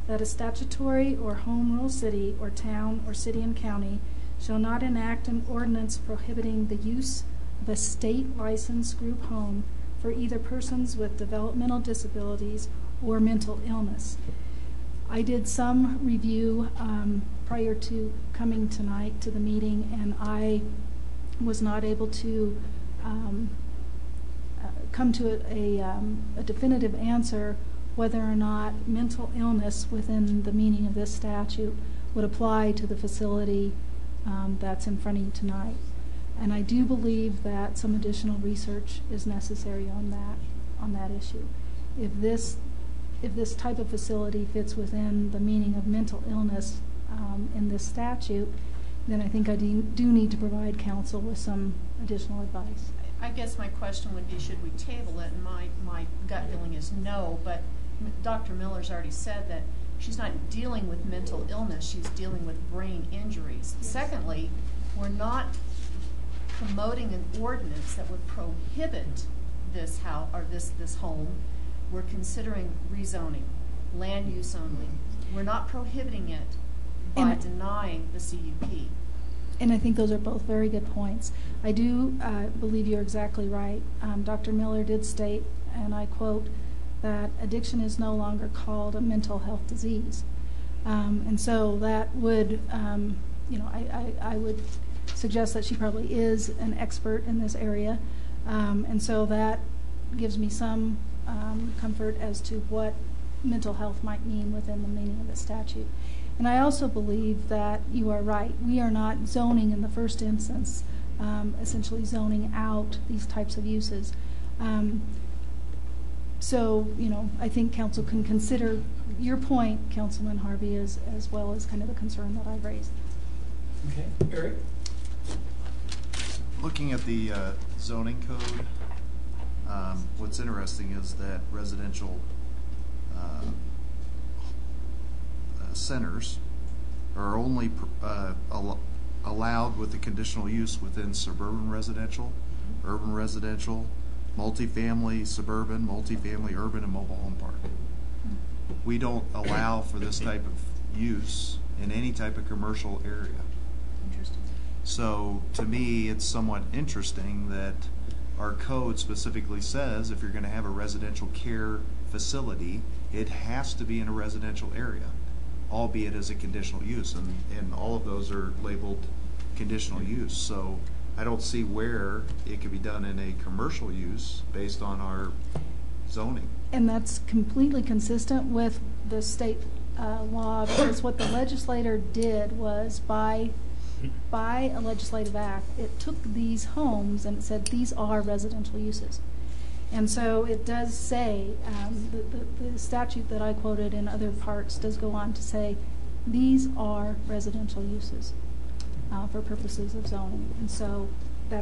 that a statutory or home rule city or town or city and county shall not enact an ordinance prohibiting the use of a state licensed group home for either persons with developmental disabilities or mental illness. I did some review prior to coming tonight to the meeting, and I was not able to come to a definitive answer whether or not mental illness within the meaning of this statute would apply to the facility that's in front of you tonight. And I do believe that some additional research is necessary on that issue. If this type of facility fits within the meaning of mental illness in this statute, then I think I do need to provide counsel with some additional advice. I guess my question would be, should we table it? And my gut feeling is no, but Dr. Miller's already said that she's not dealing with mental illness, she's dealing with brain injuries. Yes. Secondly, we're not promoting an ordinance that would prohibit this house or this home. We're considering rezoning, land use only. We're not prohibiting it by denying the CUP. And I think those are both very good points. I do believe you're exactly right. Dr. Miller did state, and I quote, that addiction is no longer called a mental health disease. And so that would, I would suggest that she probably is an expert in this area. And so that gives me some comfort as to what mental health might mean within the meaning of the statute. And I also believe that you are right. We are not zoning in the first instance, essentially zoning out these types of uses. So, I think council can consider your point, Councilman Harvey, as well as kind of the concern that I've raised. Okay, Eric? Looking at the zoning code, what's interesting is that residential centers are only allowed with the conditional use within suburban residential, urban residential, multifamily suburban, multifamily urban, and mobile home park. We don't allow for this type of use in any type of commercial area. Interesting. So to me, it's somewhat interesting that our code specifically says if you're going to have a residential care facility, it has to be in a residential area, albeit as a conditional use, and all of those are labeled conditional use. So I don't see where it could be done in a commercial use based on our zoning. And that's completely consistent with the state law, because what the legislator did was by a legislative act, it took these homes and it said these are residential uses. And so it does say, the statute that I quoted in other parts does go on to say these are residential uses for purposes of zoning. And so I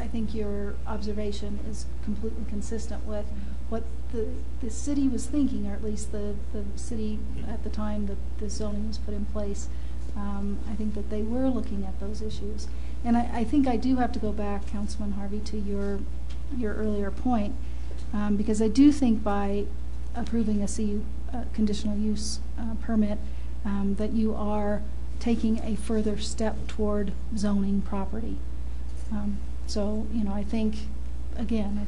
think your observation is completely consistent with what the city was thinking, or at least the city at the time that the zoning was put in place. I think that they were looking at those issues. And I think I do have to go back, Councilman Harvey, to your earlier point, because I do think by approving a conditional use permit that you are taking a further step toward zoning property. So, I think, again,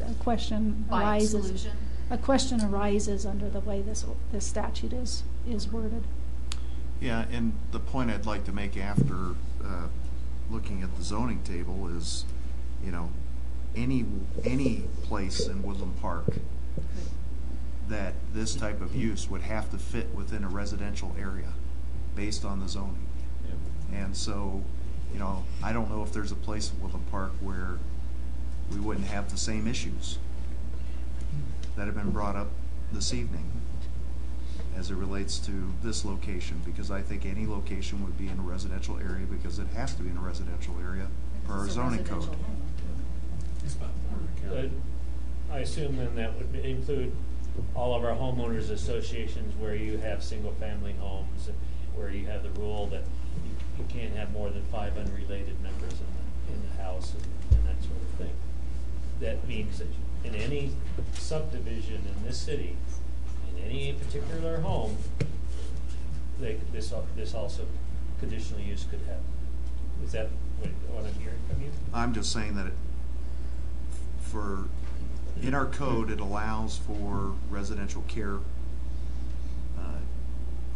a question arises. A question arises under the way this statute is worded. Yeah, and the point I'd like to make after looking at the zoning table is, any place in Woodland Park that this type of use would have to fit within a residential area based on the zoning. Yep. And so, I don't know if there's a place in Woodland Park where we wouldn't have the same issues that have been brought up this evening as it relates to this location, because I think any location would be in a residential area because it has to be in a residential area per our zoning code. I assume then that would include all of our homeowners associations where you have single-family homes, where you have the rule that you can't have more than 5 unrelated members in the house and that sort of thing. That means that in any subdivision in this city, in any particular home, this also conditional use could happen. Is that what I'm hearing from you? I'm just saying that in our code, it allows for residential care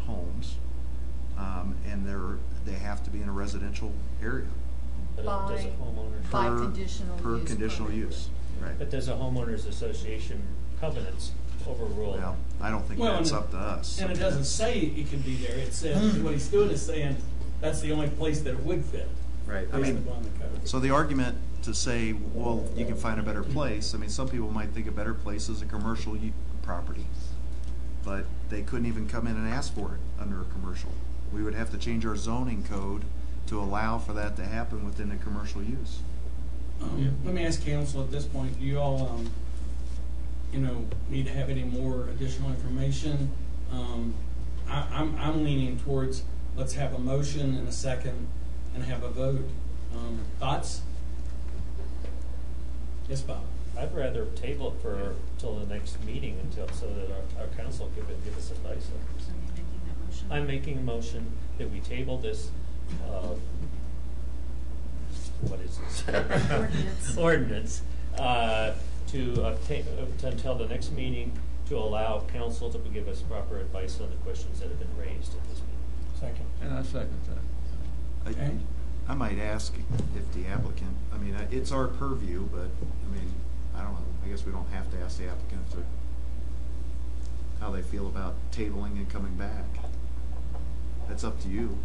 homes, and they have to be in a residential area. By conditional use. Right. But does a homeowners association covenants overrule? Well, I don't think that's up to us. And it doesn't say it can be there. It says what he's doing is saying that's the only place that it would fit. Right. So the argument to say, well, you can find a better place. Some people might think a better place is a commercial property, but they couldn't even come in and ask for it under a commercial. We would have to change our zoning code to allow for that to happen within a commercial use. Let me ask council at this point, do you all need to have any more additional information? I'm leaning towards let's have a motion and a second and have a vote. Thoughts? Yes, Bob. I'd rather table it till the next meeting so that our council give us advice. So you're making that motion? I'm making a motion that we table this. What is this? Ordinance. Until the next meeting to allow council to give us proper advice on the questions that have been raised at this meeting. Second. And I second that. Okay. I might ask if the applicant, it's our purview, but I don't know. I guess we don't have to ask the applicant how they feel about tabling and coming back. That's up to you.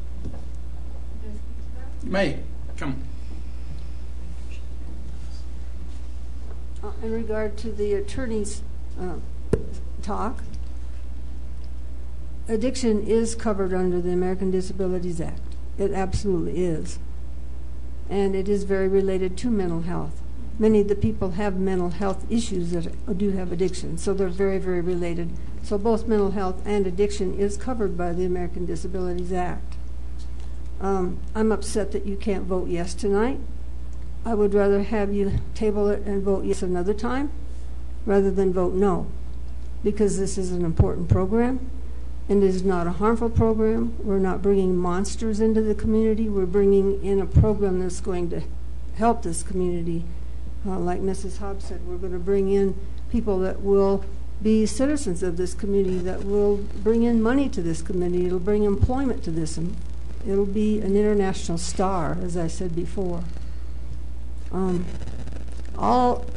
May, come. in regard to the attorney's talk, addiction is covered under the American Disabilities Act. It absolutely is. And it is very related to mental health. Many of the people have mental health issues that do have addiction, so they're very, very related. So both mental health and addiction is covered by the American Disabilities Act. I'm upset that you can't vote yes tonight. I would rather have you table it and vote yes another time rather than vote no, because this is an important program and it is not a harmful program. We're not bringing monsters into the community. We're bringing in a program that's going to help this community. Like Mrs. Hobbs said, we're going to bring in people that will be citizens of this community, that will bring in money to this community. It'll bring employment to this, and it'll be an international star, as I said before.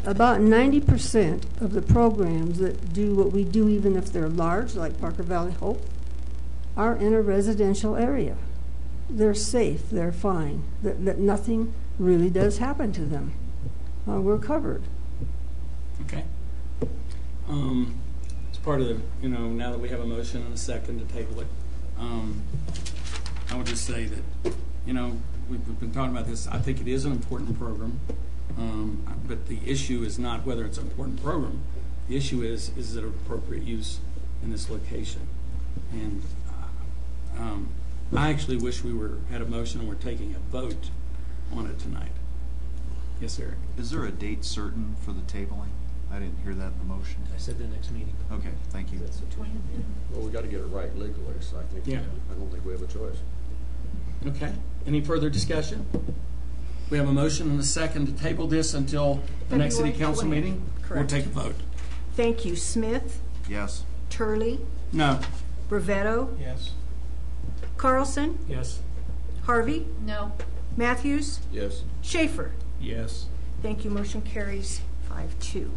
About 90% of the programs that do what we do, even if they're large, like Parker Valley Hope, are in a residential area. They're safe, they're fine, that nothing really does happen to them. We're covered. Okay. As part of the, now that we have a motion and a second to table it, I would just say that, we've been talking about this. I think it is an important program, but the issue is not whether it's an important program. The issue is it appropriate use in this location? And I actually wish we had a motion and we're taking a vote on it tonight. Yes, Eric. Is there a date certain for the tabling? I didn't hear that in the motion. I said the next meeting. Okay, thank you. Well, we got to get it right legally, so I think I don't think we have a choice. Okay. Any further discussion? We have a motion and a second to table this until the next City Council meeting. Correct. We'll take a vote. Thank you. Smith? Yes. Turley? No. Brevetto? Yes. Carlson? Yes. Harvey? No. Matthews? Yes. Schaefer? Yes. Thank you. Motion carries 5-2.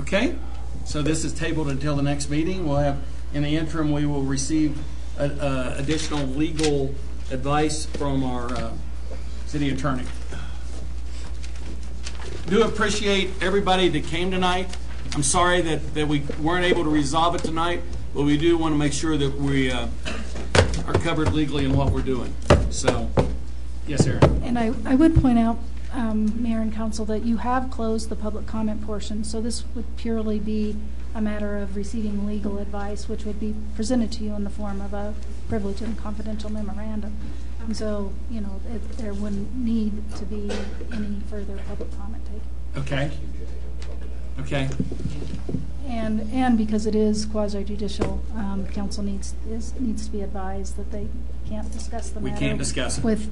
Okay. So this is tabled until the next meeting. We'll have, in the interim, we will receive additional legal advice from our city attorney. Do appreciate everybody that came tonight. I'm sorry that we weren't able to resolve it tonight, but we do want to make sure that we are covered legally in what we're doing. So, yes, Aaron. And I would point out, Mayor and Council, that you have closed the public comment portion, so this would purely be a matter of receiving legal advice, which would be presented to you in the form of a privileged and confidential memorandum. And so, there wouldn't need to be any further public comment taken. Okay. Okay. And because it is quasi-judicial, council needs to be advised that they can't discuss the matter. We can't discuss it with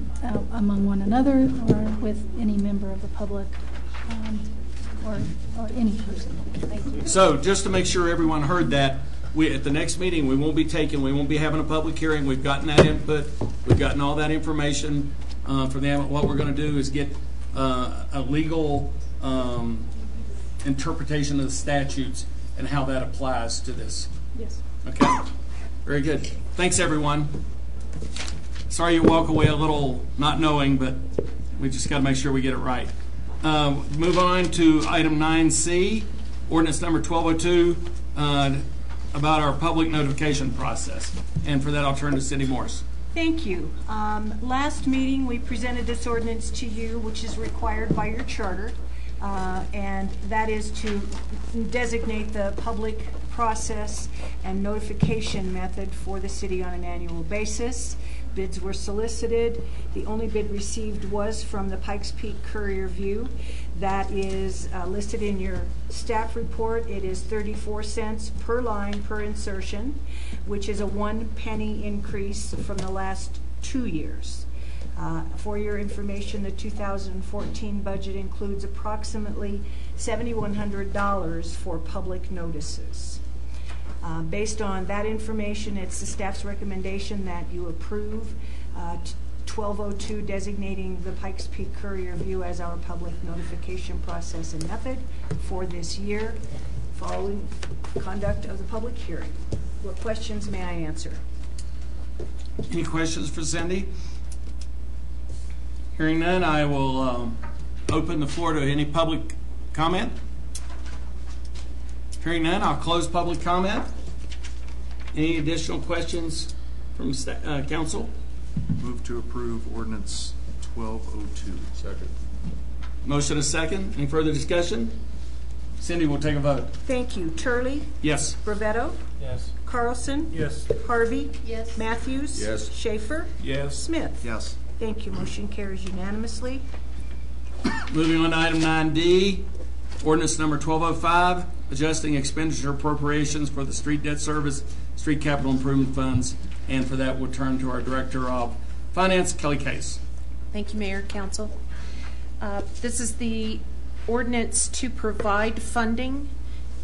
among one another or with any member of the public or any person. Thank you. So, just to make sure everyone heard that, at the next meeting we won't be having a public hearing. We've gotten that input. We've gotten all that information from them. What we're going to do is get a legal interpretation of the statutes and how that applies to this. Yes. Okay. Very good. Thanks, everyone. Sorry you walk away a little not knowing, but we just got to make sure we get it right. Move on to item 9C, ordinance number 1202, about our public notification process. And for that, I'll turn to Cindy Morse. Thank you. Last meeting, we presented this ordinance to you, which is required by your charter, and that is to designate the public process and notification method for the city on an annual basis. Bids were solicited. The only bid received was from the Pikes Peak Courier View. That is listed in your staff report. It is 34 cents per line per insertion, which is a 1 penny increase from the last 2 years. For your information, the 2014 budget includes approximately $7,100 for public notices. Based on that information, it's the staff's recommendation that you approve 1202 designating the Pikes Peak Courier View as our public notification process and method for this year, following conduct of the public hearing. What questions may I answer? Any questions for Cindy? Hearing none, I will open the floor to any public comment. Hearing none, I'll close public comment. Any additional questions from council? Move to approve ordinance 1202. Second. Motion is second. Any further discussion? Cindy will take a vote. Thank you. Turley? Yes. Brevetto? Yes. Carlson? Yes. Harvey? Yes. Matthews? Yes. Schaefer? Yes. Smith? Yes. Thank you. Motion carries unanimously. Moving on to item 9D, ordinance number 1205, adjusting expenditure appropriations for the street debt service, street capital improvement funds, and for that we'll turn to our Director of Finance, Kelly Case. Thank you, Mayor, Council. This is the ordinance to provide funding,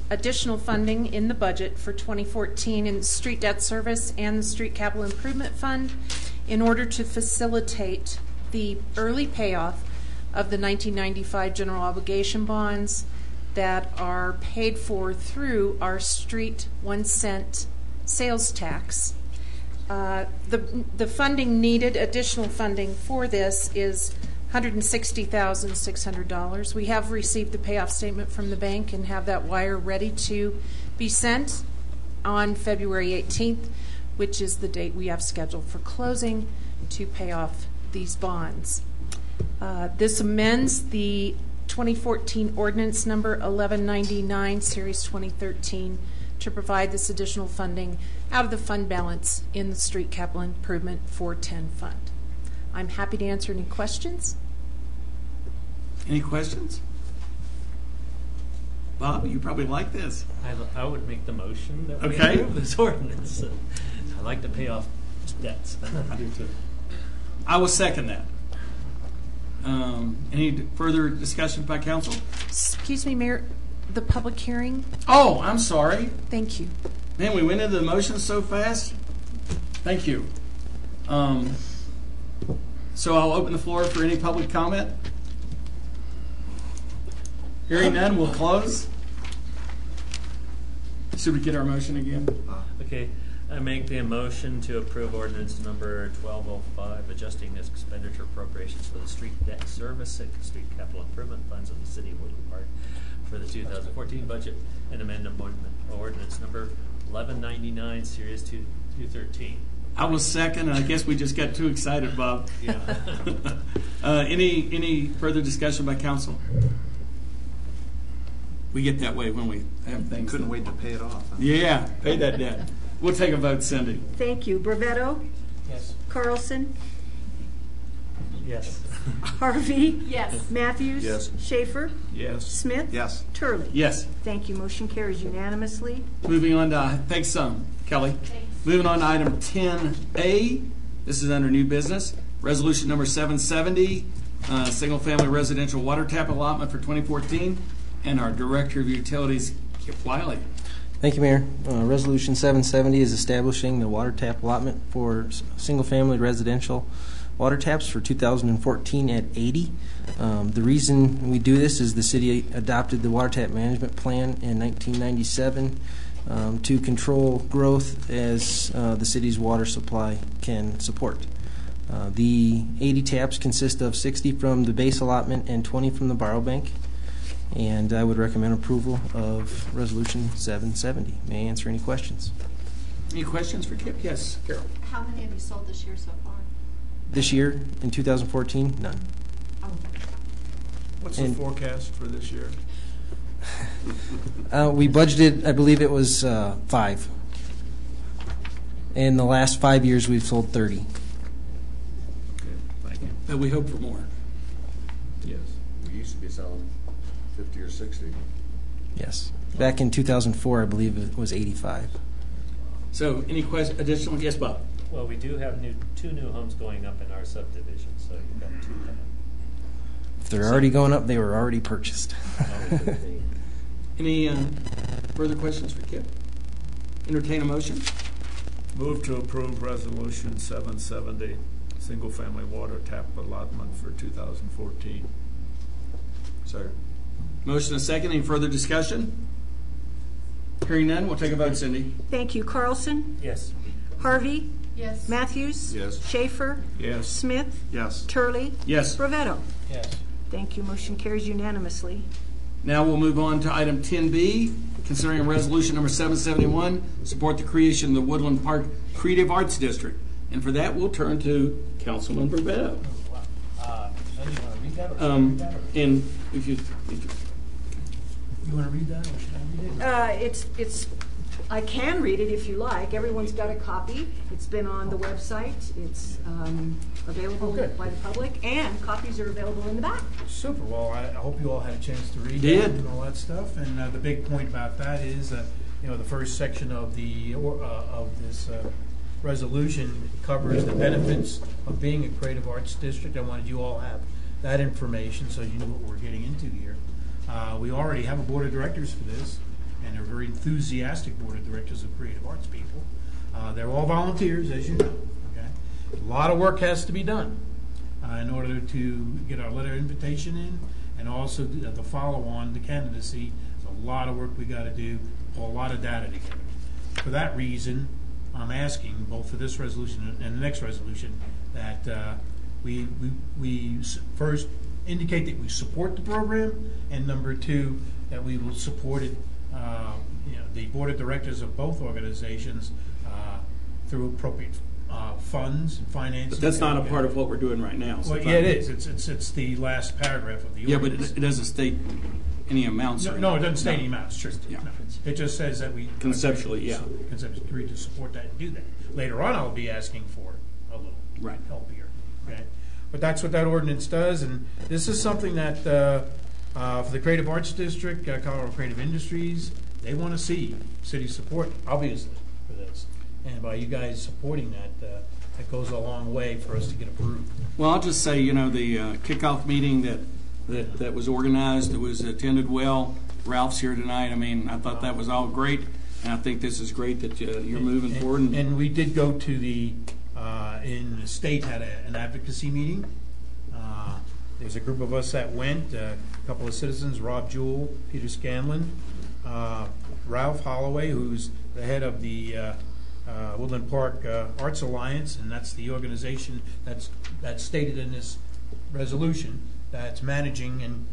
additional funding in the budget for 2014 in the street debt service and the street capital improvement fund in order to facilitate the early payoff of the 1995 general obligation bonds that are paid for through our street 1 cent sales tax. The funding needed, additional funding for this is $160,600. We have received the payoff statement from the bank and have that wire ready to be sent on February 18th, which is the date we have scheduled for closing to pay off these bonds. This amends the 2014 ordinance number 1199, Series 2013, to provide this additional funding out of the fund balance in the Street Capital Improvement 410 Fund. I'm happy to answer any questions. Any questions? Bob, you probably like this. I would make the motion that we Okay. approve this ordinance. I like to pay off debts. I do too. I will second that. Any further discussion by council? Excuse me, Mayor, the public hearing? Oh, I'm sorry. Thank you. Man, we went into the motions so fast. Thank you. So I'll open the floor for any public comment. Hearing none, we'll close. Should we get our motion again? Okay, I make the motion to approve ordinance number 1205, adjusting expenditure appropriations for the street debt service and street capital improvement funds of the city of Woodland Park for the 2014 budget and amendment ordinance number 1199, Series 213. I was second, and I guess we just got too excited, Bob. Yeah. Any further discussion by council? We get that way when we have things. Couldn't wait to pay it off. Huh? Yeah, pay that debt. We'll take a vote, Cindy. Thank you. Brevetto? Yes. Carlson? Yes. Harvey? Yes. Matthews? Yes. Schaefer? Yes. Smith? Yes. Turley? Yes. Thank you. Motion carries unanimously. Moving on to, thanks Kelly. Thanks. Moving on to item 10A. This is under new business. Resolution number 770, single-family residential water tap allotment for 2014. And our Director of Utilities, Kip Wiley. Thank you, Mayor. Resolution 770 is establishing the water tap allotment for single-family residential water taps for 2014 at 80. The reason we do this is the city adopted the water tap management plan in 1997 to control growth as the city's water supply can support. The 80 taps consist of 60 from the base allotment and 20 from the borrow bank. And I would recommend approval of Resolution 770. May I answer any questions? Any questions for Kip? Yes, Carol. How many have you sold this year so far? This year, in 2014, none. What's the forecast for this year? We budgeted, I believe it was 5. In the last 5 years, we've sold 30. Okay, thank you. But we hope for more. Yes. We used to be selling 50 or 60. Yes. Back in 2004, I believe it was 85. So, any additional? Yes, Bob. Well, we do have two new homes going up in our subdivision, so you've got 2 coming. If they're already going up, they were already purchased. Any further questions for Kip? Entertain a motion. Move to approve Resolution 770, single-family water tap allotment for 2014. Second. Motion and second. Any further discussion? Hearing none, we'll take a vote, Cindy. Thank you. Carlson? Yes. Harvey? Yes. Matthews? Yes. Schaefer? Yes. Smith? Yes. Turley? Yes. Brevetto? Yes. Thank you. Motion carries unanimously. Now we'll move on to item 10B, considering resolution number 771, support the creation of the Woodland Park Creative Arts District. And for that, we'll turn to Councilman Berbetto. And if you want to read that, or should I read it? I can read it if you like. Everyone's got a copy. It's been on the website. It's available by the public, and copies are available in the back. Super. Well, I hope you all had a chance to read it and all that stuff. And the big point about that is, the first section of this resolution covers the benefits of being a creative arts district. I wanted you all to have that information so you know what we're getting into here. We already have a board of directors for this, and they're very enthusiastic board of directors of creative arts people. They're all volunteers, as you know. Okay, a lot of work has to be done in order to get our letter of invitation in, and also the follow-on, the candidacy. There's a lot of work we got to do, pull a lot of data together. For that reason, I'm asking both for this resolution and the next resolution that we first indicate that we support the program, and number two, that we will support it. The board of directors of both organizations through appropriate funds and financing. But that's not a part of what we're doing right now. So well, yeah, it is. It's the last paragraph of the ordinance. Yeah, but it doesn't state any amounts. No, it doesn't state any amounts. Sure. Yeah. No. It just says that we conceptually agree to support that and do that. Later on, I'll be asking for a little help here. Okay, but that's what that ordinance does, and this is something that for the Creative Arts District, Colorado Creative Industries, they want to see city support, obviously, for this. And by you guys supporting that, that goes a long way for us to get approved. Well, I'll just say, the kickoff meeting that was organized, it was attended well. Ralph's here tonight. I mean, I thought that was all great, and I think this is great that you're moving forward. And we did go to the state had an advocacy meeting. There's a group of us that went, a couple of citizens, Rob Jewell, Peter Scanlon, Ralph Holloway, who's the head of the Woodland Park Arts Alliance, and that's the organization that's stated in this resolution that's managing and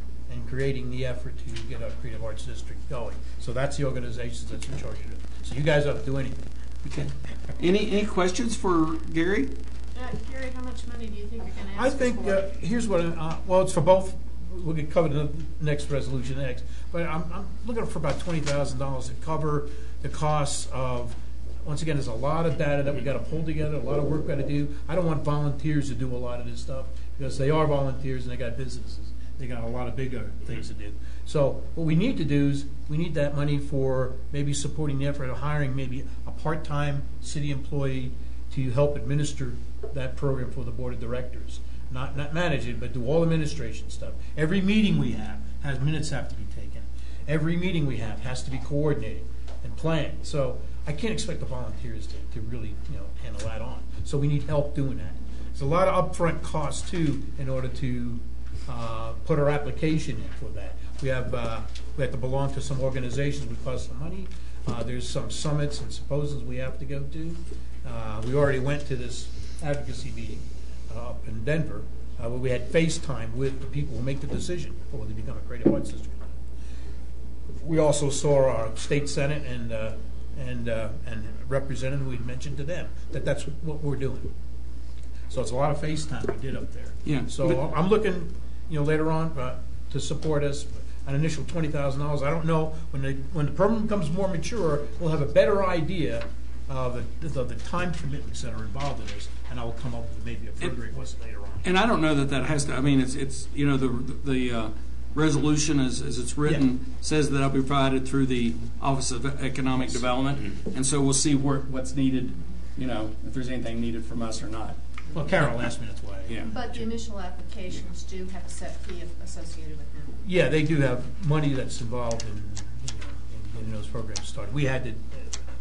creating the effort to get our Creative Arts District going. So that's the organization that's in charge of it. So you guys don't do anything. Okay. Any questions for Gary? Gary, how much money do you think you're going to ask I think here's what. Well, it's for both. We'll get covered in the next resolution next. But I'm looking for about $20,000 to cover the costs of. Once again, there's a lot of data that we got to pull together. A lot of work got to do. I don't want volunteers to do a lot of this stuff because they are volunteers and they got businesses. They got a lot of bigger things to do. So what we need to do is we need that money for maybe supporting the effort of hiring maybe a part-time city employee to help administer that program for the board of directors. Not manage it, but do all administration stuff. Every meeting we have minutes have to be taken. Every meeting we have has to be coordinated and planned. So I can't expect the volunteers to really handle that on. So we need help doing that. There's a lot of upfront costs too in order to put our application in for that. We have to belong to some organizations which cost some money. There's some summits and symposiums we have to go to. We already went to this advocacy meeting up in Denver where we had FaceTime with the people who make the decision for whether they become a creative arts district. We also saw our state senate and representative. We'd mentioned to them that that's what we're doing. So it's a lot of FaceTime we did up there. Yeah. So I'm looking, later on to support us. An initial $20,000. I don't know when the program becomes more mature, we'll have a better idea of the time commitments that are involved in this, and I will come up with maybe a further request later on. And I don't know that has to. I mean, it's the resolution as it's written says that I'll be provided through the Office of Economic Development, and so we'll see what's needed. If there's anything needed from us or not. Well, Carol asked me, that's why. Yeah. But the initial applications do have a set fee associated with them. Yeah, they do have money that's involved in getting those programs started. We had to,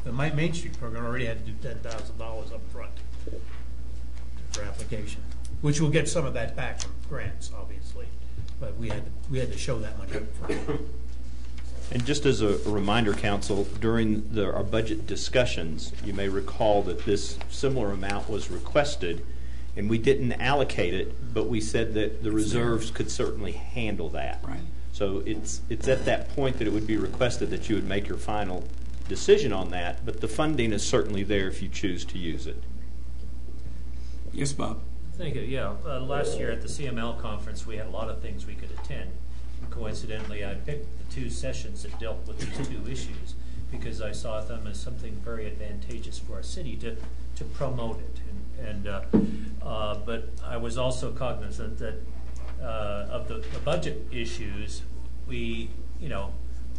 the Main Street program already had to do $10,000 up front for application, which will get some of that back from grants, obviously. But we had to show that money up front. And just as a reminder, Council, during our budget discussions, you may recall that this similar amount was requested And we didn't allocate it, but we said that the reserves could certainly handle that. Right. So it's at that point that it would be requested that you would make your final decision on that, but the funding is certainly there if you choose to use it. Yes, Bob. Thank you. Yeah, last year at the CML conference, we had a lot of things we could attend. And coincidentally, I picked the 2 sessions that dealt with these 2 issues because I saw them as something very advantageous for our city to promote it. But I was also cognizant that of the budget issues, we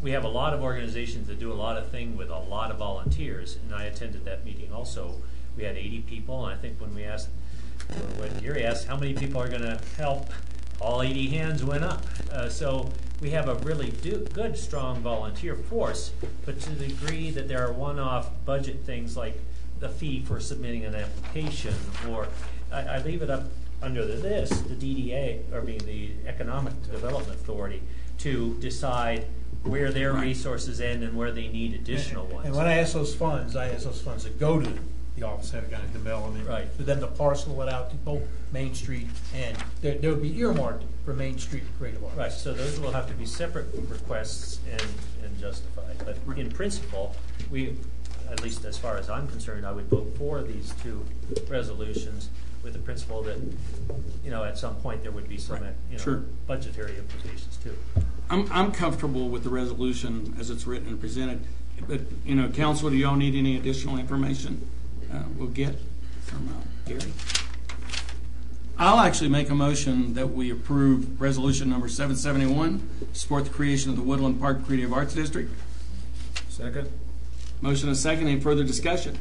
have a lot of organizations that do a lot of things with a lot of volunteers, and I attended that meeting also. We had 80 people, and I think when Gary asked how many people are going to help, all 80 hands went up. So we have a really good, strong volunteer force, but to the degree that there are one-off budget things like the fee for submitting an application, or I leave it up under the DDA, or being the Economic Development Authority, to decide where their resources end and where they need additional ones. And when I ask those funds that go to the Office of Economic Development, for them to parcel it out to both Main Street and they'll be earmarked for Main Street creative arts. Right, so those will have to be separate requests and justified. But in principle, at least as far as I'm concerned, I would vote for these 2 resolutions with the principle that, at some point there would be some, budgetary implications too. I'm comfortable with the resolution as it's written and presented, but, council, do y'all need any additional information we'll get from Gary? I'll actually make a motion that we approve resolution number 771, support the creation of the Woodland Park Creative Arts District. Second. Motion and second. Any further discussion?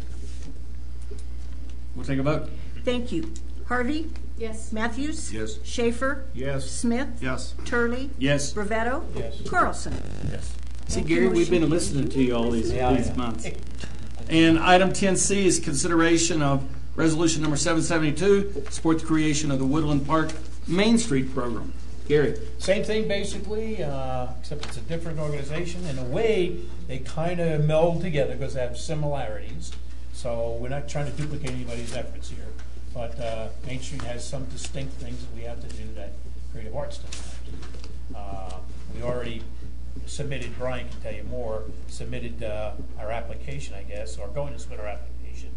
We'll take a vote. Thank you. Harvey? Yes. Matthews? Yes. Schaefer? Yes. Smith? Yes. Turley? Yes. Brevetto? Yes. Carlson? Yes. See, Gary, we've been listening to you all these months. And item 10C is consideration of resolution number 772, support the creation of the Woodland Park Main Street program. Gary. Same thing basically, except it's a different organization. In a way, they kind of meld together because they have similarities. So we're not trying to duplicate anybody's efforts here. But Main Street has some distinct things that we have to do that Creative Arts doesn't have to. We already submitted, Brian can tell you more, submitted our application, I guess, or going to submit our application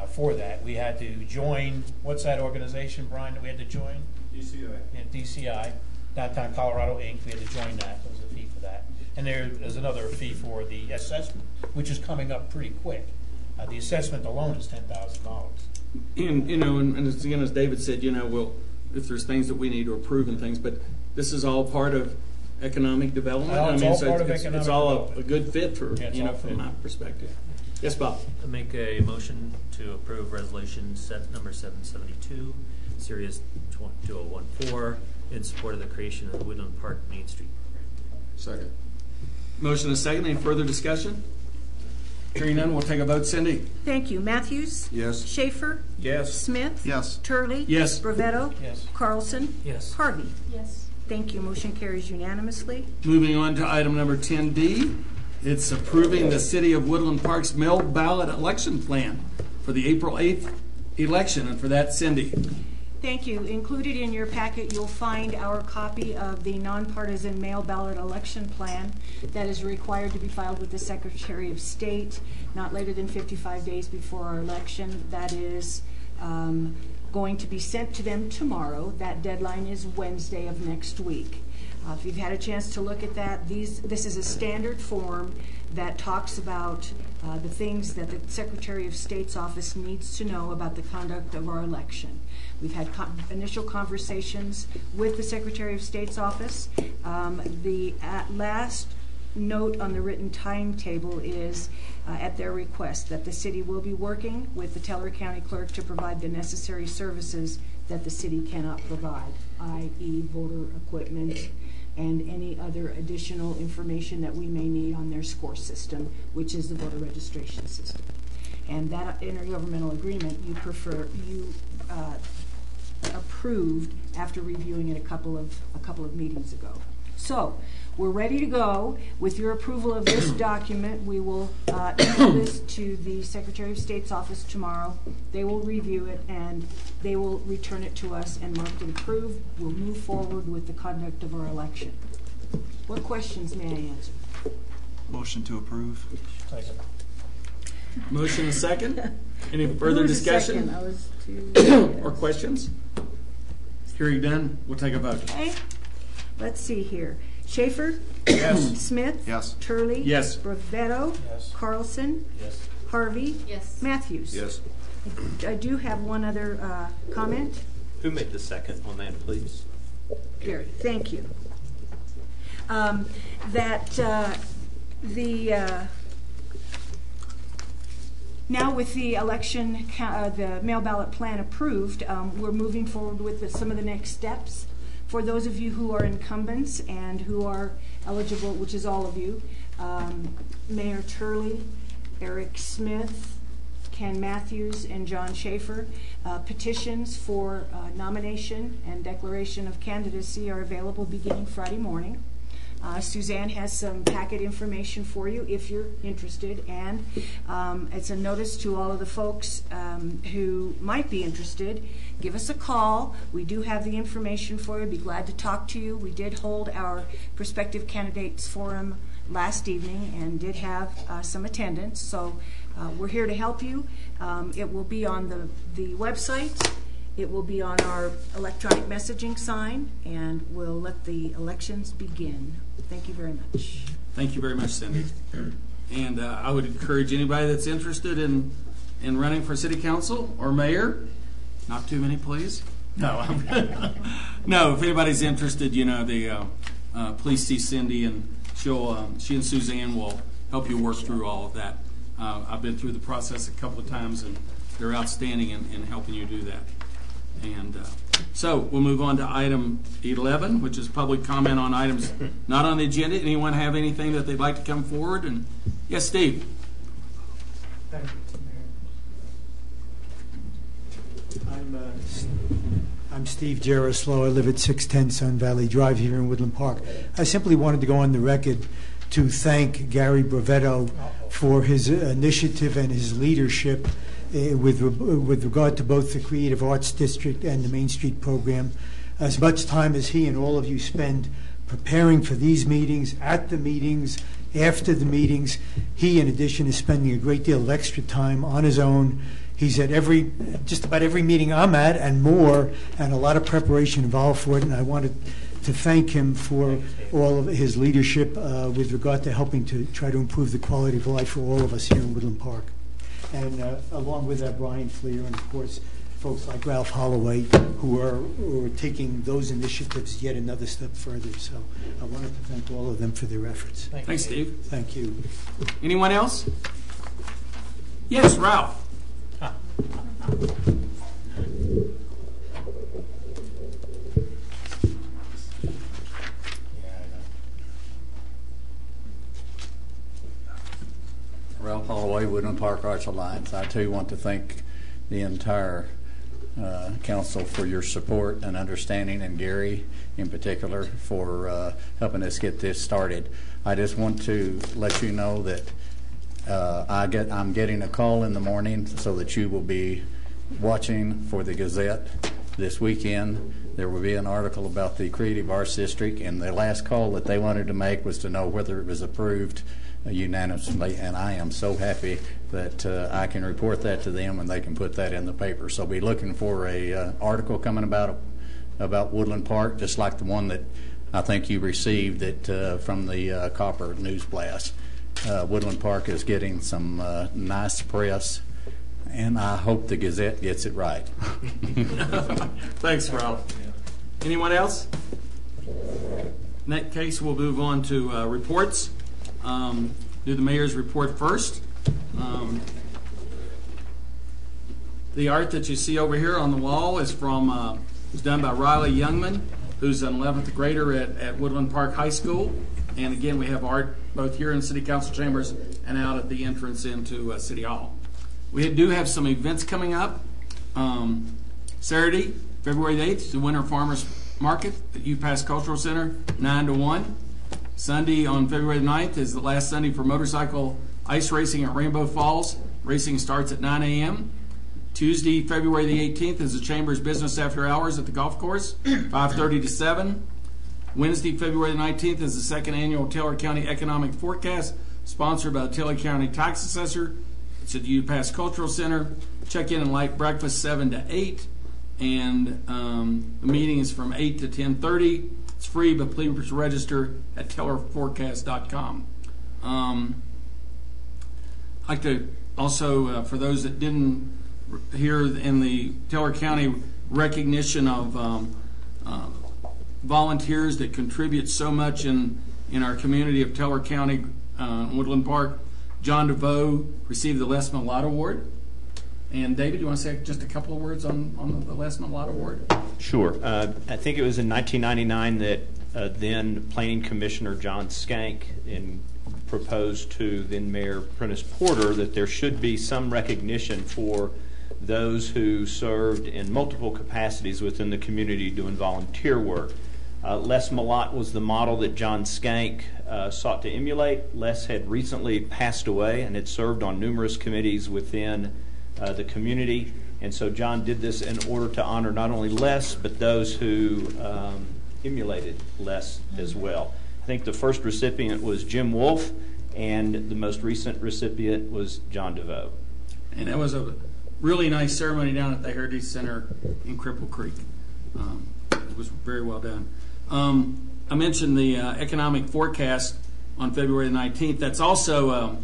for that. We had to join, what's that organization, Brian, that we had to join? DCI. Yeah, DCI, Downtown Colorado Inc. We had to join that. There was a fee for that. And there's another fee for the assessment, which is coming up pretty quick. The assessment alone is $10,000. And again, as David said, we'll, if there's things that we need to approve and things, but this is all part of economic development. It's all a good fit for, from my perspective. Yes, Bob. I make a motion to approve resolution number 772, series 2014, in support of the creation of the Woodland Park Main Street program. Second. Motion is second. Any further discussion? Hearing none, we'll take a vote. Cindy? Thank you. Matthews? Yes. Schaefer? Yes. Smith? Yes. Turley? Yes. Brevetto? Yes. Carlson? Yes. Harvey? Yes. Thank you. Motion carries unanimously. Moving on to item number 10D. It's approving the City of Woodland Park's mail ballot election plan for the April 8th election. And for that, Cindy. Thank you. Included in your packet, you'll find our copy of the nonpartisan mail ballot election plan that is required to be filed with the Secretary of State not later than 55 days before our election. That is going to be sent to them tomorrow. That deadline is Wednesday of next week. If you've had a chance to look at that, this is a standard form that talks about the things that the Secretary of State's office needs to know about the conduct of our election. We've had initial conversations with the Secretary of State's office. The last note on the written timetable is at their request that the city will be working with the Teller County Clerk to provide the necessary services that the city cannot provide, i.e. voter equipment and any other additional information that we may need on their score system, which is the voter registration system. And that intergovernmental agreement you approved after reviewing it a couple of meetings ago. So we're ready to go. With your approval of this document, we will email this to the Secretary of State's office tomorrow. They will review it and they will return it to us and mark it approved. We'll move forward with the conduct of our election. What questions may I answer? Motion to approve. Motion and second. Any further discussion Second. I was too or questions? Hearing done, we'll take a vote. Okay. Let's see here. Schaefer? Yes. Smith? Yes. Turley? Yes. Brevetto? Yes. Carlson? Yes. Harvey? Yes. Matthews? Yes. I do have one other comment. Who made the second on that, please? Gary, thank you. Now with the election, the mail ballot plan approved, we're moving forward with some of the next steps. For those of you who are incumbents and who are eligible, which is all of you, Mayor Turley, Eric Smith, Ken Matthews, and John Schaefer, petitions for nomination and declaration of candidacy are available beginning Friday morning. Suzanne has some packet information for you if you're interested, and it's a notice to all of the folks who might be interested. Give us a call. We do have the information for you. Be glad to talk to you. We did hold our prospective candidates forum last evening and did have some attendance, so we're here to help you. It will be on the website. It will be on our electronic messaging sign, and we'll let the elections begin. Thank you very much. Thank you very much, Cindy. And I would encourage anybody that's interested in running for city council or mayor, not too many, please. No, no. If anybody's interested, please see Cindy, and she and Suzanne will help you work through all of that. I've been through the process a couple of times, and they're outstanding in helping you do that. And so we'll move on to item 11, which is public comment on items not on the agenda. Anyone have anything that they'd like to come forward? And yes, Steve. Thank you, Mayor. I'm Steve Jaroslow. I live at 610 Sun Valley Drive here in Woodland Park. I simply wanted to go on the record to thank Gary Brevetto for his initiative and his leadership with regard to both the Creative Arts District and the Main Street program. As much time as he and all of you spend preparing for these meetings, at the meetings, after the meetings, he in addition is spending a great deal of extra time on his own. He's at just about every meeting I'm at and more, and a lot of preparation involved for it, and I wanted to thank him for all of his leadership with regard to helping to try to improve the quality of life for all of us here in Woodland Park. And along with that, Brian Fleer, and of course, folks like Ralph Holloway, who are taking those initiatives yet another step further. So I wanted to thank all of them for their efforts. Thanks, Steve. Thank you. Anyone else? Yes, Ralph. Ralph Holloway, Woodland Park Arts Alliance. I too want to thank the entire council for your support and understanding, and Gary in particular for helping us get this started. I just want to let you know that I'm getting a call in the morning so that you will be watching for the Gazette this weekend. There will be an article about the Creative Arts District, and the last call that they wanted to make was to know whether it was approved unanimously, and I am so happy that I can report that to them and they can put that in the paper. So be looking for a article coming about Woodland Park, just like the one that I think you received from the Copper News Blast. Woodland Park is getting some nice press, and I hope the Gazette gets it right. Thanks, Ralph. Anyone else? In that case, we'll move on to reports. Do the mayor's report first. The art that you see over here on the wall is done by Riley Youngman, who's an 11th grader at Woodland Park High School. And again, we have art both here in City Council chambers and out at the entrance into City Hall. We do have some events coming up. Saturday, February 8th, the Winter Farmers Market at UPass Cultural Center, 9 to 1. Sunday on February the 9th is the last Sunday for motorcycle ice racing at Rainbow Falls. Racing starts at 9 a.m. Tuesday, February the 18th is the Chamber's Business After Hours at the golf course, 5:30 to 7. Wednesday, February the 19th is the second annual Taylor County Economic Forecast, sponsored by the Taylor County Tax Assessor. It's at the UPass Cultural Center. Check-in and light breakfast 7 to 8. And the meeting is from 8 to 10:30. It's free, but please register at taylorforecast.com. I'd like to also, for those that didn't hear in the Taylor County recognition of volunteers that contribute so much in our community of Taylor County, Woodland Park, John DeVoe received the Les Millot Award. And David, you want to say just a couple of words on the Les Millot Award? Sure. I think it was in 1999 that then Planning Commissioner John Skank proposed to then Mayor Prentice Porter that there should be some recognition for those who served in multiple capacities within the community doing volunteer work. Les Millot was the model that John Skank sought to emulate. Les had recently passed away and had served on numerous committees within the community, and so John did this in order to honor not only Les, but those who emulated Les as well. I think the first recipient was Jim Wolfe, and the most recent recipient was John DeVoe. And that was a really nice ceremony down at the Heritage Center in Cripple Creek. It was very well done. I mentioned the economic forecast on February the 19th. That's also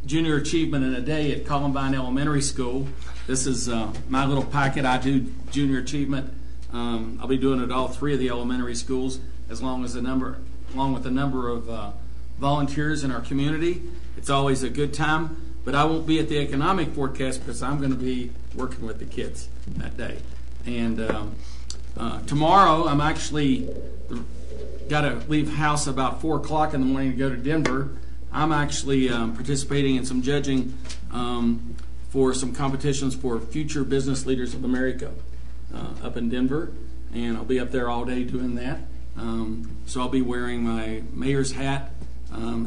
Junior Achievement in a Day at Columbine Elementary School. This is my little packet. I do Junior Achievement. I'll be doing it at all three of the elementary schools, along with a number of volunteers in our community. It's always a good time, but I won't be at the economic forecast because I'm going to be working with the kids that day. And tomorrow, I'm actually got to leave house about 4 o'clock in the morning to go to Denver. I'm actually participating in some judging for some competitions for Future Business Leaders of America up in Denver, and I'll be up there all day doing that. So I'll be wearing my mayor's hat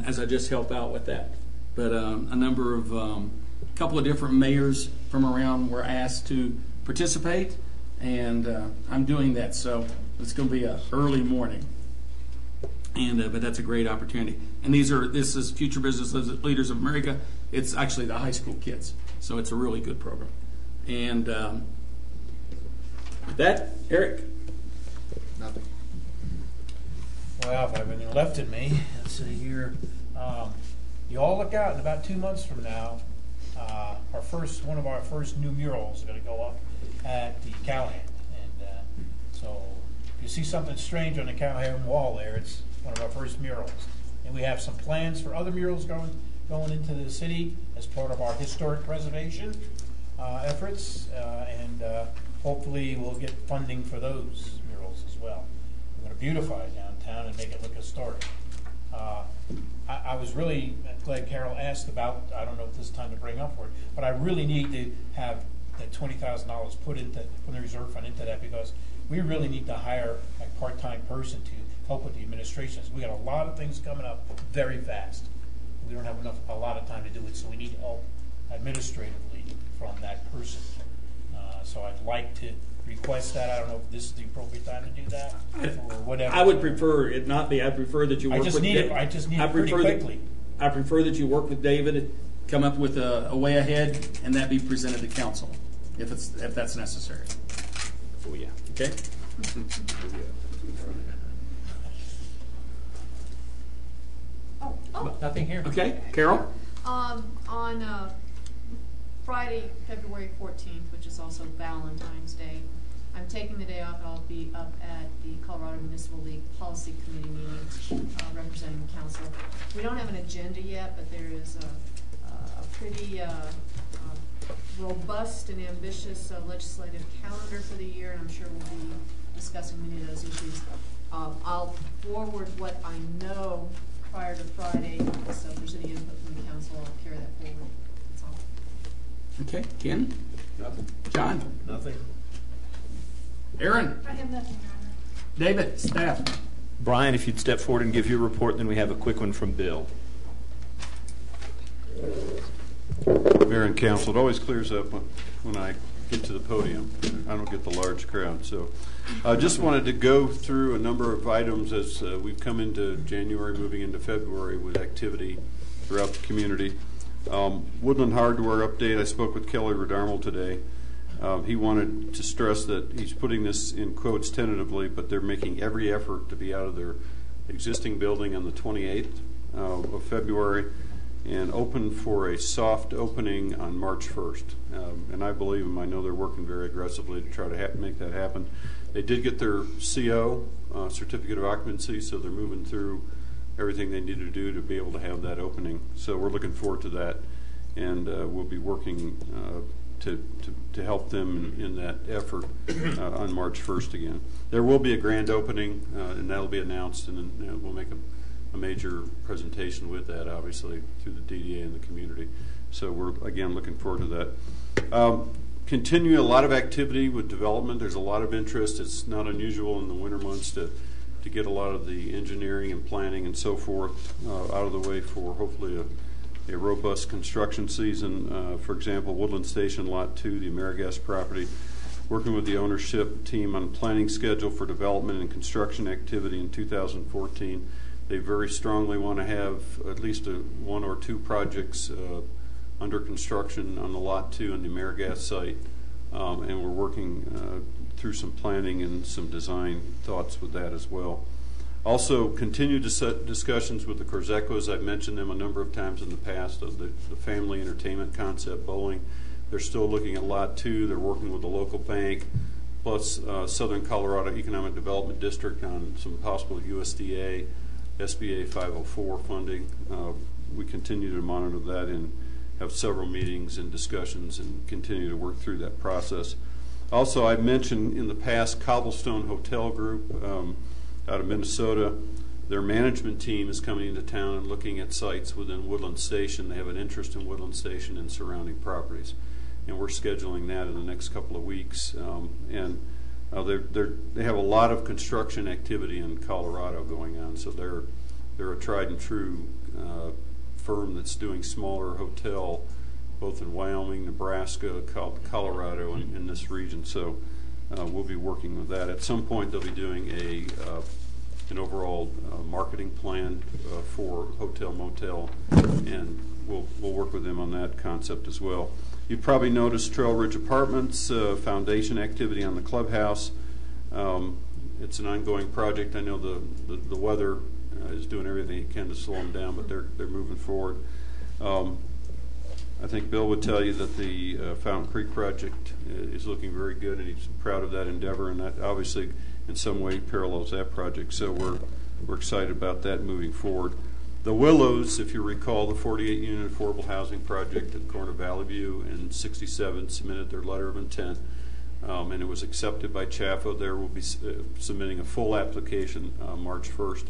as I just help out with that. But a number of, couple of different mayors from around were asked to participate, and I'm doing that. So it's going to be an early morning, and but that's a great opportunity. And this is Future Business Leaders of America. It's actually the high school kids, so it's a really good program. And with that, Eric. Nothing. Well, if everything left in me, let's see here. You all look out in about 2 months from now. One of our first new murals is going to go up at the Callahan, and so if you see something strange on the Callahan wall there, it's one of our first murals. And we have some plans for other murals going into the city as part of our historic preservation efforts, and hopefully we'll get funding for those murals as well. We're going to beautify downtown and make it look historic. I was really glad Carol asked about, I don't know if this is time to bring up for it, but I really need to have that $20,000 put from the reserve fund into that, because we really need to hire a part-time person to help with the administration. We got a lot of things coming up very fast. We don't have a lot of time to do it, so we need help administratively from that person. So I'd like to request that. I don't know if this is the appropriate time to do that or whatever. I would prefer it not be. I prefer that you work with David. I just need it pretty quickly. I prefer that you work with David, come up with a way ahead, and that be presented to council if that's necessary. Oh yeah. Okay. Nothing here. Okay, Carol. On Friday, February 14th, which is also Valentine's Day, I'm taking the day off. I'll be up at the Colorado Municipal League Policy Committee meeting representing the council. We don't have an agenda yet, but there is a pretty robust and ambitious legislative calendar for the year, and I'm sure we'll be discussing many of those issues. I'll forward what I know prior to Friday, so if there's any input from the council, I'll carry that forward. That's all. Okay, Ken? Nothing. John? Nothing. Aaron? I have nothing, Your Honor. David? Staff? Brian, if you'd step forward and give your report, then we have a quick one from Bill. Mayor and council, it always clears up when I get to the podium. I don't get the large crowd. So I just wanted to go through a number of items as we've come into January, moving into February with activity throughout the community. Woodland Hardware update, I spoke with Kelly Radarmal today. He wanted to stress that he's putting this in quotes tentatively, but they're making every effort to be out of their existing building on the 28th of February and open for a soft opening on March 1st. And I believe them. I know they're working very aggressively to try to make that happen. They did get their CO, Certificate of Occupancy, so they're moving through everything they need to do to be able to have that opening. So we're looking forward to that, and we'll be working to help them in that effort on March 1st again. There will be a grand opening, and that'll be announced, and then we'll make a major presentation with that, obviously, through the DDA and the community. So we're, again, looking forward to that. Continuing a lot of activity with development. There's a lot of interest. It's not unusual in the winter months to get a lot of the engineering and planning and so forth out of the way for hopefully a robust construction season. For example, Woodland Station Lot 2, the AmeriGas property, working with the ownership team on planning schedule for development and construction activity in 2014. They very strongly want to have at least one or two projects under construction on the Lot 2 on the AmeriGas site, and we're working through some planning and some design thoughts with that as well. Also, continue to set discussions with the Corzecos. I've mentioned them a number of times in the past of the family entertainment concept bowling. They're still looking at Lot 2. They're working with the local bank, plus Southern Colorado Economic Development District on some possible USDA, SBA 504 funding. We continue to monitor that and have several meetings and discussions and continue to work through that process. Also, I've mentioned in the past Cobblestone Hotel Group out of Minnesota. Their management team is coming into town and looking at sites within Woodland Station. They have an interest in Woodland Station and surrounding properties, and we're scheduling that in the next couple of weeks. They have a lot of construction activity in Colorado going on, so they're a tried and true firm that's doing smaller hotel both in Wyoming, Nebraska, Colorado, and in this region. So we'll be working with that. At some point, they'll be doing an overall marketing plan for hotel motel, and we'll work with them on that concept as well. You've probably noticed Trail Ridge Apartments foundation activity on the clubhouse. It's an ongoing project. I know the weather is doing everything it can to slow them down, but they're moving forward. I think Bill would tell you that the Fountain Creek project is looking very good, and he's proud of that endeavor, and that obviously in some way parallels that project. So we're excited about that moving forward. The Willows, if you recall, the 48-unit affordable housing project at the corner of Valley View and 67 submitted their letter of intent, and it was accepted by CHAFA. There will be submitting a full application March 1st.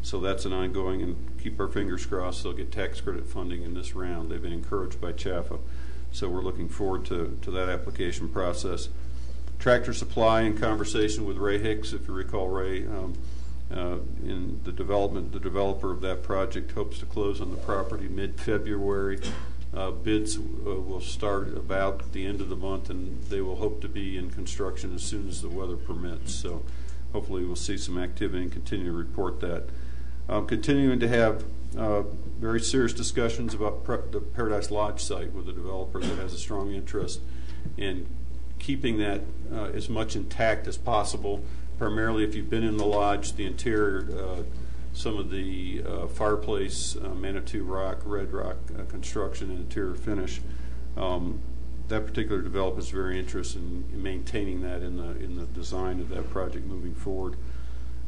So that's an ongoing, and keep our fingers crossed they'll get tax credit funding in this round. They've been encouraged by CHAFA. So we're looking forward to that application process. Tractor Supply, in conversation with Ray Hicks, if you recall Ray, in the developer of that project hopes to close on the property mid-February. Bids will start about the end of the month, and they will hope to be in construction as soon as the weather permits. So hopefully we'll see some activity and continue to report that. Continuing to have very serious discussions about the Paradise Lodge site with a developer that has a strong interest in keeping that as much intact as possible. Primarily, if you've been in the lodge, the interior, some of the fireplace, Manitou rock, red rock construction and interior finish. That particular developer is very interested in maintaining that in the design of that project moving forward.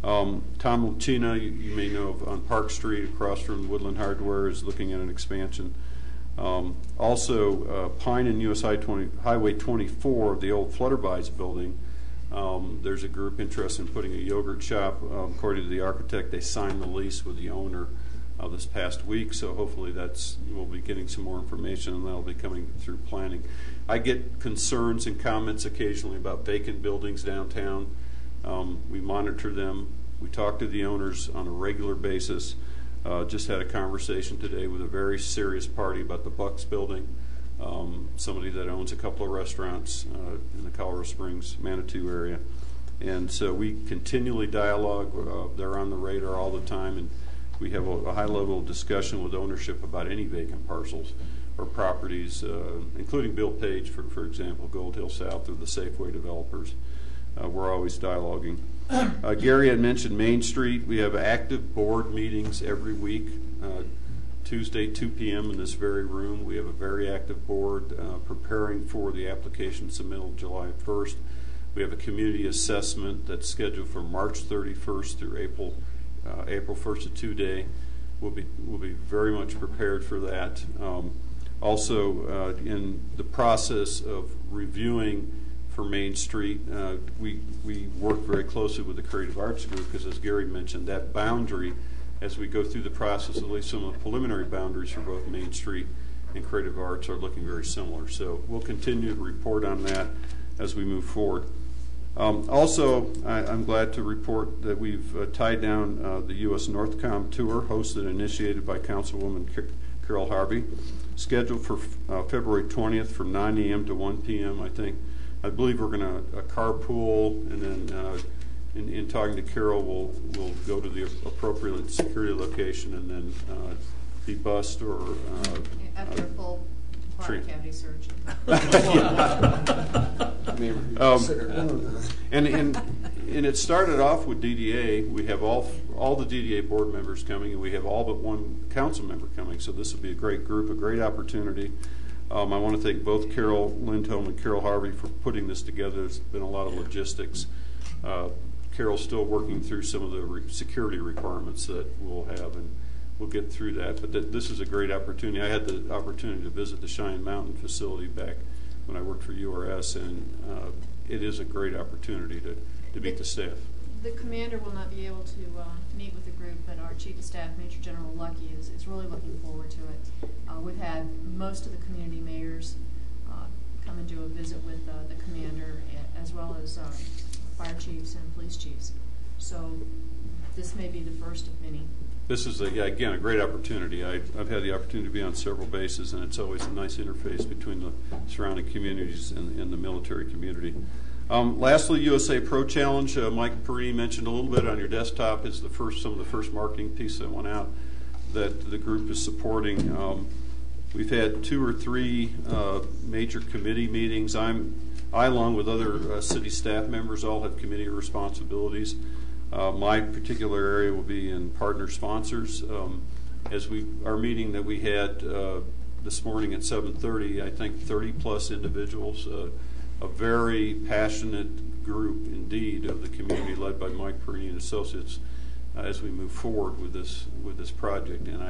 Tom Lucina, you may know of on Park Street across from Woodland Hardware, is looking at an expansion. Also, Pine and US Highway 24, the old Flutterby's building, there's a group interested in putting a yogurt shop. According to the architect, they signed the lease with the owner this past week, so hopefully we'll be getting some more information, and that'll be coming through planning. I get concerns and comments occasionally about vacant buildings downtown. We monitor them We talk to the owners on a regular basis. Just had a conversation today with a very serious party about the Bucks building, somebody that owns a couple of restaurants in the Colorado Springs, Manitou area. And so we continually dialogue. They're on the radar all the time, and we have a high level of discussion with ownership about any vacant parcels or properties, including Bill Page, for example, Gold Hill South, or the Safeway developers. We're always dialoguing. Gary had mentioned Main Street. We have active board meetings every week. Tuesday, 2 p.m. in this very room. We have a very active board preparing for the application submittal July 1st. We have a community assessment that's scheduled for March 31st through April 1st, a 2-day. We'll be very much prepared for that. Also, in the process of reviewing for Main Street, we work very closely with the Creative Arts Group, because as Gary mentioned, that boundary, as we go through the process, at least some of the preliminary boundaries for both Main Street and Creative Arts are looking very similar. So we'll continue to report on that as we move forward. Also, I'm glad to report that we've tied down the U.S. NORTHCOM tour, hosted and initiated by Councilwoman Carol Harvey, scheduled for February 20th from 9 a.m. to 1 p.m. I believe we're going to carpool, and then in talking to Carol, we'll go to the appropriate security location and then be bused or after a full body cavity search. And it started off with DDA. We have all the DDA board members coming, and we have all but one council member coming. So this will be a great group, a great opportunity. I want to thank both Carol Lindholm and Carol Harvey for putting this together. There's been a lot of logistics. Carol's still working through some of the security requirements that we'll have, and we'll get through that. But this is a great opportunity. I had the opportunity to visit the Cheyenne Mountain facility back when I worked for URS, and it is a great opportunity to meet the staff. The commander will not be able to meet with the group, but our Chief of Staff, Major General Lucky, is really looking forward to it. We've had most of the community mayors come and do a visit with the commander, as well as fire chiefs and police chiefs. So this may be the first of many. This is, again, a great opportunity. I've had the opportunity to be on several bases, and it's always a nice interface between the surrounding communities and the military community. Lastly, USA Pro Challenge. Mike Perini mentioned a little bit on your desktop is some of the first marketing piece that went out that the group is supporting. We've had 2 or 3 major committee meetings. I, along with other city staff members, all have committee responsibilities. My particular area will be in partner sponsors. Our meeting that we had this morning at 7:30, I think 30+ individuals, a very passionate group indeed of the community, led by Mike Perini and Associates, as we move forward with this project. And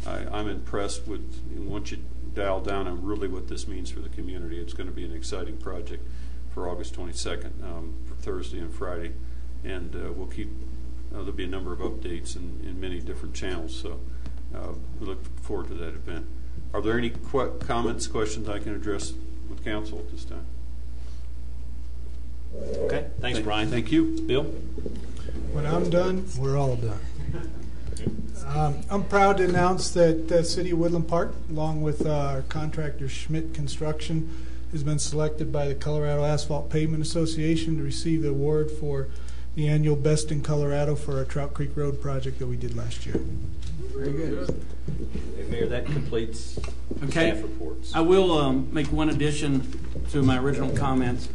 I'm impressed with, once you dial down on really what this means for the community. It's going to be an exciting project for August 22nd, for Thursday and Friday. And we'll keep, there'll be a number of updates in many different channels. So we look forward to that event. Are there any comments, questions I can address with council at this time? Okay, thanks, Brian. Thank you. Bill? When I'm done, we're all done. I'm proud to announce that the City of Woodland Park, along with our contractor Schmidt Construction, has been selected by the Colorado Asphalt Pavement Association to receive the award for the annual Best in Colorado for our Trout Creek Road project that we did last year. Very good. Hey, Mayor, that completes staff reports. I will make one addition to my original comments.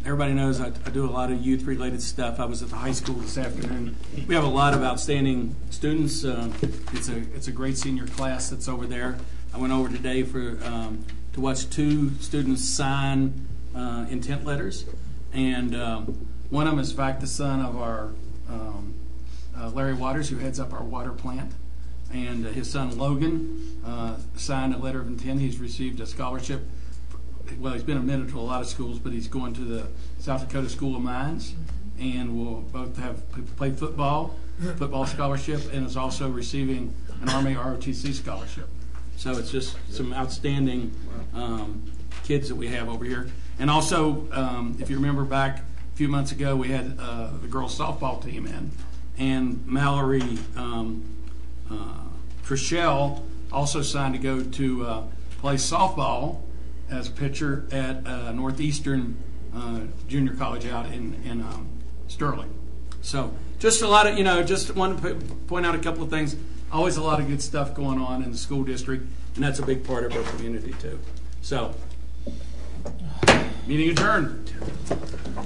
Everybody knows I do a lot of youth-related stuff. I was at the high school this afternoon. We have a lot of outstanding students. It's a great senior class that's over there. I went over today to watch 2 students sign intent letters, and one of them is in fact the son of our Larry Waters, who heads up our water plant, and his son Logan signed a letter of intent. He's received a scholarship. Well, he's been admitted to a lot of schools, but he's going to the South Dakota School of Mines, and will both have played football scholarship, and is also receiving an Army ROTC scholarship. So it's just some outstanding kids that we have over here. And also, if you remember back few months ago, we had the girls softball team in, and Mallory Trishelle also signed to go to play softball as a pitcher at Northeastern Junior College out in Sterling. So just a lot of, just want to point out a couple of things. Always a lot of good stuff going on in the school district, and that's a big part of our community too. So, meeting adjourned.